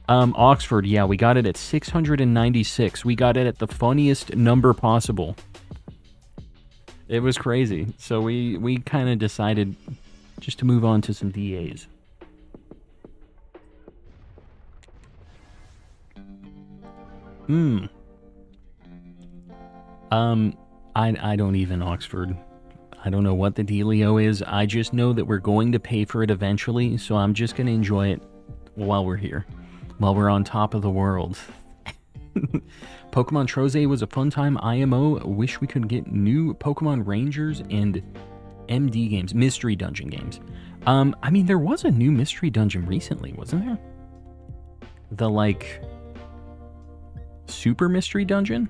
Oxford, yeah, we got it at 696. We got it at the funniest number possible. It was crazy. So we kind of decided just to move on to some DAs. I don't even Oxford. I don't know what the dealio is. I just know that we're going to pay for it eventually, so I'm just going to enjoy it while we're here. while we're on top of the world. Pokemon Troze was a fun time IMO. Wish we could get new Pokemon Rangers and MD games, mystery dungeon games. I mean, there was a new mystery dungeon recently, wasn't there? The, like, super mystery dungeon?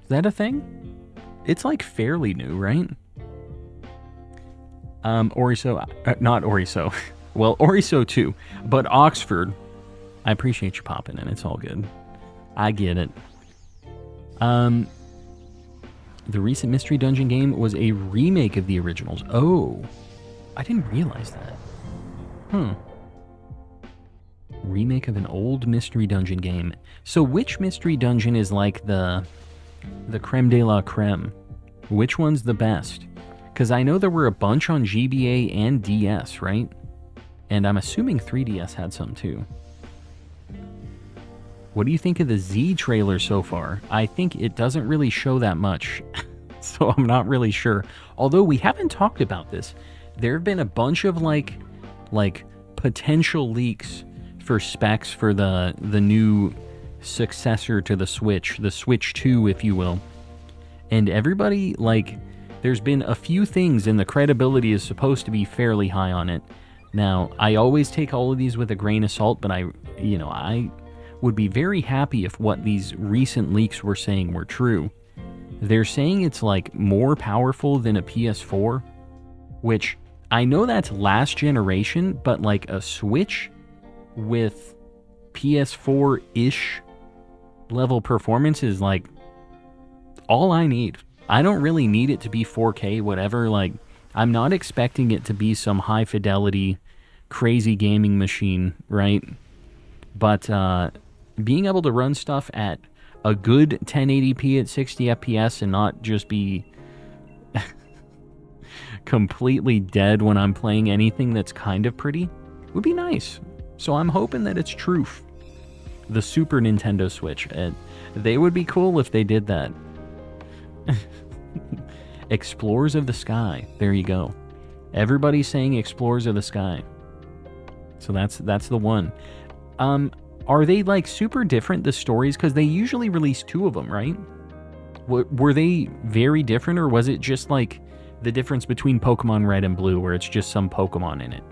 Is that a thing? It's, like, fairly new, right? Oriso, not Oriso. Well, Oriso too, but Oxford. I appreciate you popping in. It's all good. I get it. The recent mystery dungeon game was a remake of the originals. Oh, I didn't realize that. Remake of an old mystery dungeon game. So which mystery dungeon is like the creme de la creme? Which one's the best? Because I know there were a bunch on GBA and DS, right? And I'm assuming 3DS had some too. What do you think of the Z trailer so far? I think it doesn't really show that much, so I'm not really sure. Although we haven't talked about this. There have been a bunch of like potential leaks for specs for the new successor to the Switch 2, if you will. And everybody, like, there's been a few things, and the credibility is supposed to be fairly high on it. Now, I always take all of these with a grain of salt, but I would be very happy if what these recent leaks were saying were true. They're saying it's like more powerful than a PS4, which I know that's last generation, but like a Switch with PS4-ish level performance is like all I need. I don't really need it to be 4K, whatever. Like, I'm not expecting it to be some high fidelity, crazy gaming machine, right? But being able to run stuff at a good 1080p at 60 FPS and not just be completely dead when I'm playing anything that's kind of pretty would be nice. So I'm hoping that it's truth. The Super Nintendo Switch. They would be cool if they did that. Explorers of the Sky. There you go. Everybody's saying Explorers of the Sky. So that's the one. Are they like super different, the stories? Because they usually release 2 of them, right? Were they very different, or was it just like the difference between Pokemon Red and Blue, where it's just some Pokemon in it?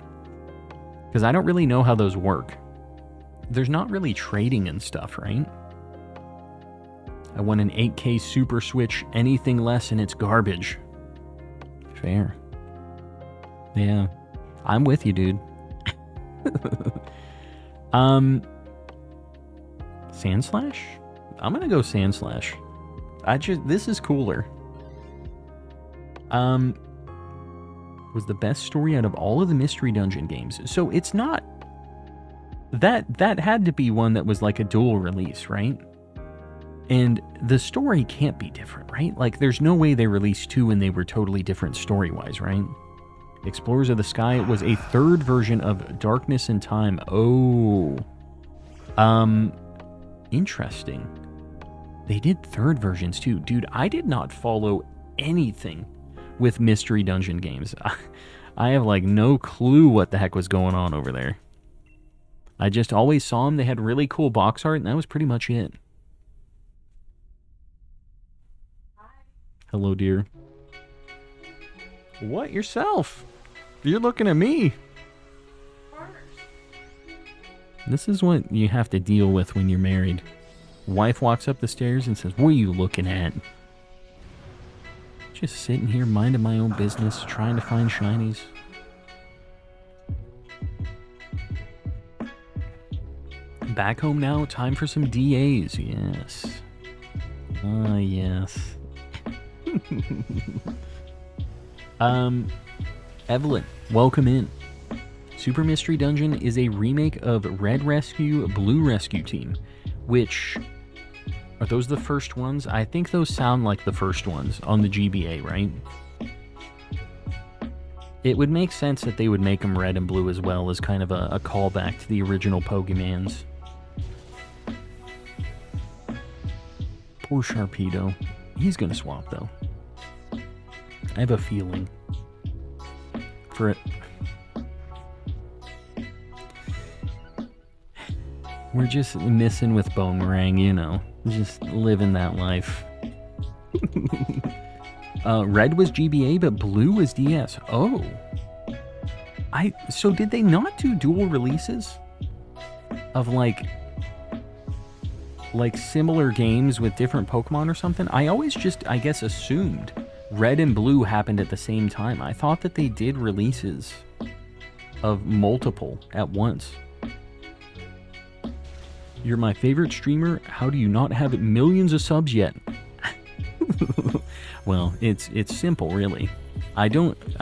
Because I don't really know how those work. There's not really trading and stuff, right? I want an 8K Super Switch, anything less and it's garbage. Fair. Yeah. I'm with you, dude. Sandslash? I'm gonna go Sandslash. This is cooler. Was the best story out of all of the Mystery Dungeon games. So it's not... That had to be one that was like a dual release, right? And the story can't be different, right? Like, there's no way they released 2 and they were totally different story-wise, right? Explorers of the Sky was a 3rd version of Darkness and Time. Oh. Interesting. They did 3rd versions too. Dude, I did not follow anything with Mystery Dungeon games. I have like no clue what the heck was going on over there. I just always saw them. They had really cool box art, and that was pretty much it. Hello, dear. What? Yourself? You're looking at me. This is what you have to deal with when you're married. Wife walks up the stairs and says, "What are you looking at?" Just sitting here minding my own business, trying to find shinies. Back home now, time for some DAs. Yes. Ah, yes. Evelyn, welcome in. Super Mystery Dungeon is a remake of Red Rescue, Blue Rescue Team, which... Are those the first ones? I think those sound like the first ones on the GBA, right? It would make sense that they would make them red and blue as well, as kind of a callback to the original Pokemans. Poor Sharpedo. He's gonna swap, though. I have a feeling for it. We're just missing with Bone Meringue, you know. Just living that life. Red was GBA, but blue was DS. Oh. So did they not do dual releases? Of like similar games with different Pokemon or something? I always just, I guess, assumed Red and Blue happened at the same time. I thought that they did releases of multiple at once. You're my favorite streamer. How do you not have millions of subs yet? Well, it's simple, really. I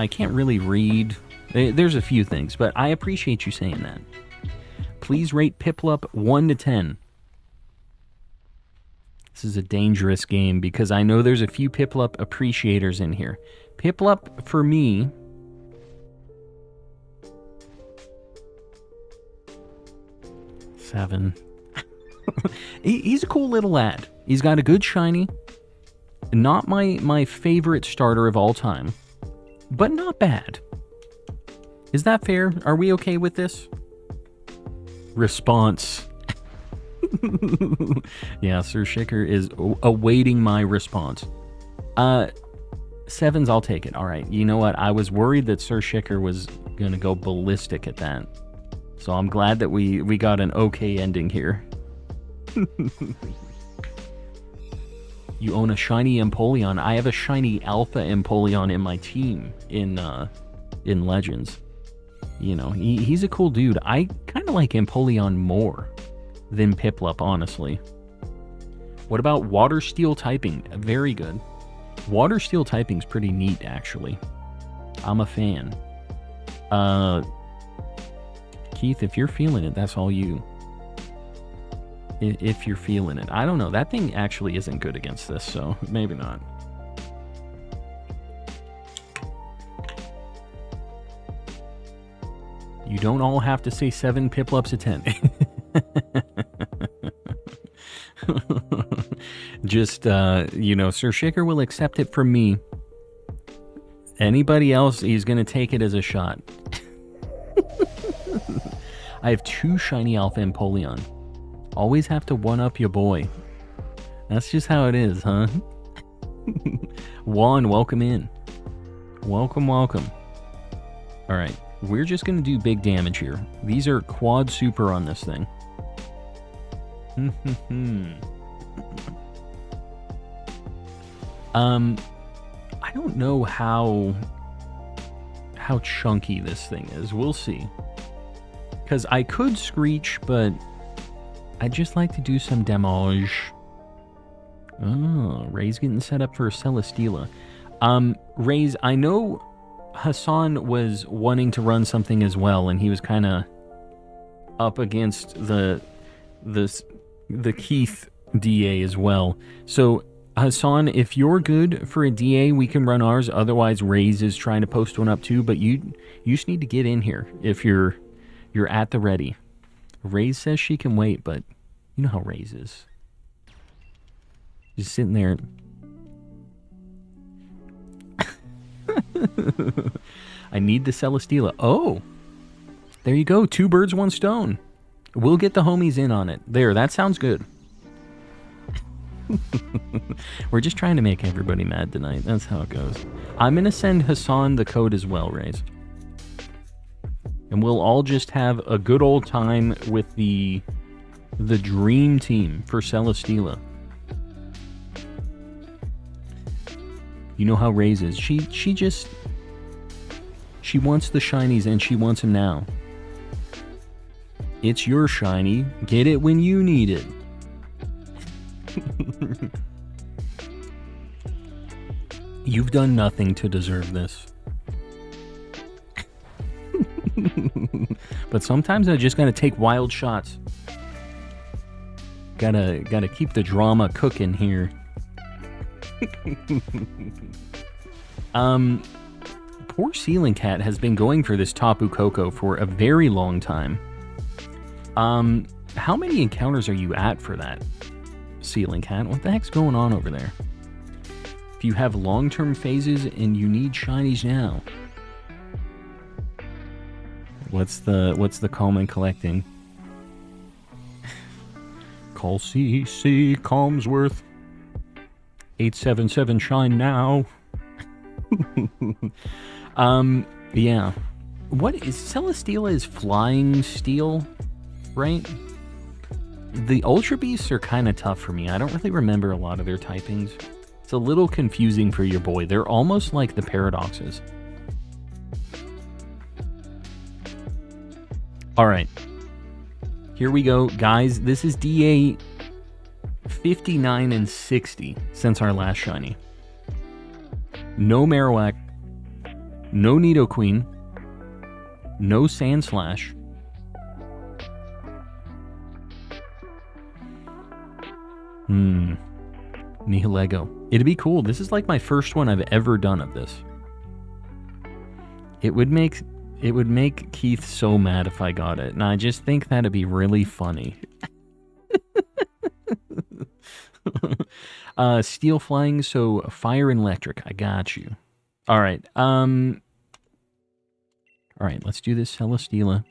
can't really read. There's a few things, but I appreciate you saying that. Please rate Piplup 1 to 10. This is a dangerous game because I know there's a few Piplup appreciators in here. Piplup, for me, seven. He's a cool little lad. He's got a good shiny. Not my favorite starter of all time, but not bad. Is that fair? Are we okay with this? Response. Yeah, Sir Shicker is awaiting my response. Sevens, I'll take it. All right. You know what? I was worried that Sir Shicker was going to go ballistic at that. So I'm glad that we got an okay ending here. You own a shiny Empoleon. I have a shiny Alpha Empoleon in my team in Legends. You know, he's a cool dude. I kind of like Empoleon more than Piplup, honestly. What about Water Steel typing? Very good. Water Steel typing's pretty neat, actually. I'm a fan. Keith, if you're feeling it, that's all you. If you're feeling it. I don't know. That thing actually isn't good against this, so maybe not. You don't all have to say 7 Piplups a 10. Just, you know, Sir Shaker will accept it from me. Anybody else, he's going to take it as a shot. I have 2 shiny Alpha Empoleon. Always have to one-up your boy. That's just how it is, huh? Juan, welcome in. Welcome, welcome. Alright, we're just going to do big damage here. These are quad super on this thing. I don't know how chunky this thing is. We'll see. Because I could Screech, but I'd just like to do some damage. Oh, Ray's getting set up for Celesteela. Ray's, I know Hassan was wanting to run something as well, and he was kind of up against the Keith DA as well. So, Hassan, if you're good for a DA, we can run ours. Otherwise, Ray's is trying to post one up too, but you just need to get in here if you're at the ready. Ray's says she can wait, but you know how Ray's is. Just sitting there. I need the Celesteela. Oh, there you go. 2 birds, 1 stone. We'll get the homies in on it. There, that sounds good. We're just trying to make everybody mad tonight. That's how it goes. I'm going to send Hassan the code as well, Rays. And we'll all just have a good old time with the dream team for Celesteela. You know how Rays is. She wants the shinies and she wants them now. It's your shiny. Get it when you need it. You've done nothing to deserve this. But sometimes I just gotta take wild shots. Gotta keep the drama cooking here. Poor Ceiling Cat has been going for this Tapu Koko for a very long time. How many encounters are you at for that, Ceiling Cat? What the heck's going on over there? If you have long-term phases and you need shinies now. What's the comment collecting? Call CC Comsworth. 877 Shine now. Yeah. What is Celesteela is flying steel, right? The Ultra Beasts are kind of tough for me. I don't really remember a lot of their typings. It's a little confusing for your boy. They're almost like the Paradoxes. Alright. Here we go. Guys, this is DA 59 and 60 since our last shiny. No Marowak. No Nidoqueen. No Sandslash. Nihilego. It'd be cool. This is like my first one I've ever done of this. It would make Keith so mad if I got it, and I just think that'd be really funny. Steel flying, so fire and electric. I got you. All right. All right, let's do this Celesteela.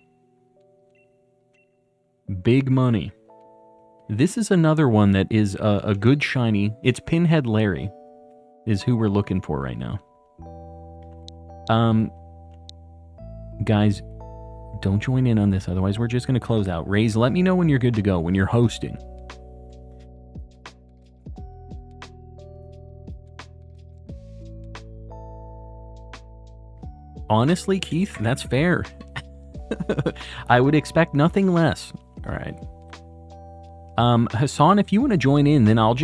Big money. This is another one that is a good shiny. It's Pinhead Larry is who we're looking for right now. Guys, don't join in on this, otherwise we're just going to close out. Raze, let me know when you're good to go, when you're hosting. Honestly, Keith, that's fair. I would expect nothing less. All right. Hassan, if you want to join in, then I'll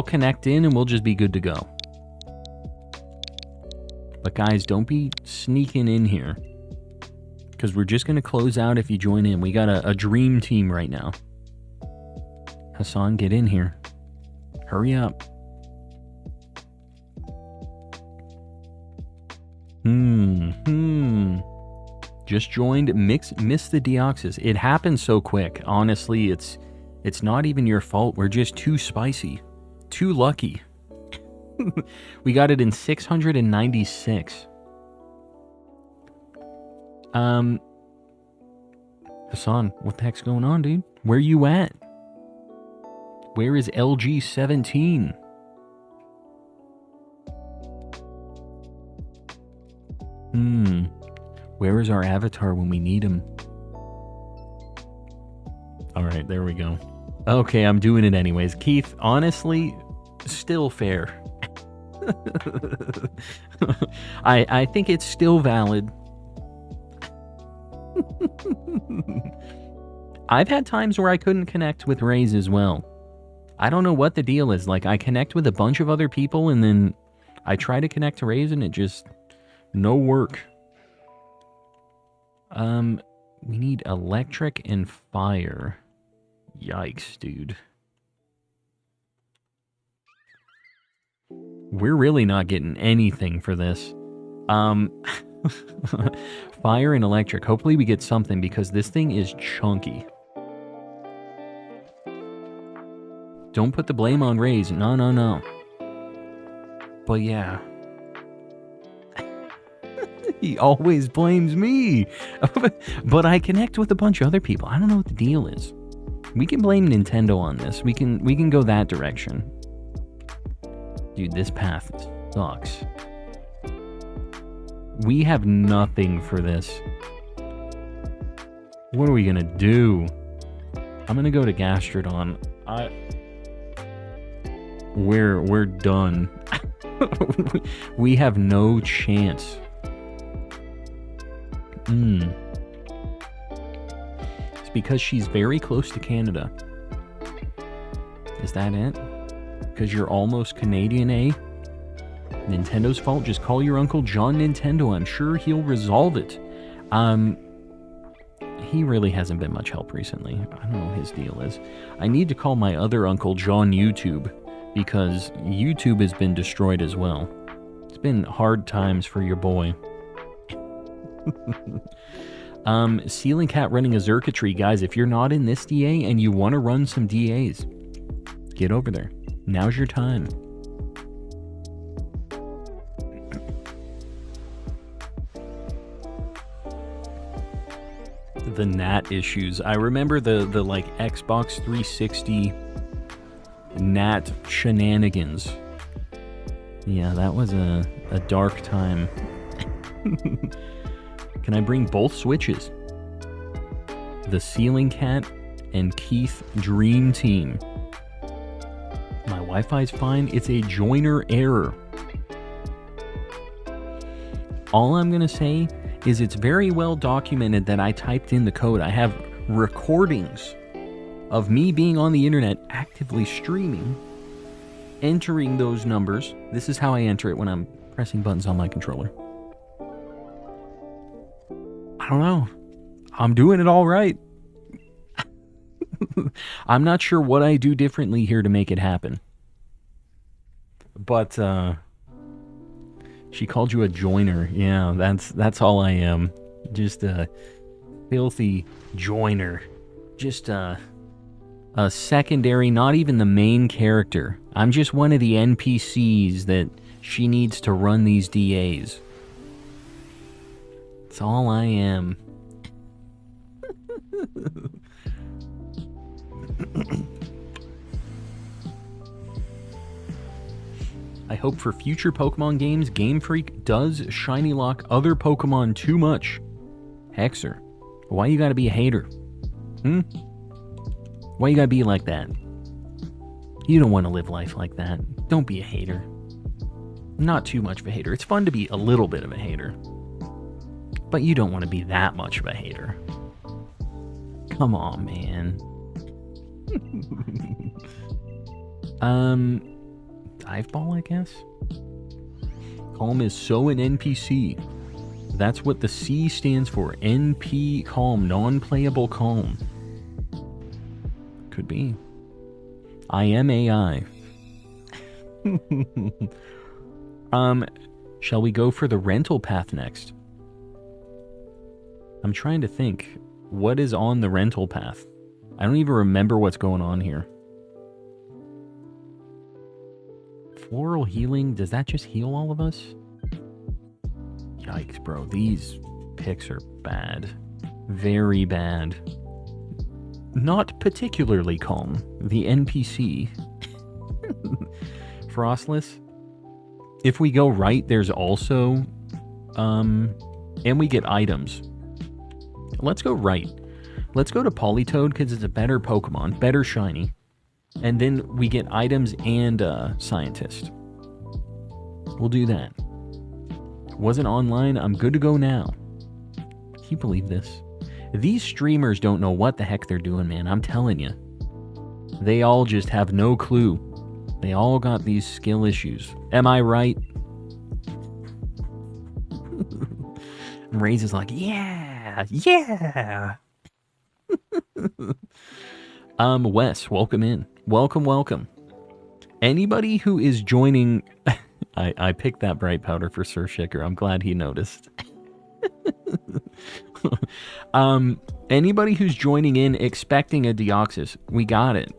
connect in and we'll just be good to go. But guys, don't be sneaking in here, because we're just going to close out if you join in. We got a dream team right now. Hassan, get in here. Hurry up. Just joined. Missed the Deoxys. It happened so quick. Honestly, it's not even your fault. We're just too spicy. Too lucky. We got it in 696. Hassan, what the heck's going on, dude? Where you at? Where is LG17? Where is our avatar when we need him? Alright, there we go. Okay, I'm doing it anyways. Keith, honestly, still fair. I think it's still valid. I've had times where I couldn't connect with Raze as well. I don't know what the deal is. Like, I connect with a bunch of other people and then I try to connect to Raze and it just... no work. We need electric and fire. Yikes, dude. We're really not getting anything for this. Fire and electric. Hopefully we get something, because this thing is chunky. Don't put the blame on Raze. No. But yeah. He always blames me. But I connect with a bunch of other people. I don't know what the deal is. We can blame Nintendo on this. We can go that direction. Dude, this path sucks. We have nothing for this. What are we gonna do? I'm gonna go to Gastrodon. We're done. We have no chance. It's because she's very close to Canada. Is that it? Because you're almost Canadian, eh? Nintendo's fault? Just call your Uncle John Nintendo. I'm sure he'll resolve it. He really hasn't been much help recently. I don't know what his deal is. I need to call my other Uncle John YouTube, because YouTube has been destroyed as well. It's been hard times for your boy. Ceiling Cat running a Xurkitree. Guys, if you're not in this DA and you want to run some DAs, get over there. Now's your time. The NAT issues. I remember the like Xbox 360 NAT shenanigans. Yeah, that was a dark time. Can I bring both Switches? The Ceiling Cat and Keith Dream Team. My Wi-Fi's fine. It's a joiner error. All I'm gonna say is it's very well documented that I typed in the code. I have recordings of me being on the internet actively streaming, entering those numbers. This is how I enter it when I'm pressing buttons on my controller. I don't know. I'm doing it all right. I'm not sure what I do differently here to make it happen. But, she called you a joiner. Yeah, that's all I am. Just a filthy joiner. Just a secondary, not even the main character. I'm just one of the NPCs that she needs to run these DAs. That's all I am. I hope for future Pokemon games, Game Freak does shiny lock other Pokemon too much. Hexer, why you gotta be a hater? Why you gotta be like that? You don't want to live life like that. Don't be a hater. Not too much of a hater. It's fun to be a little bit of a hater. But you don't want to be that much of a hater. Come on, man. Dive Ball, I guess? Calm is so an NPC. That's what the C stands for. NP Calm. Non-playable calm. Could be. I am AI. Shall we go for the rental path next? I'm trying to think. What is on the rental path? I don't even remember what's going on here. Floral healing, does that just heal all of us? Yikes, bro. These picks are bad. Very bad. Not particularly calm. The NPC. Frostless. If we go right, there's also... and we get items. Let's go right. Let's go to Politoed because it's a better Pokemon. Better shiny. And then we get items and Scientist. We'll do that. Wasn't online. I'm good to go now. Can you believe this? These streamers don't know what the heck they're doing, man. I'm telling you. They all just have no clue. They all got these skill issues. Am I right? And Raze is like, yeah, yeah. Wes, welcome in. Welcome. Anybody who is joining... I picked that bright powder for Sir Shicker. I'm glad he noticed. Anybody who's joining in expecting a Deoxys, we got it.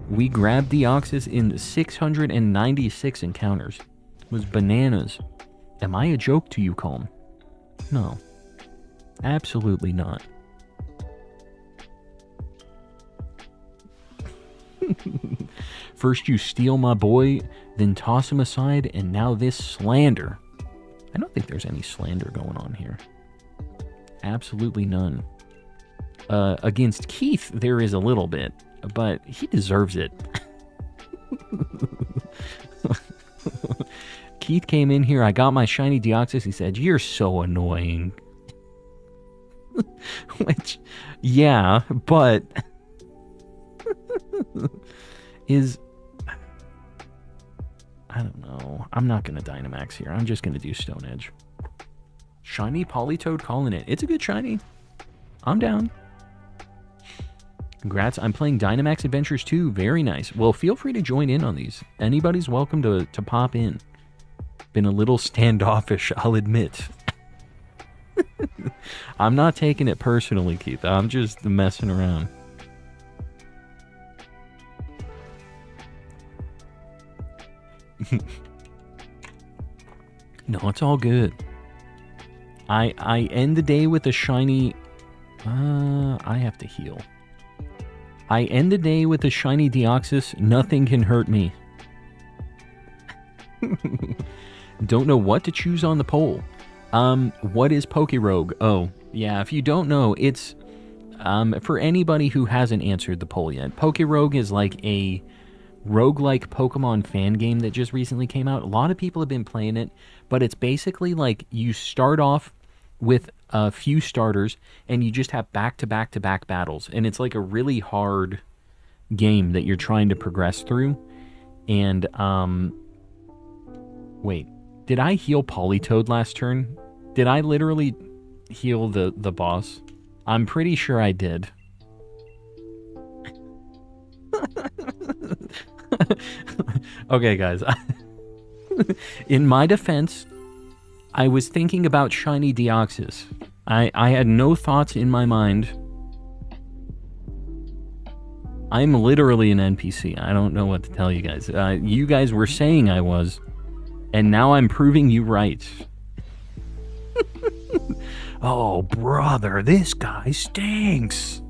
We grabbed Deoxys in 696 encounters. It was bananas. Am I a joke to you, Calm? No. Absolutely not. First you steal my boy, then toss him aside, and now this slander. I don't think there's any slander going on here. Absolutely none. Against Keith, there is a little bit, but he deserves it. Keith came in here, I got my shiny Deoxys, he said, "You're so annoying." Which, yeah, but... is... I don't know. I'm not going to Dynamax here. I'm just going to do Stone Edge. Shiny Politoed calling it. It's a good shiny. I'm down. Congrats. I'm playing Dynamax Adventures 2. Very nice. Well, feel free to join in on these. Anybody's welcome to pop in. Been a little standoffish, I'll admit. I'm not taking it personally, Keith. I'm just messing around. No, it's all good. I end the day with a shiny I have to heal. I end the day with a shiny Deoxys. Nothing can hurt me. Don't know what to choose on the poll. What is Pokerogue? Oh, yeah, if you don't know, it's for anybody who hasn't answered the poll yet. Pokerogue is like a roguelike Pokemon fan game that just recently came out. A lot of people have been playing it, but it's basically like you start off with a few starters and you just have back-to-back-to-back battles, and it's like a really hard game that you're trying to progress through. And wait, did I heal Politoed last turn? Did I literally heal the boss? I'm pretty sure I did. Okay, guys. In my defense, I was thinking about shiny Deoxys. I had no thoughts in my mind. I'm literally an NPC. I don't know what to tell you guys. You guys were saying I was, and now I'm proving you right. Oh, brother, this guy stinks.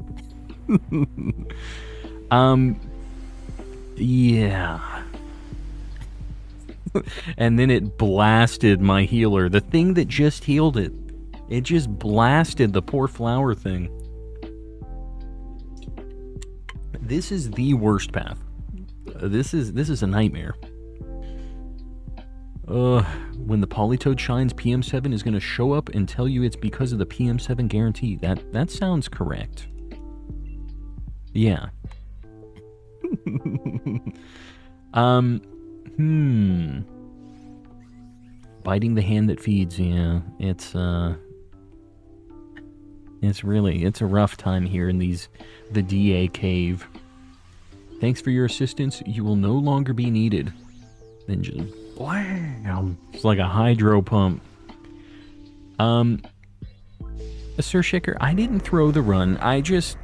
Yeah. And then it blasted my healer. The thing that just healed it. It just blasted the poor flower thing. This is the worst path. This is a nightmare. When the Politoed shines, PM7 is going to show up and tell you it's because of the PM7 guarantee. That sounds correct. Yeah. Biting the hand that feeds, yeah. It's a rough time here in the DA cave. Thanks for your assistance. You will no longer be needed. Then just blam. It's like a hydro pump. Sir Shicker, I didn't throw the run. I just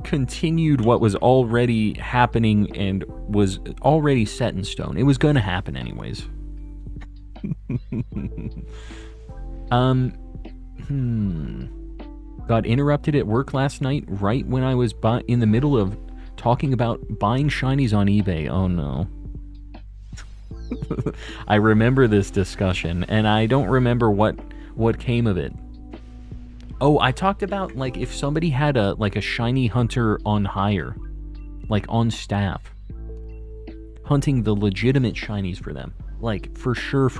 continued what was already happening and was already set in stone. It was going to happen anyways. Got interrupted at work last night right when I was in the middle of talking about buying shinies on eBay. Oh no. I remember this discussion, and I don't remember what came of it. Oh, I talked about, like, if somebody had a shiny hunter on hire, like on staff, hunting the legitimate shinies for them, like for sure,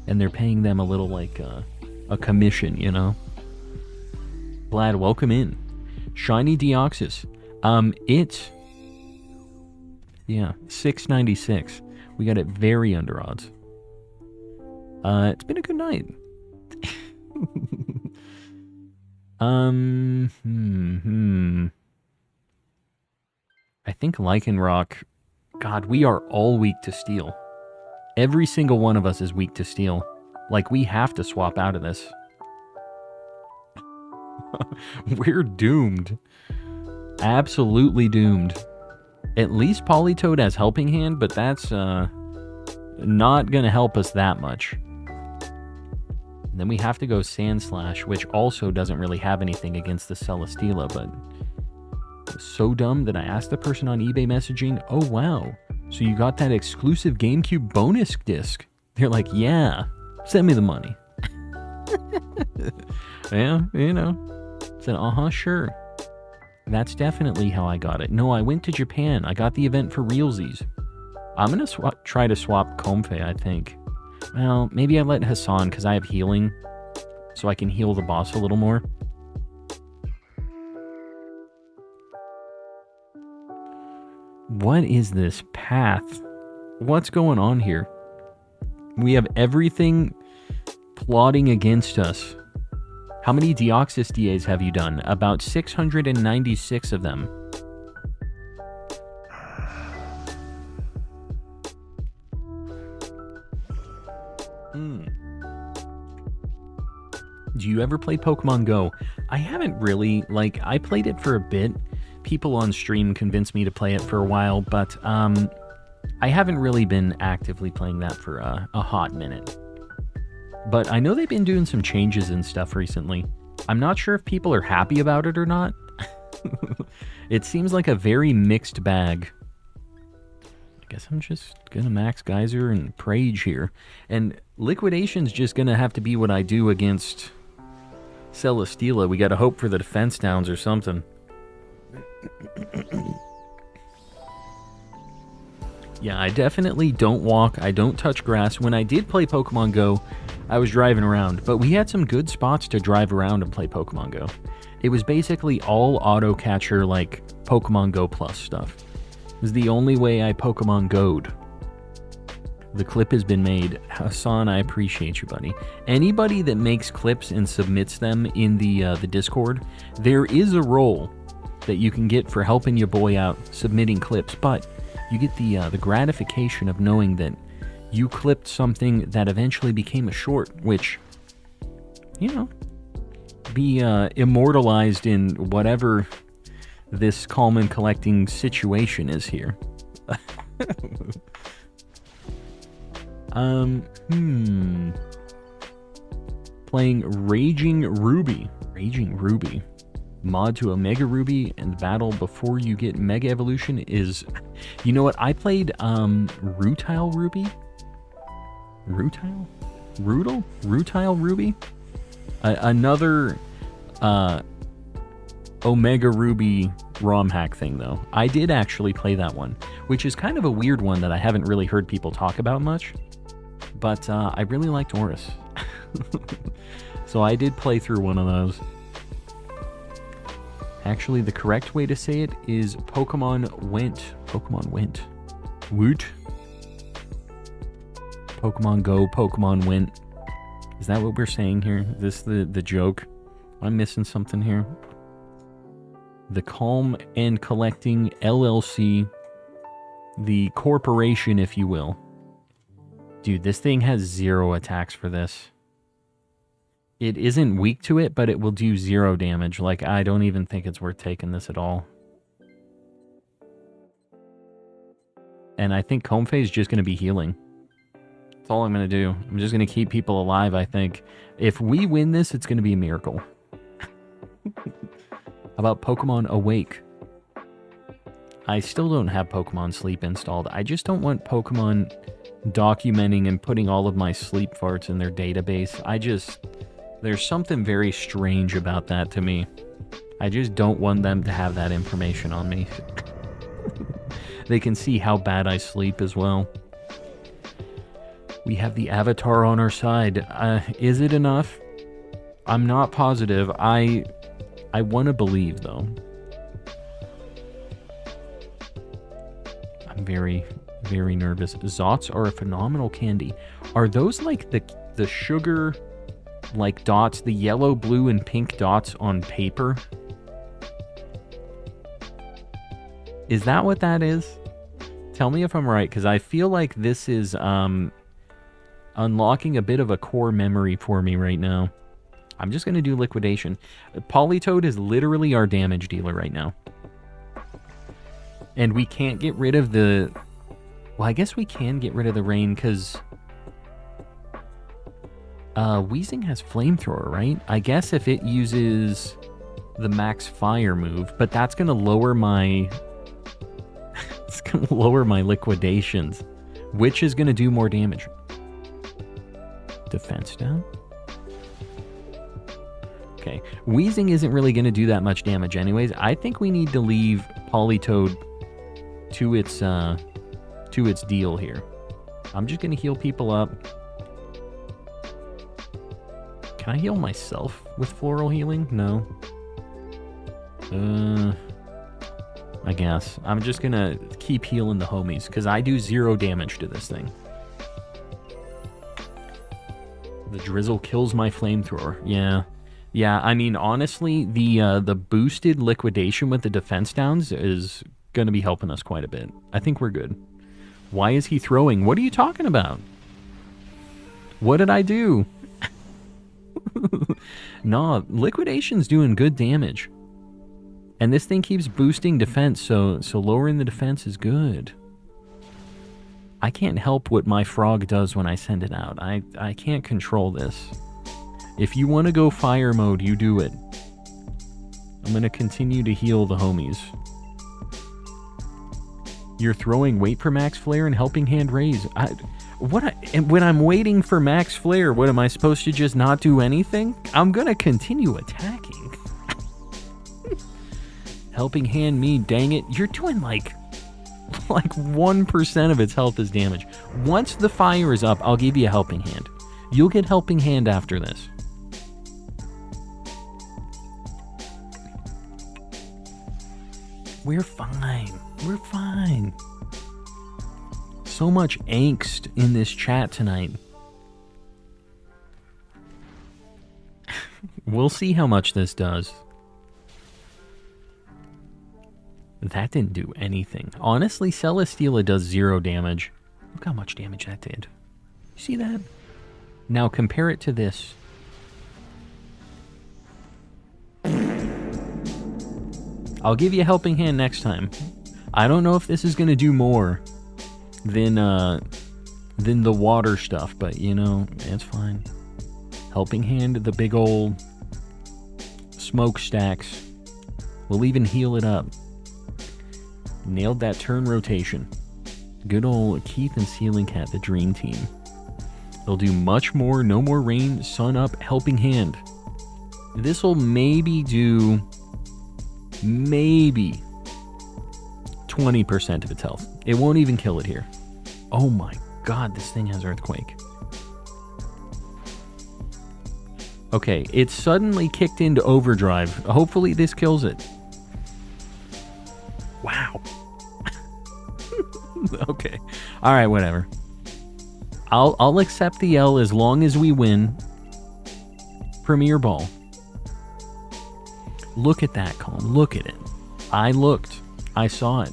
and they're paying them a little, like, a commission, you know. Vlad, welcome in. Shiny Deoxys. It's, yeah, 696. We got it very under odds. It's been a good night. I think Lycanroc. God, we are all weak to steel. Every single one of us is weak to steel. Like, we have to swap out of this. We're doomed. Absolutely doomed. At least Politoed has Helping Hand, but that's not gonna help us that much. And then we have to go Sandslash, which also doesn't really have anything against the Celesteela, but it was so dumb that I asked the person on eBay messaging, oh wow, so you got that exclusive GameCube bonus disc? They're like, yeah, send me the money. Yeah, you know. Said, sure. That's definitely how I got it. No, I went to Japan. I got the event for realsies. I'm going to try to swap Comfey, I think. Well, maybe I let Hassan, because I have healing, so I can heal the boss a little more. What is this path? What's going on here? We have everything plotting against us. How many Deoxys DAs have you done? About 696 of them. Do you ever play Pokemon Go? I haven't really. Like, I played it for a bit. People on stream convinced me to play it for a while, but I haven't really been actively playing that for a hot minute. But I know they've been doing some changes and stuff recently. I'm not sure if people are happy about it or not. It seems like a very mixed bag. I guess I'm just gonna max Geyser and Prage here. And Liquidation's just gonna have to be what I do against Celesteela. We gotta hope for the defense downs or something. Yeah, I definitely don't walk. I don't touch grass. When I did play Pokemon Go, I was driving around. But we had some good spots to drive around and play Pokemon Go. It was basically all auto catcher, like Pokemon Go Plus stuff. It was the only way I Pokemon Go'd. The clip has been made. Hassan, I appreciate you, buddy. Anybody that makes clips and submits them in the Discord, there is a role that you can get for helping your boy out submitting clips, but you get the gratification of knowing that you clipped something that eventually became a short, which, you know, be immortalized in whatever this calm and collecting situation is here. Playing Raging Ruby. Raging Ruby. Mod to Omega Ruby and battle before you get Mega Evolution is... You know what? I played Rutile Ruby? Rutile? Rootle? Rutile Ruby? Another Omega Ruby ROM hack thing, though. I did actually play that one, which is kind of a weird one that I haven't really heard people talk about much. But I really liked Oris. So I did play through one of those. Actually, the correct way to say it is Pokemon went. Pokemon went. Woot. Pokemon Go, Pokemon went. Is that what we're saying here? Is this the joke? Am I missing something here? The Calm and Collecting LLC. The corporation, if you will. Dude, this thing has 0 attacks for this. It isn't weak to it, but it will do 0 damage. Like, I don't even think it's worth taking this at all. And I think Comfey is just going to be healing. That's all I'm going to do. I'm just going to keep people alive, I think. If we win this, it's going to be a miracle. How about Pokemon Awake? I still don't have Pokemon Sleep installed. I just don't want Pokemon documenting and putting all of my sleep farts in their database. There's something very strange about that to me. I just don't want them to have that information on me. They can see how bad I sleep as well. We have the Avatar on our side. Is it enough? I'm not positive. I want to believe, though. I'm very, very nervous. Zots are a phenomenal candy. Are those like the sugar... like dots, the yellow, blue, and pink dots on paper? Is that what that is? Tell me if I'm right, because I feel like this is unlocking a bit of a core memory for me right now. I'm just going to do Liquidation. Politoed is literally our damage dealer right now. And we can't get rid of the... Well, I guess we can get rid of the rain, because... Weezing has Flamethrower, right? I guess if it uses the max fire move, but that's going to lower my... it's going to lower my liquidations, which is going to do more damage. Defense down. Okay. Weezing isn't really going to do that much damage anyways. I think we need to leave Politoed to its deal here. I'm just going to heal people up. Can I heal myself with Floral Healing? No. I guess. I'm just gonna keep healing the homies, because I do 0 damage to this thing. The Drizzle kills my Flamethrower. Yeah. Yeah, I mean, honestly, the boosted Liquidation with the defense downs is gonna be helping us quite a bit. I think we're good. Why is he throwing? What are you talking about? What did I do? Nah, Liquidation's doing good damage. And this thing keeps boosting defense, so lowering the defense is good. I can't help what my frog does when I send it out. I can't control this. If you want to go fire mode, you do it. I'm going to continue to heal the homies. You're throwing wait for max flare and helping hand raise. When I'm waiting for max flare, what am I supposed to just not do anything? I'm going to continue attacking. Helping hand me, dang it. You're doing like 1% of its health is damage. Once the fire is up, I'll give you a helping hand. You'll get helping hand after this. We're fine. We're fine. So much angst in this chat tonight. We'll see how much this does. That didn't do anything. Honestly, Celesteela does 0 damage. Look how much damage that did. You see that? Now compare it to this. I'll give you a helping hand next time. I don't know if this is going to do more than the water stuff, but you know, it's fine. Helping hand, the big old smokestacks. We'll even heal it up. Nailed that turn rotation. Good old Keith and Ceiling Cat, the dream team. They'll do much more. No more rain, sun up, helping hand. This'll maybe do 20% of its health. It won't even kill it here. Oh my god, this thing has Earthquake. Okay, it suddenly kicked into overdrive. Hopefully this kills it. Wow. Okay. Alright, whatever. I'll accept the L as long as we win. Premier Ball. Look at that, Colin. Look at it. I looked. I saw it.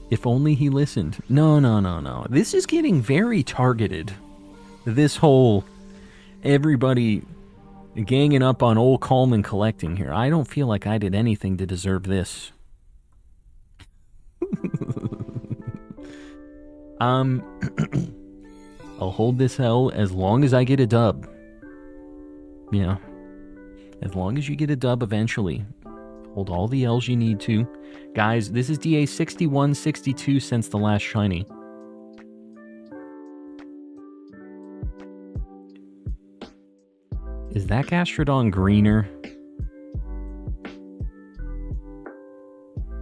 If only he listened. No. This is getting very targeted. This whole everybody ganging up on old Coleman collecting here. I don't feel like I did anything to deserve this. I'll hold this L as long as I get a dub. Yeah. As long as you get a dub eventually. Hold all the L's you need to. Guys, this is DA 6162 since the last shiny. Is that Gastrodon greener?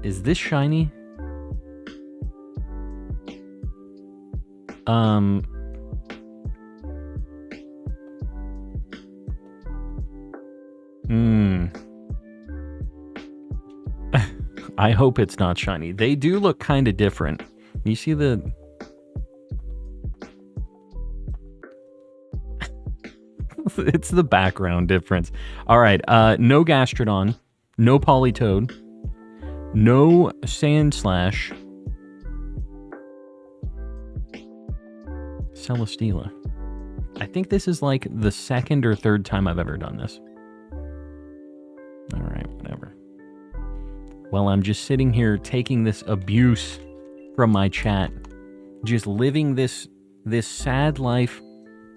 Is this shiny? I hope it's not shiny. They do look kind of different. You see the... It's the background difference. Alright, no Gastrodon. No Politoed. No Sandslash. Celesteela. I think this is like the second or third time I've ever done this. Alright, whatever. Well, I'm just sitting here taking this abuse from my chat. Just living this sad life.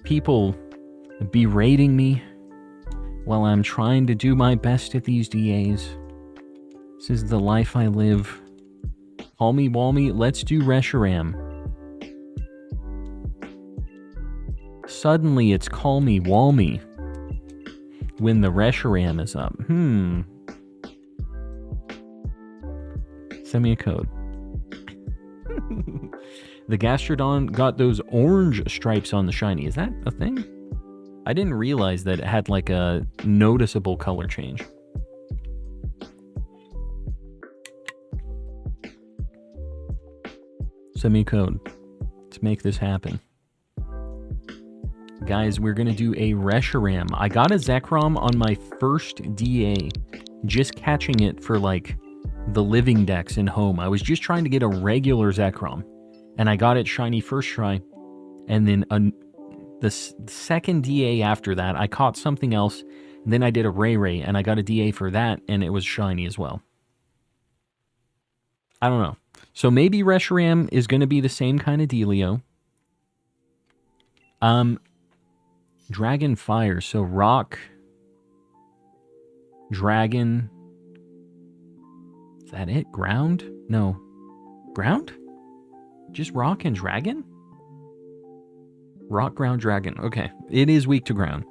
People berating me while I'm trying to do my best at these DAs. This is the life I live. Call me Walmy, let's do Reshiram. Suddenly it's Call Me Walmy when the Reshiram is up. Send me a code. The Gastrodon got those orange stripes on the shiny. Is that a thing? I didn't realize that it had like a noticeable color change. Send me a code. Let's make this happen. Guys, we're going to do a Reshiram. I got a Zekrom on my first DA. Just catching it for like the Living Dex in home. I was just trying to get a regular Zekrom. And I got it shiny first try. And then the second DA after that, I caught something else. And then I did a Ray and I got a DA for that. And it was shiny as well. I don't know. So maybe Reshiram is going to be the same kind of dealio. Dragon Fire. So rock, dragon. Is that it? Ground? No. Ground? Just rock and dragon? Rock, ground, dragon. Okay. It is weak to ground.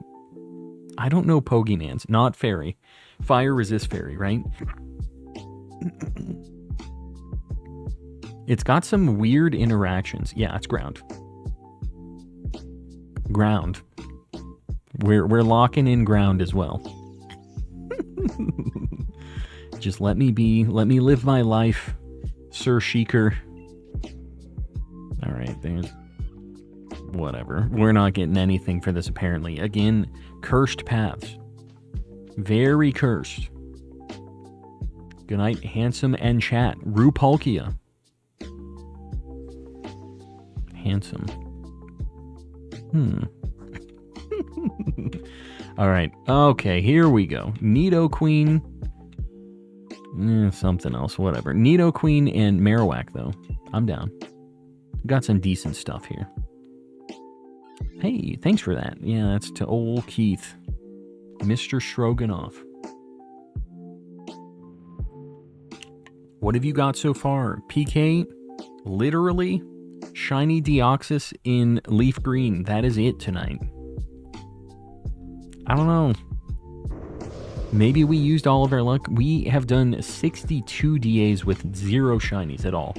I don't know Pokemans. Not fairy. Fire resists fairy, right? It's got some weird interactions. Yeah, it's ground. Ground. We're locking in ground as well. Just let me live my life, Sir Sheikah. Alright, there's... Whatever. We're not getting anything for this, apparently. Again, cursed paths. Very cursed. Good night, handsome and chat. Rupalkia. Handsome. Alright. Okay, here we go. Nidoqueen. Something else, whatever. Nidoqueen and Marowak, though. I'm down. Got some decent stuff here. Hey, thanks for that. Yeah, that's to old Keith. Mr. Stroganoff. What have you got so far? PK, literally, Shiny Deoxys in Leaf Green. That is it tonight. I don't know. Maybe we used all of our luck. We have done 62 DAs with 0 shinies at all.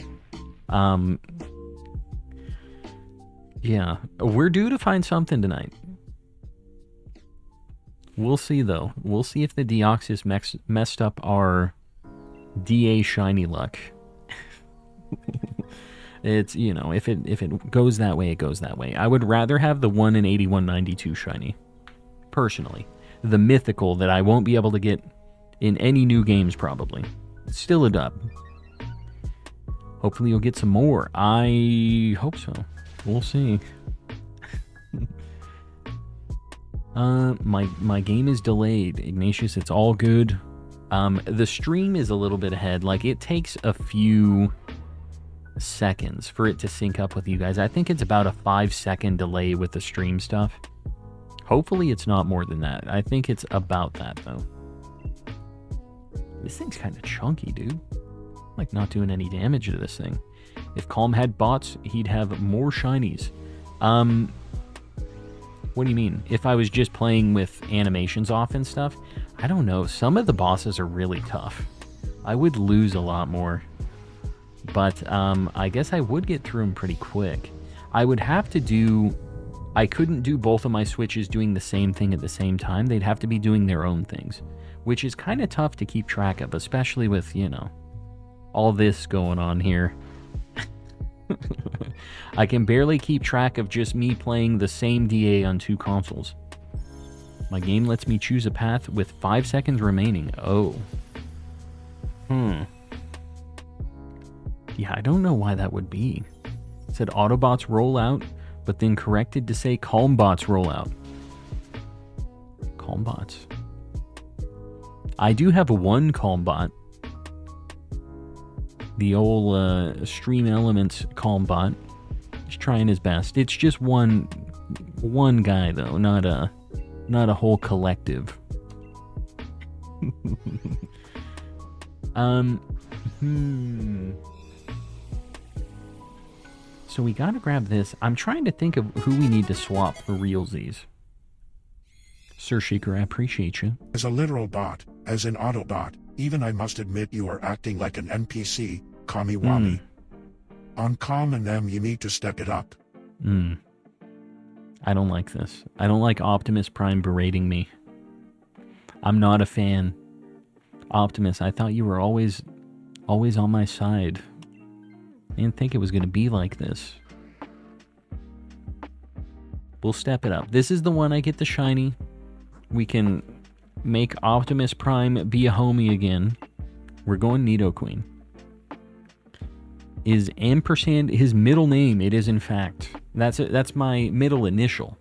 Yeah, we're due to find something tonight. We'll see, though. We'll see if the Deoxys messed up our DA shiny luck. It's, you know, if it goes that way, it goes that way. I would rather have the 1 in 8192 shiny, personally. The mythical that I won't be able to get in any new games, probably. It's still a dub. Hopefully you'll get some more. I hope so. We'll see. My game is delayed. Ignatius, it's all good. The stream is a little bit ahead. Like, it takes a few seconds for it to sync up with you guys. I think it's about a 5-second delay with the stream stuff. Hopefully it's not more than that. I think it's about that, though. This thing's kind of chunky, dude. I'm, like, not doing any damage to this thing. If Calm had bots, he'd have more shinies. What do you mean? If I was just playing with animations off and stuff? I don't know. Some of the bosses are really tough. I would lose a lot more. But I guess I would get through them pretty quick. I would have to do... I couldn't do both of my switches doing the same thing at the same time. They'd have to be doing their own things. Which is kind of tough to keep track of, especially with, you know, all this going on here. I can barely keep track of just me playing the same DA on 2 consoles. My game lets me choose a path with 5 seconds remaining. Oh. Yeah, I don't know why that would be. It said Autobots roll out, but then corrected to say Calm bots roll out. Calm bots. I do have one Calm bot. The old Stream Elements Calm bot. He's trying his best. It's just one guy though, not a whole collective. So we gotta grab this. I'm trying to think of who we need to swap for realsies. Sir Sheikah, I appreciate you. As a literal bot, as an Autobot, even I must admit you are acting like an NPC, Kami-Wami. On Calm and them, you need to step it up. I don't like this. I don't like Optimus Prime berating me. I'm not a fan. Optimus, I thought you were always on my side. I didn't think it was going to be like this. We'll step it up. This is the one I get the shiny. We can make Optimus Prime be a homie again. We're going Nidoqueen. Is ampersand his middle name? It is, in fact. That's my middle initial.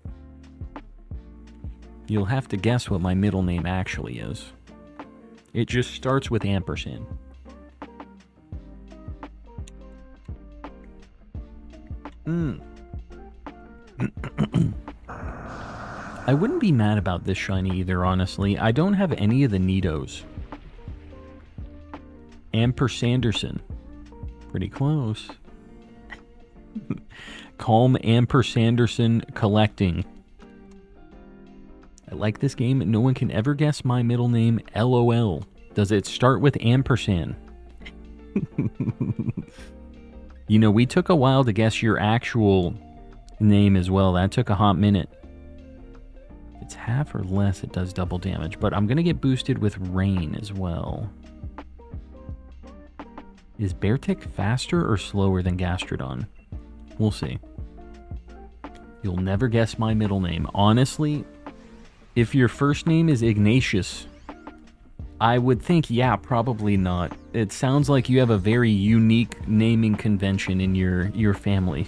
You'll have to guess what my middle name actually is. It just starts with ampersand. I wouldn't be mad about this shiny either, honestly. I don't have any of the Nidos. Ampersanderson. Pretty close. Calm Ampersanderson collecting. I like this game. No one can ever guess my middle name. LOL. Does it start with ampersand? You know, we took a while to guess your actual name as well. That took a hot minute. If it's half or less, it does double damage. But I'm going to get boosted with rain as well. Is Beartic faster or slower than Gastrodon? We'll see. You'll never guess my middle name. Honestly, if your first name is Ignatius, I would think, yeah, probably not. It sounds like you have a very unique naming convention in your family.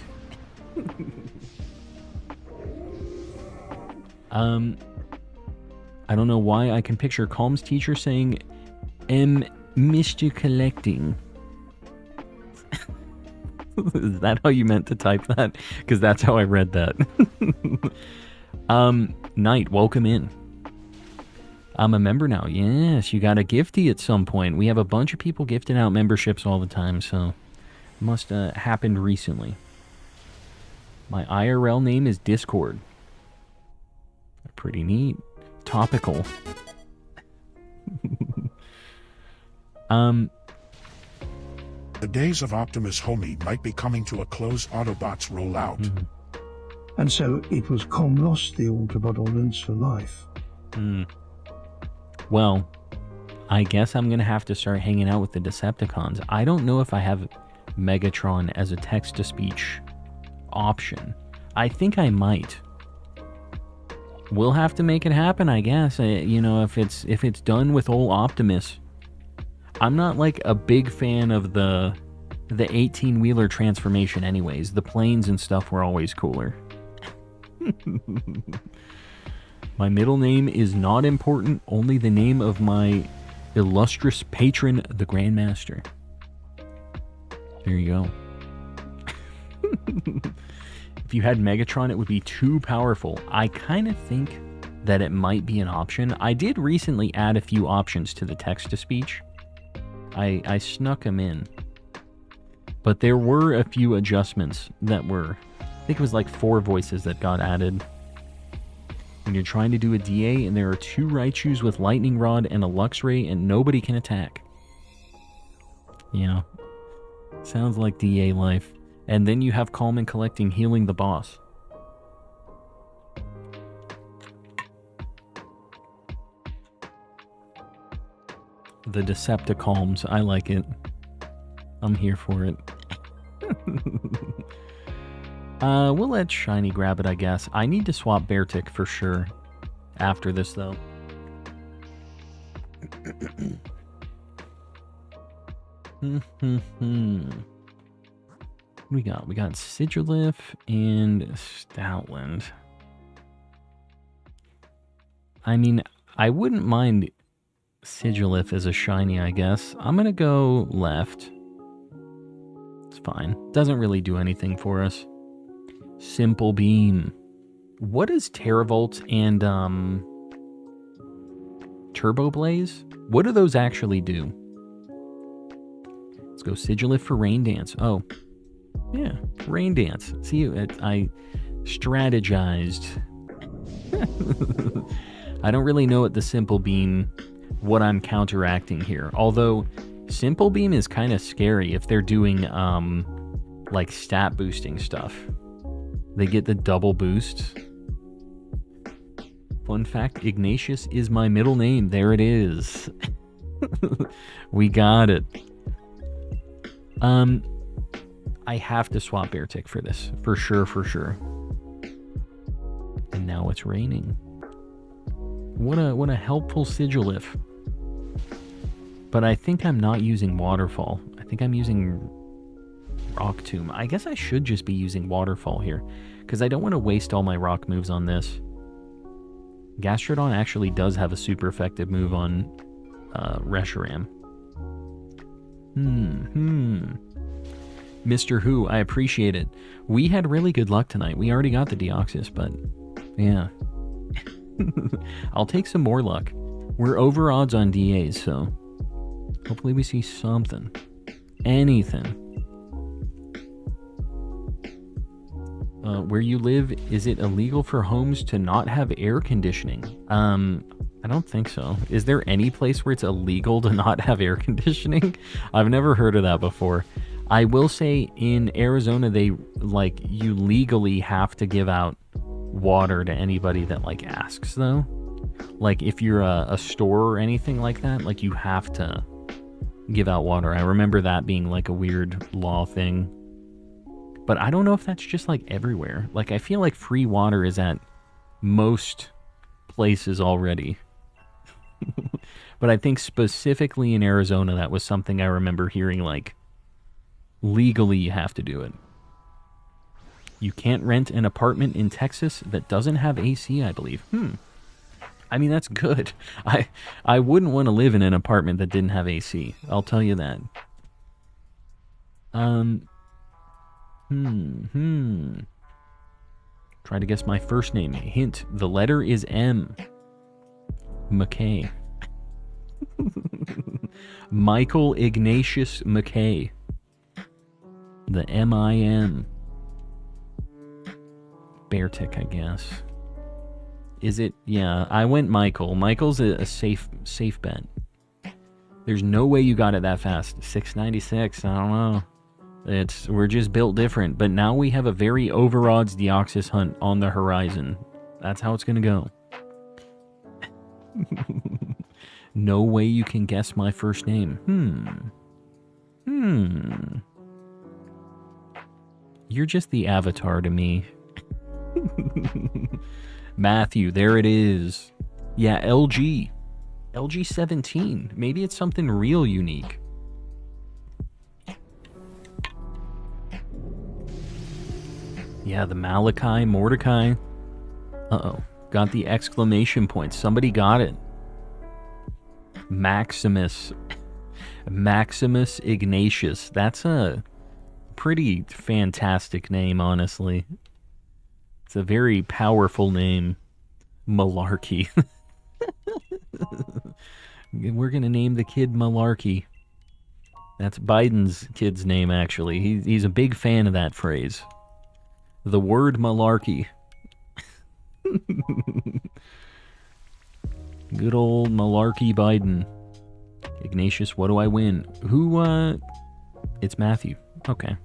I don't know why I can picture Calm's teacher saying, Mr. Collecting. Is that how you meant to type that? Because that's how I read that. Knight, welcome in. I'm a member now. Yes, you got a gifty at some point. We have a bunch of people gifting out memberships all the time, so it must have happened recently. My IRL name is Discord. Pretty neat. Topical. The days of Optimus Homie might be coming to a close. Autobots roll out. And so it was Com lost the Autobot Ordnance for life. Well, I guess I'm going to have to start hanging out with the Decepticons. I don't know if I have Megatron as a text-to-speech option. I think I might. We'll have to make it happen, I guess. You know, if it's done with old Optimus. I'm not like a big fan of the 18-wheeler transformation anyways. The planes and stuff were always cooler. My middle name is not important, only the name of my illustrious patron, the Grandmaster. There you go. If you had Megatron, it would be too powerful. I kind of think that it might be an option. I did recently add a few options to the text-to-speech. I snuck them in. But there were a few adjustments that were... I think it was like 4 voices that got added. When you're trying to do a DA and there are 2 Raichus with Lightning Rod and a Luxray and nobody can attack. Yeah. Sounds like DA life. And then you have Calm and Collecting healing the boss. The Decepticalms. I like it. I'm here for it. We'll let Shiny grab it, I guess. I need to swap Beartic for sure. After this, though. What we got? We got Sigilif and Stoutland. I mean, I wouldn't mind Sigilif as a shiny, I guess. I'm gonna go left. It's fine. Doesn't really do anything for us. Simple Beam. What is Terravolt and Turbo Blaze? What do those actually do? Let's go Sigilif for Rain Dance. Oh, yeah, Rain Dance. See, I strategized. I don't really know what the Simple Beam, what I'm counteracting here. Although, Simple Beam is kind of scary if they're doing, like, stat boosting stuff. They get the double boost. Fun fact, Ignatius is my middle name. There it is. We got it. I have to swap Beartic for this. For sure, for sure. And now it's raining. What a helpful Sigilif. But I think I'm not using Waterfall. I think I'm using Rock Tomb. I guess I should just be using Waterfall here, because I don't want to waste all my rock moves on this. Gastrodon actually does have a super effective move on Reshiram. Mr. Who, I appreciate it. We had really good luck tonight. We already got the Deoxys, but yeah. I'll take some more luck. We're over odds on DAs, so hopefully we see something. Anything. Where you live, is it illegal for homes to not have air conditioning? I don't think so. Is there any place where it's illegal to not have air conditioning? I've never heard of that before. I will say in Arizona, they, like, you legally have to give out water to anybody that, like, asks, though. Like, if you're a store or anything like that, like, you have to give out water. I remember that being, like, a weird law thing. But I don't know if that's just, like, everywhere. Like, I feel like free water is at most places already. But I think specifically in Arizona, that was something I remember hearing, like, legally you have to do it. You can't rent an apartment in Texas that doesn't have AC, I believe. I mean, that's good. I wouldn't want to live in an apartment that didn't have AC. I'll tell you that. Try to guess my first name. Hint, the letter is M. McKay. Michael Ignatius McKay. The M-I-N. Beartick, I guess. Is it? Yeah, I went Michael. Michael's a safe bet. There's no way you got it that fast. 696, I don't know. We're just built different. But now we have a very over-odds Deoxys hunt on the horizon. That's how it's gonna go. No way you can guess my first name. You're just the avatar to me. Matthew, there it is. Yeah, LG. LG 17. Maybe it's something real unique. Yeah, the Malachi, Mordecai. Uh-oh. Got the exclamation point. Somebody got it. Maximus. Maximus Ignatius. That's a pretty fantastic name, honestly. It's a very powerful name. Malarkey. We're going to name the kid Malarkey. That's Biden's kid's name, actually. He's a big fan of that phrase. The word malarkey. Good old malarkey Biden. Ignatius, what do I win? It's Matthew. Okay.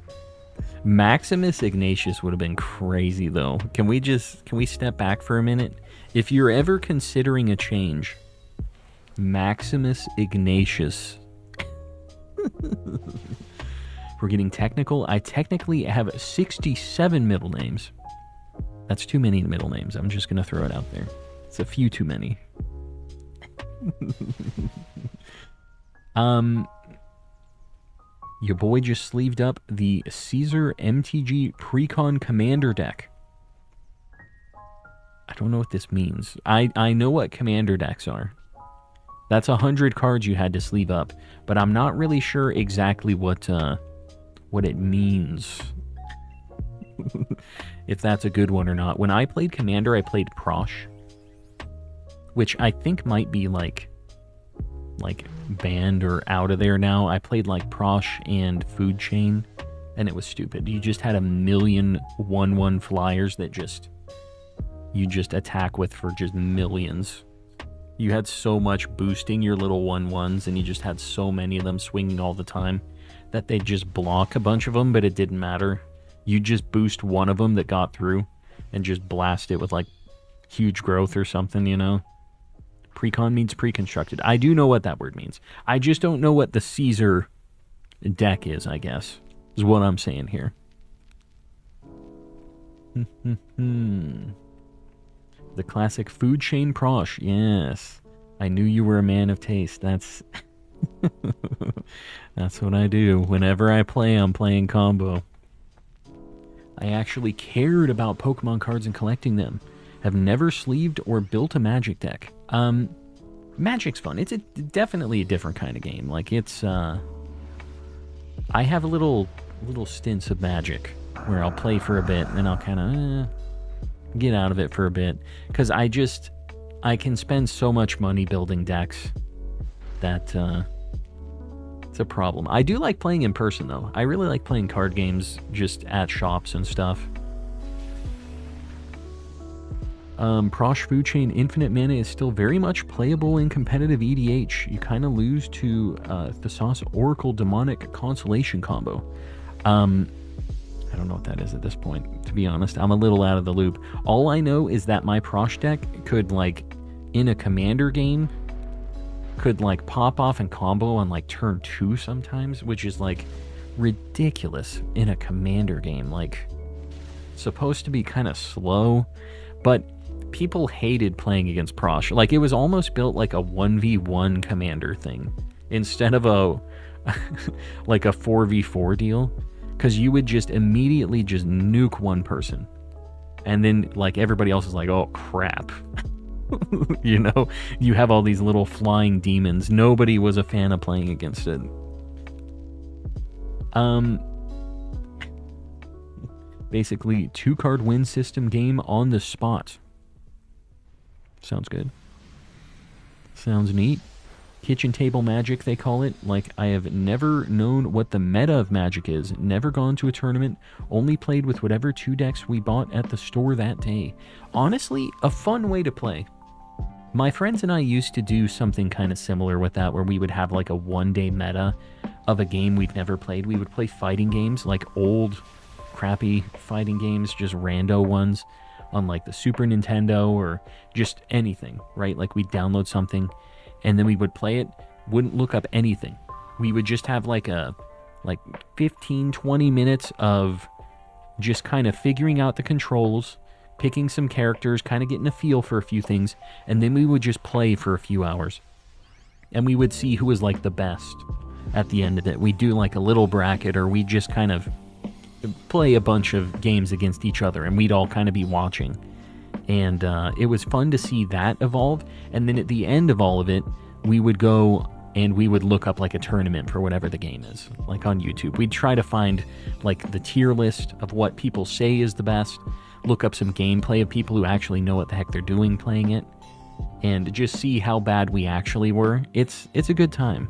Maximus Ignatius would have been crazy, though. Can we step back for a minute? If you're ever considering a change, Maximus Ignatius. We're getting technical. I technically have 67 middle names. That's too many middle names. I'm just going to throw it out there. It's a few too many. Your boy just sleeved up the Caesar MTG Precon Commander deck. I don't know what this means. I know what commander decks are. That's 100 cards you had to sleeve up, but I'm not really sure exactly what it means. If that's a good one or not. When I played Commander, I played Prosh, which I think might be like banned or out of there now. I played like Prosh and Food Chain, and it was stupid. You just had a million 1/1 flyers that you just attack with for just millions. You had so much boosting your little 1/1s, and you just had so many of them swinging all the time that they'd just block a bunch of them, but it didn't matter. You just boost one of them that got through and just blast it with like huge growth or something, you know? Precon means pre-constructed. I do know what that word means. I just don't know what the Caesar deck is, I guess, is what I'm saying here. The classic Food Chain Prosh. Yes. I knew you were a man of taste. That's that's what I do. Whenever I play, I'm playing combo. I actually cared about Pokemon cards and collecting them. Have never sleeved or built a Magic deck. Magic's fun. It's definitely a different kind of game. Like, it's, I have a little stints of Magic where I'll play for a bit and then I'll kind of get out of it for a bit. Because I can spend so much money building decks that it's a problem. I do like playing in person, though. I really like playing card games just at shops and stuff. Prosh Food Chain Infinite Mana is still very much playable in competitive EDH. You kind of lose to Thassa's Oracle Demonic Consolation combo. I don't know what that is at this point, to be honest. I'm a little out of the loop. All I know is that my Prosh deck could, like, in a commander game, could, like, pop off and combo on, like, turn 2 sometimes, which is, like, ridiculous in a commander game. Like, supposed to be kind of slow, but people hated playing against Prosh. Like, it was almost built like a 1v1 commander thing instead of a like a 4v4 deal, because you would just immediately just nuke one person and then like everybody else is like, oh crap. You know, you have all these little flying demons. Nobody was a fan of playing against it. Basically 2-card win system game on the spot. Sounds good. Sounds neat. Kitchen table magic, they call it. Like, I have never known what the meta of magic is. Never gone to a tournament. Only played with whatever 2 decks we bought at the store that day. Honestly, a fun way to play. My friends and I used to do something kind of similar with that, where we would have like a 1-day meta of a game we've never played. We would play fighting games, like old, crappy fighting games, just rando ones on like the Super Nintendo or just anything, right? Like we'd download something and then we would play it, wouldn't look up anything. We would just have like 15-20 minutes of just kind of figuring out the controls, picking some characters, kind of getting a feel for a few things, and then we would just play for a few hours. And we would see who was like the best at the end of it. We'd do like a little bracket, or we'd just kind of play a bunch of games against each other, and we'd all kind of be watching. And it was fun to see that evolve. And then at the end of all of it, we would go and we would look up like a tournament for whatever the game is, like on YouTube. We'd try to find like the tier list of what people say is the best, look up some gameplay of people who actually know what the heck they're doing playing it, and just see how bad we actually were. It's a good time.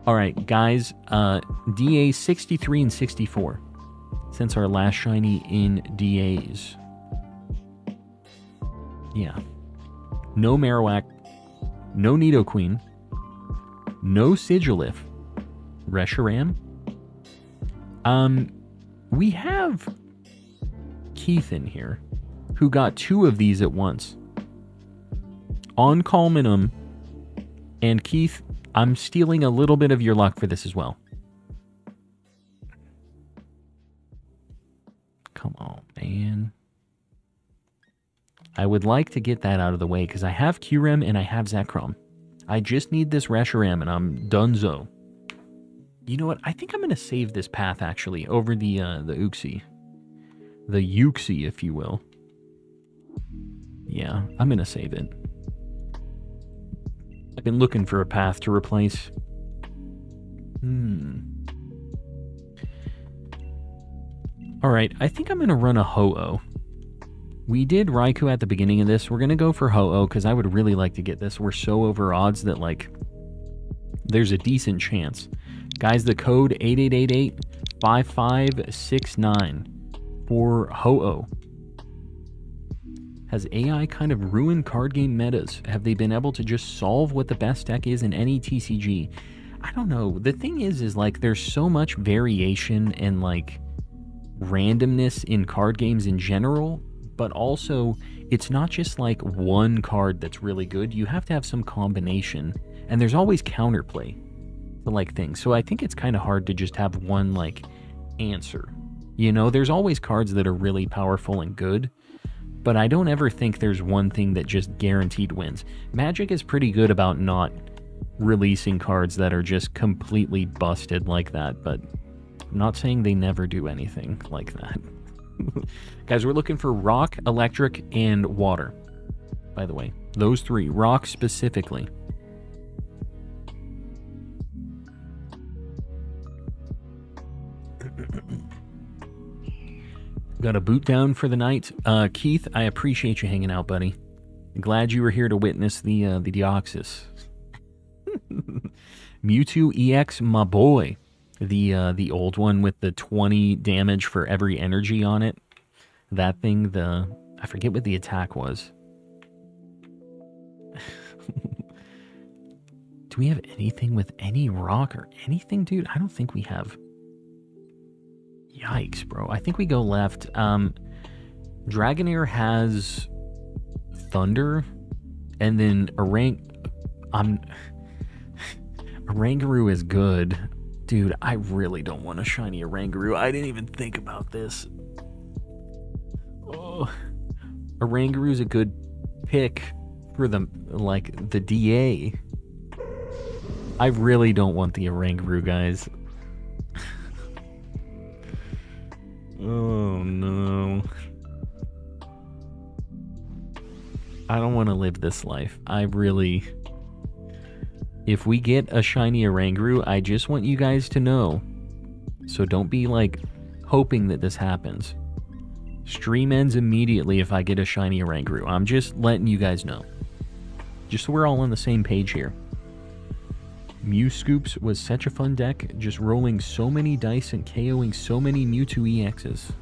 All right, guys, DA 63 and 64. Since our last shiny in DAs. Yeah. No Marowak, no Nidoqueen, no Sigilif, Reshiram. We have Keith in here, who got 2 of these at once. On Calminum, and Keith, I'm stealing a little bit of your luck for this as well. Come on, man. I would like to get that out of the way, because I have Kyurem and I have Zekrom. I just need this Reshiram and I'm donezo. You know what? I think I'm going to save this path, actually, over the Uxie. The Uxie, if you will. Yeah, I'm going to save it. I've been looking for a path to replace. Alright, I think I'm going to run a Ho-Oh. We did Raikou at the beginning of this. We're going to go for Ho-Oh, because I would really like to get this. We're so over odds that, like, there's a decent chance. Guys, the code 8888-5569 for Ho-Oh. Has AI kind of ruined card game metas? Have they been able to just solve what the best deck is in any TCG? I don't know. The thing is like, there's so much variation and, like, randomness in card games in general, but also it's not just like one card that's really good. You have to have some combination, and there's always counterplay to like things. So I think it's kind of hard to just have one like answer. You know, there's always cards that are really powerful and good, but I don't ever think there's one thing that just guaranteed wins. Magic is pretty good about not releasing cards that are just completely busted like that, but I'm not saying they never do anything like that. Guys, we're looking for rock, electric, and water. By the way, those 3. Rock specifically. Got a boot down for the night. Keith, I appreciate you hanging out, buddy. Glad you were here to witness the Deoxys. Mewtwo EX, my boy. The old one with the 20 damage for every energy on it. That thing, I forget what the attack was. Do we have anything with any rock or anything, dude? I don't think we have. Yikes, bro. I think we go left. Dragonair has Thunder, and then Oranguru is good. Dude, I really don't want a shiny Oranguru. I didn't even think about this. Oh, Oranguru's a good pick for the DA. I really don't want the Oranguru, guys. Oh no. I don't want to live this life. If we get a shiny Oranguru, I just want you guys to know. So don't be hoping that this happens. Stream ends immediately if I get a shiny Oranguru. I'm just letting you guys know. Just so we're all on the same page here. Mew Scoops was such a fun deck, just rolling so many dice and KOing so many Mewtwo EXs.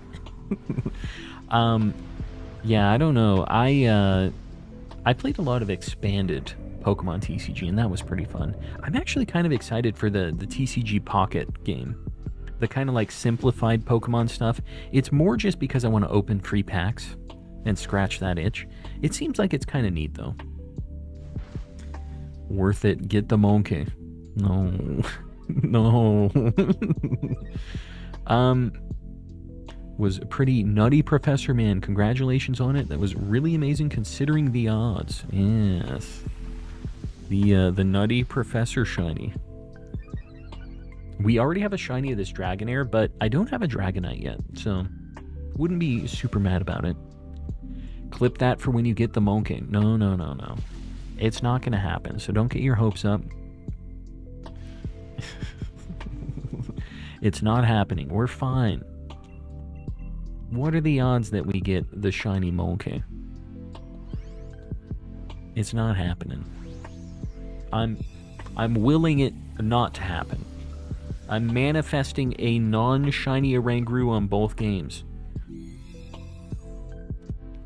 Yeah, I don't know. I played a lot of expanded Pokemon TCG, and that was pretty fun. I'm actually kind of excited for the TCG Pocket game. The kind of simplified Pokemon stuff. It's more just because I want to open free packs and scratch that itch. It seems like it's kind of neat, though. Worth it. Get the monkey. No. No. Was pretty nutty, Professor Man. Congratulations on it. That was really amazing considering the odds. Yes. The nutty Professor Shiny. We already have a shiny of this Dragonair, but I don't have a Dragonite yet, so wouldn't be super mad about it. Clip that for when you get the monkey. No, no, no, no. It's not going to happen, so don't get your hopes up. It's not happening. We're fine. What are the odds that we get the shiny monkey? It's not happening. I'm willing it not to happen. I'm manifesting a non-shiny Oranguru on both games.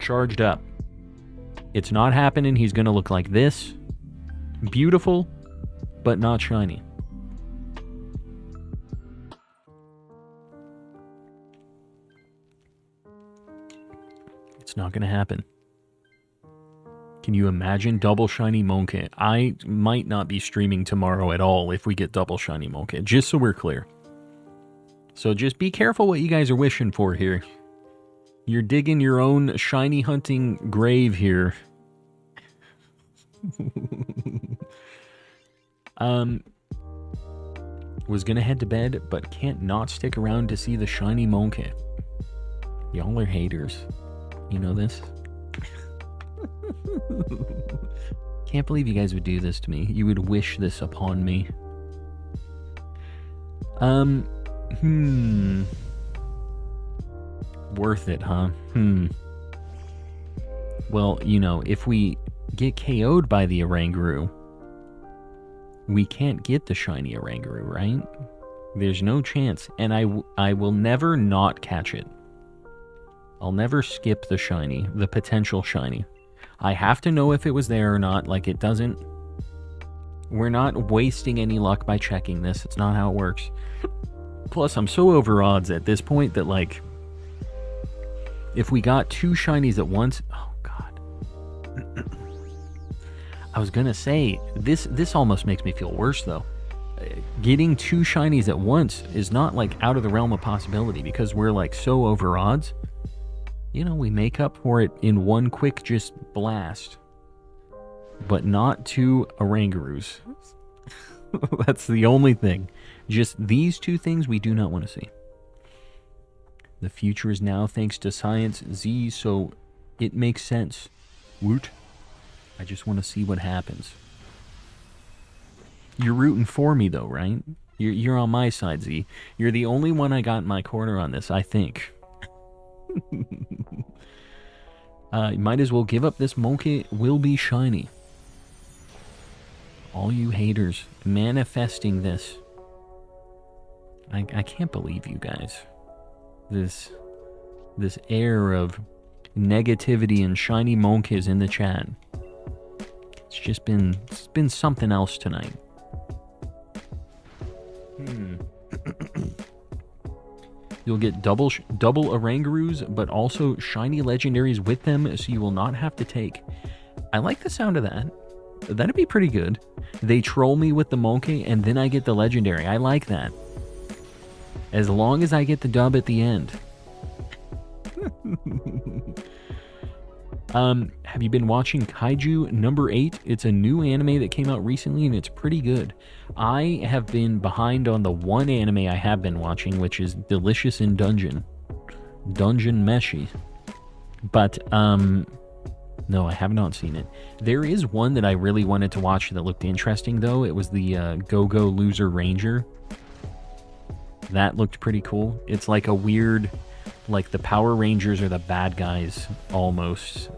Charged up. It's not happening. He's going to look like this. Beautiful, but not shiny. It's not going to happen. Can you imagine double shiny Monkey? I might not be streaming tomorrow at all if we get double shiny Monkey, just so we're clear. So just be careful what you guys are wishing for here. You're digging your own shiny hunting grave here. Was gonna head to bed, but can't not stick around to see the shiny Monkey. Y'all are haters. You know this? Can't believe you guys would do this to me. You would wish this upon me. Worth it, huh? Well, you know, if we get KO'd by the Oranguru, we can't get the shiny Oranguru, right? There's no chance, and I will never not catch it. I'll never skip the shiny, the potential shiny. I have to know if it was there or not. Like, it doesn't... We're not wasting any luck by checking this. It's not how it works. Plus, I'm so over odds at this point that, like, if we got two shinies at once... Oh, God. I was gonna say, this almost makes me feel worse, though. Getting two shinies at once is not, like, out of the realm of possibility because we're, like, so over odds. You know, we make up for it in one quick just blast. But not two Orangurus. That's the only thing. Just these two things we do not want to see. The future is now thanks to Science Z, so it makes sense. Woot. I just want to see what happens. You're rooting for me though, right? You're on my side, Z. You're the only one I got in my corner on this, I think. You might as well give up. This monkey will be shiny. All you haters manifesting this. I can't believe you guys. This air of negativity and shiny monkeys in the chat. It's been something else tonight. You'll get double Orangaroos, but also shiny legendaries with them, so you will not have to take. I like the sound of that. That'd be pretty good. They troll me with the monkey, and then I get the legendary. I like that. As long as I get the dub at the end. Have you been watching Kaiju number 8? It's a new anime that came out recently, and it's pretty good. I have been behind on the one anime I have been watching, which is Delicious in Dungeon. Dungeon Meshi. But, no, I have not seen it. There is one that I really wanted to watch that looked interesting, though. It was the Go-Go Loser Ranger. That looked pretty cool. It's like a weird, like the Power Rangers are the bad guys, almost.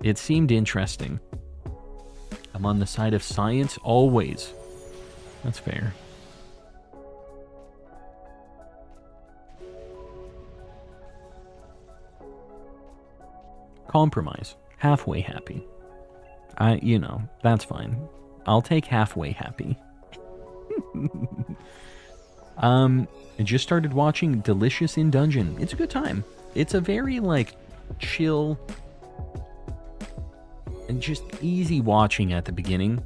It seemed interesting. I'm on the side of science always. That's fair. Compromise. Halfway happy. That's fine. I'll take halfway happy. I just started watching Delicious in Dungeon. It's a good time. It's a very, chill and just easy watching at the beginning.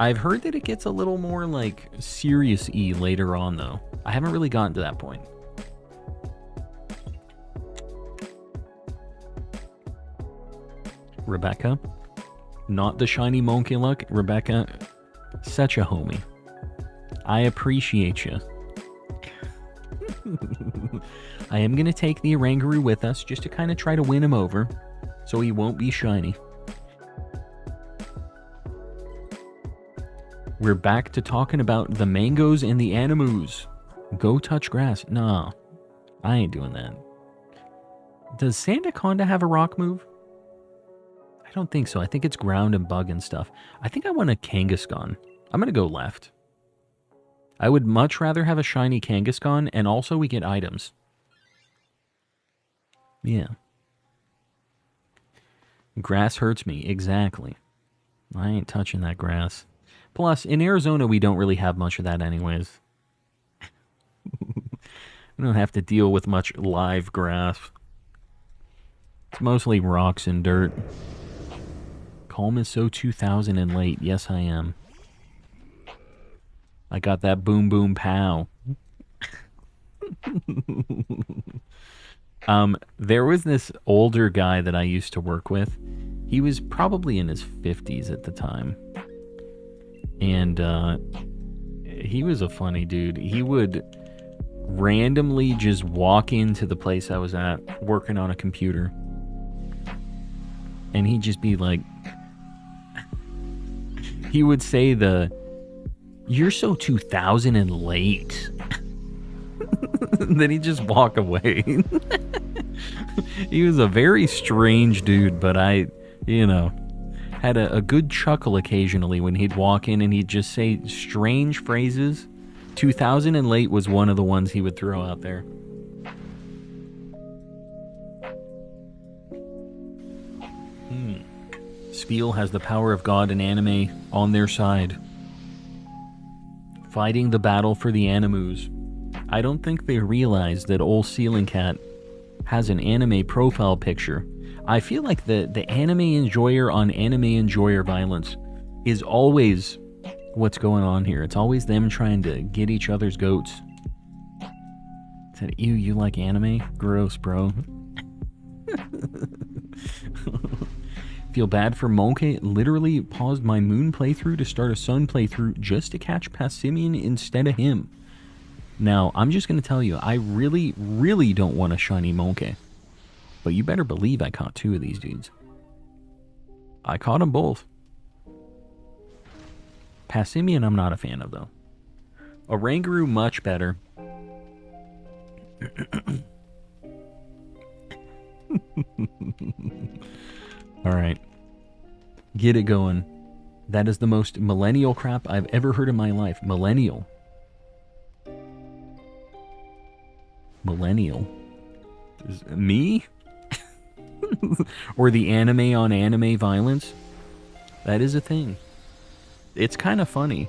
I've heard that it gets a little more, serious-y later on, though. I haven't really gotten to that point. Rebecca. Not the shiny monkey luck. Rebecca, such a homie. I appreciate you. I am going to take the Orangaroo with us just to kind of try to win him over so he won't be shiny. We're back to talking about the mangoes and the animus. Go touch grass. Nah, I ain't doing that. Does Sandaconda have a rock move? I don't think so. I think it's ground and bug and stuff. I think I want a Kangaskhan. I'm going to go left. I would much rather have a shiny Kangaskhan, and also we get items. Yeah. Grass hurts me. Exactly. I ain't touching that grass. Plus, in Arizona, we don't really have much of that anyways. We don't have to deal with much live grass. It's mostly rocks and dirt. Calm is so 2000 and late. Yes, I am. I got that boom boom pow. There was this older guy that I used to work with. He was probably in his 50s at the time. And he was a funny dude. He would randomly just walk into the place I was at working on a computer. And he'd just be like... He would say "You're so 2000 and late." Then he'd just walk away. He was a very strange dude, but I had a good chuckle occasionally when he'd walk in and he'd just say strange phrases. 2000 and late was one of the ones he would throw out there. Spiel has the power of God and anime on their side. Fighting the battle for the animus. I don't think they realize that old Ceiling Cat has an anime profile picture. I feel like the anime enjoyer on anime enjoyer violence is always what's going on here. It's always them trying to get each other's goats. Said, ew, you like anime? Gross, bro. Feel bad for Monkey. Literally paused my moon playthrough to start a sun playthrough just to catch Passimian instead of him. Now, I'm just going to tell you, I really, really don't want a shiny Monkey. But you better believe I caught 2 of these dudes. I caught them both. Passimian I'm not a fan of, though. Orangaroo much better. All right. Get it going. That is the most millennial crap I've ever heard in my life. Millennial. Millennial. Me? Or the anime on anime violence? That is a thing. It's kind of funny.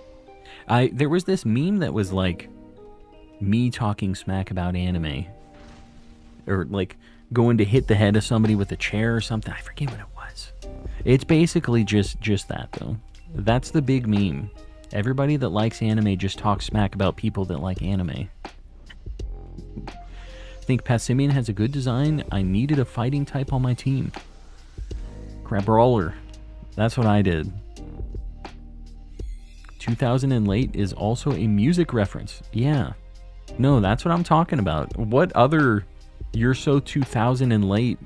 There was this meme that was like me talking smack about anime. Or like going to hit the head of somebody with a chair or something. I forget what it was. It's basically just that though. That's the big meme. Everybody that likes anime just talks smack about people that like anime. Think Passimian has a good design. I needed a fighting type on my team. Crab Brawler. That's what I did. 2000 and late is also a music reference. Yeah. No, that's what I'm talking about. What other You're So 2000 and late?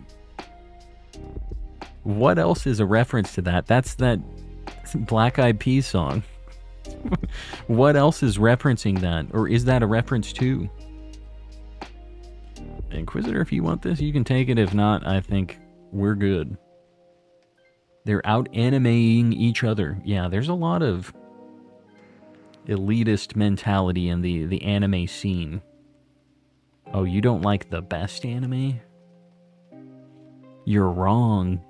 What else is a reference to that? That's that Black Eyed Peas song. What else is referencing that? Or is that a reference to? Inquisitor, if you want this, you can take it. If not, I think we're good. They're out animeing each other. Yeah, there's a lot of elitist mentality in the anime scene. Oh, you don't like the best anime? You're wrong.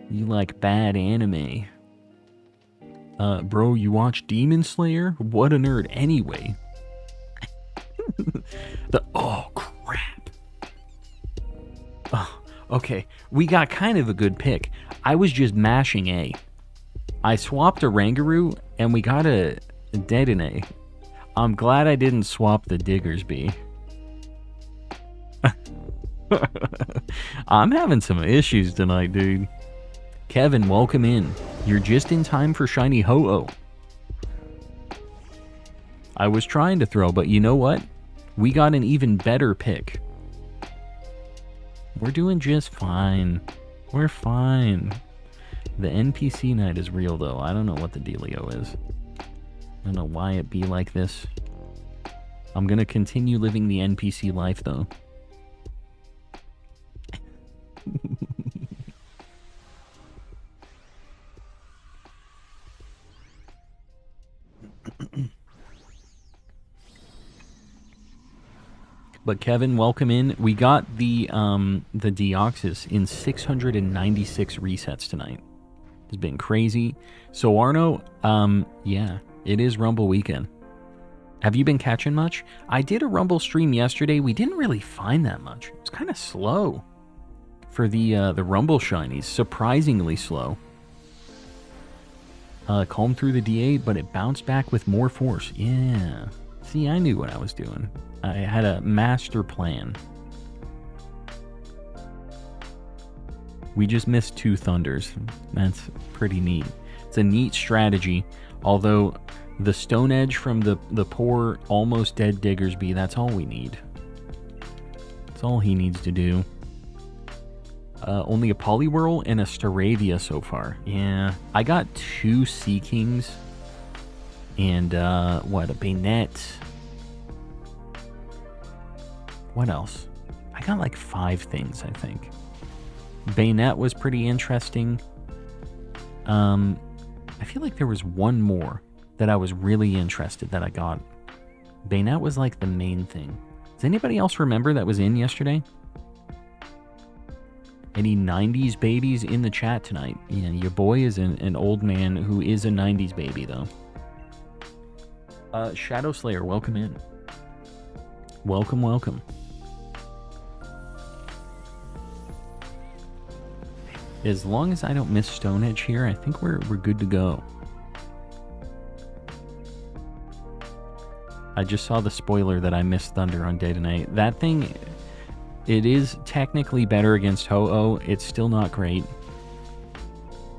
You like bad anime. Bro, you watch Demon Slayer? What a nerd. Anyway. Oh, crap. Oh, okay. We got kind of a good pick. I was just mashing A. I swapped a Rangaroo, and we got a Dedenne. I'm glad I didn't swap the Diggersby. I'm having some issues tonight, dude. Kevin, welcome in. You're just in time for Shiny Ho-Oh. I was trying to throw, but you know what? We got an even better pick. We're doing just fine. We're fine. The NPC night is real, though. I don't know what the dealio is. I don't know why it be like this. I'm gonna continue living the NPC life, though. But Kevin, welcome in. We got the Deoxys in 696 resets tonight. It's been crazy. So Arno, yeah, it is Rumble weekend. Have you been catching much? I did a Rumble stream yesterday. We didn't really find that much. It's kind of slow for the Rumble shinies. Surprisingly slow. Combed through the DA, but it bounced back with more force. Yeah. See, I knew what I was doing. I had a master plan. We just missed 2 Thunders. That's pretty neat. It's a neat strategy, although the Stone Edge from the poor, almost dead Diggersby, that's all we need. That's all he needs to do. Only a Poliwhirl and a Staravia so far. Yeah, I got 2 Sea Kings and, what, a Bayonet. What else? I got like 5 things, I think. Bayonet was pretty interesting. I feel like there was one more that I was really interested that I got. Bayonet was like the main thing. Does anybody else remember that was in yesterday? Any 90s babies in the chat tonight? Yeah, your boy is an old man who is a 90s baby, though. Shadow Slayer, welcome in. Welcome, welcome. As long as I don't miss Stone Edge here, I think we're good to go. I just saw the spoiler that I missed Thunder on Day to Night. That thing, it is technically better against Ho-Oh. It's still not great.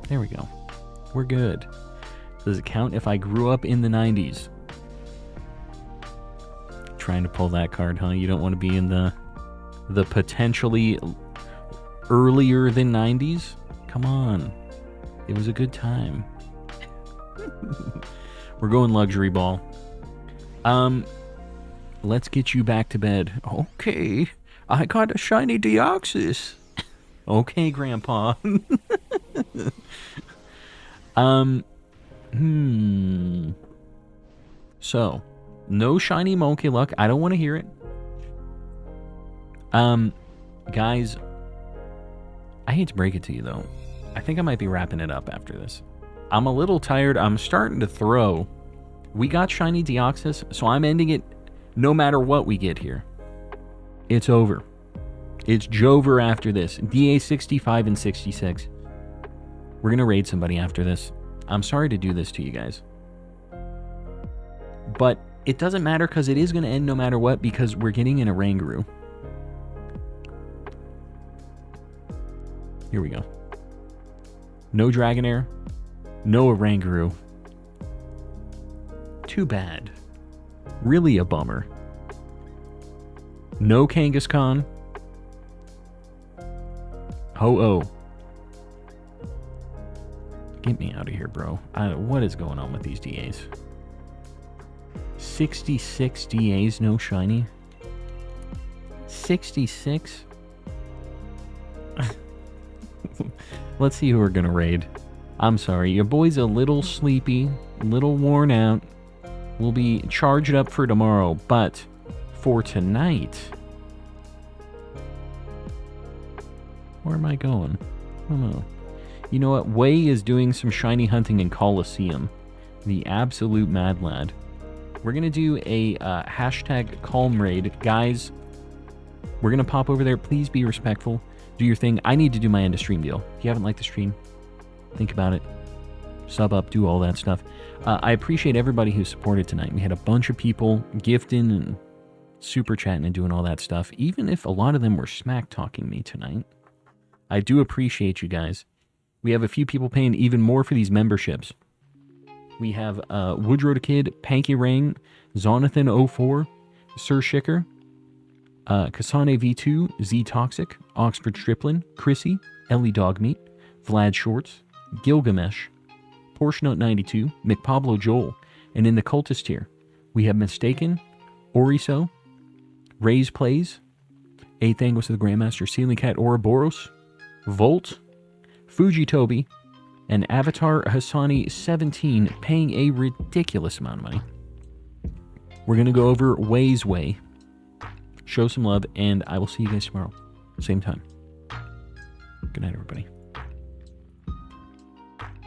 There we go. We're good. Does it count if I grew up in the 90s? Trying to pull that card, huh? You don't want to be in the potentially earlier than 90s? Come on. It was a good time. We're going luxury ball. Let's get you back to bed. Okay. I got a shiny Deoxys. Okay, Grandpa. So, no shiny Monkey Luck. I don't want to hear it. Guys, I hate to break it to you, though. I think I might be wrapping it up after this. I'm a little tired. I'm starting to throw. We got shiny Deoxys, so I'm ending it no matter what we get here. It's over. It's Jover after this. DA 65 and 66. We're going to raid somebody after this. I'm sorry to do this to you guys. But it doesn't matter because it is going to end no matter what because we're getting an Oranguru. Here we go. No Dragonair. No Oranguru. Too bad. Really a bummer. No Kangaskhan. Ho-Oh. Get me out of here, bro. What is going on with these DAs? 66 DAs, no shiny. 66? Let's see who we're gonna raid. I'm sorry, your boy's a little sleepy, a little worn out. We'll be charged up for tomorrow, but for tonight... Where am I going? I don't know. You know what? Way is doing some shiny hunting in Coliseum. The absolute mad lad. We're going to do a hashtag calm raid. Guys, we're going to pop over there. Please be respectful. Do your thing. I need to do my end of stream deal. If you haven't liked the stream, think about it. Sub up, do all that stuff. I appreciate everybody who supported tonight. We had a bunch of people gifting and super chatting and doing all that stuff. Even if a lot of them were smack talking me tonight. I do appreciate you guys. We have a few people paying even more for these memberships. We have Woodrow the Kid, Panky Ring, Zonathan04, Sir Shicker, Kasane V2, Z Toxic, Oxford Stripling, Chrissy, Ellie Dogmeat, Vlad Shorts, Gilgamesh, Porsche 92, McPablo Joel, and in the cultist tier, we have Mistaken, Oriso, Ray's Plays, Athangos of the Grandmaster, Ceiling Cat Ouroboros, Volt, Fuji Toby, and Avatar Hassani 17 paying a ridiculous amount of money. We're going to go over Way's Way, show some love, and I will see you guys tomorrow. Same time. Good night, everybody.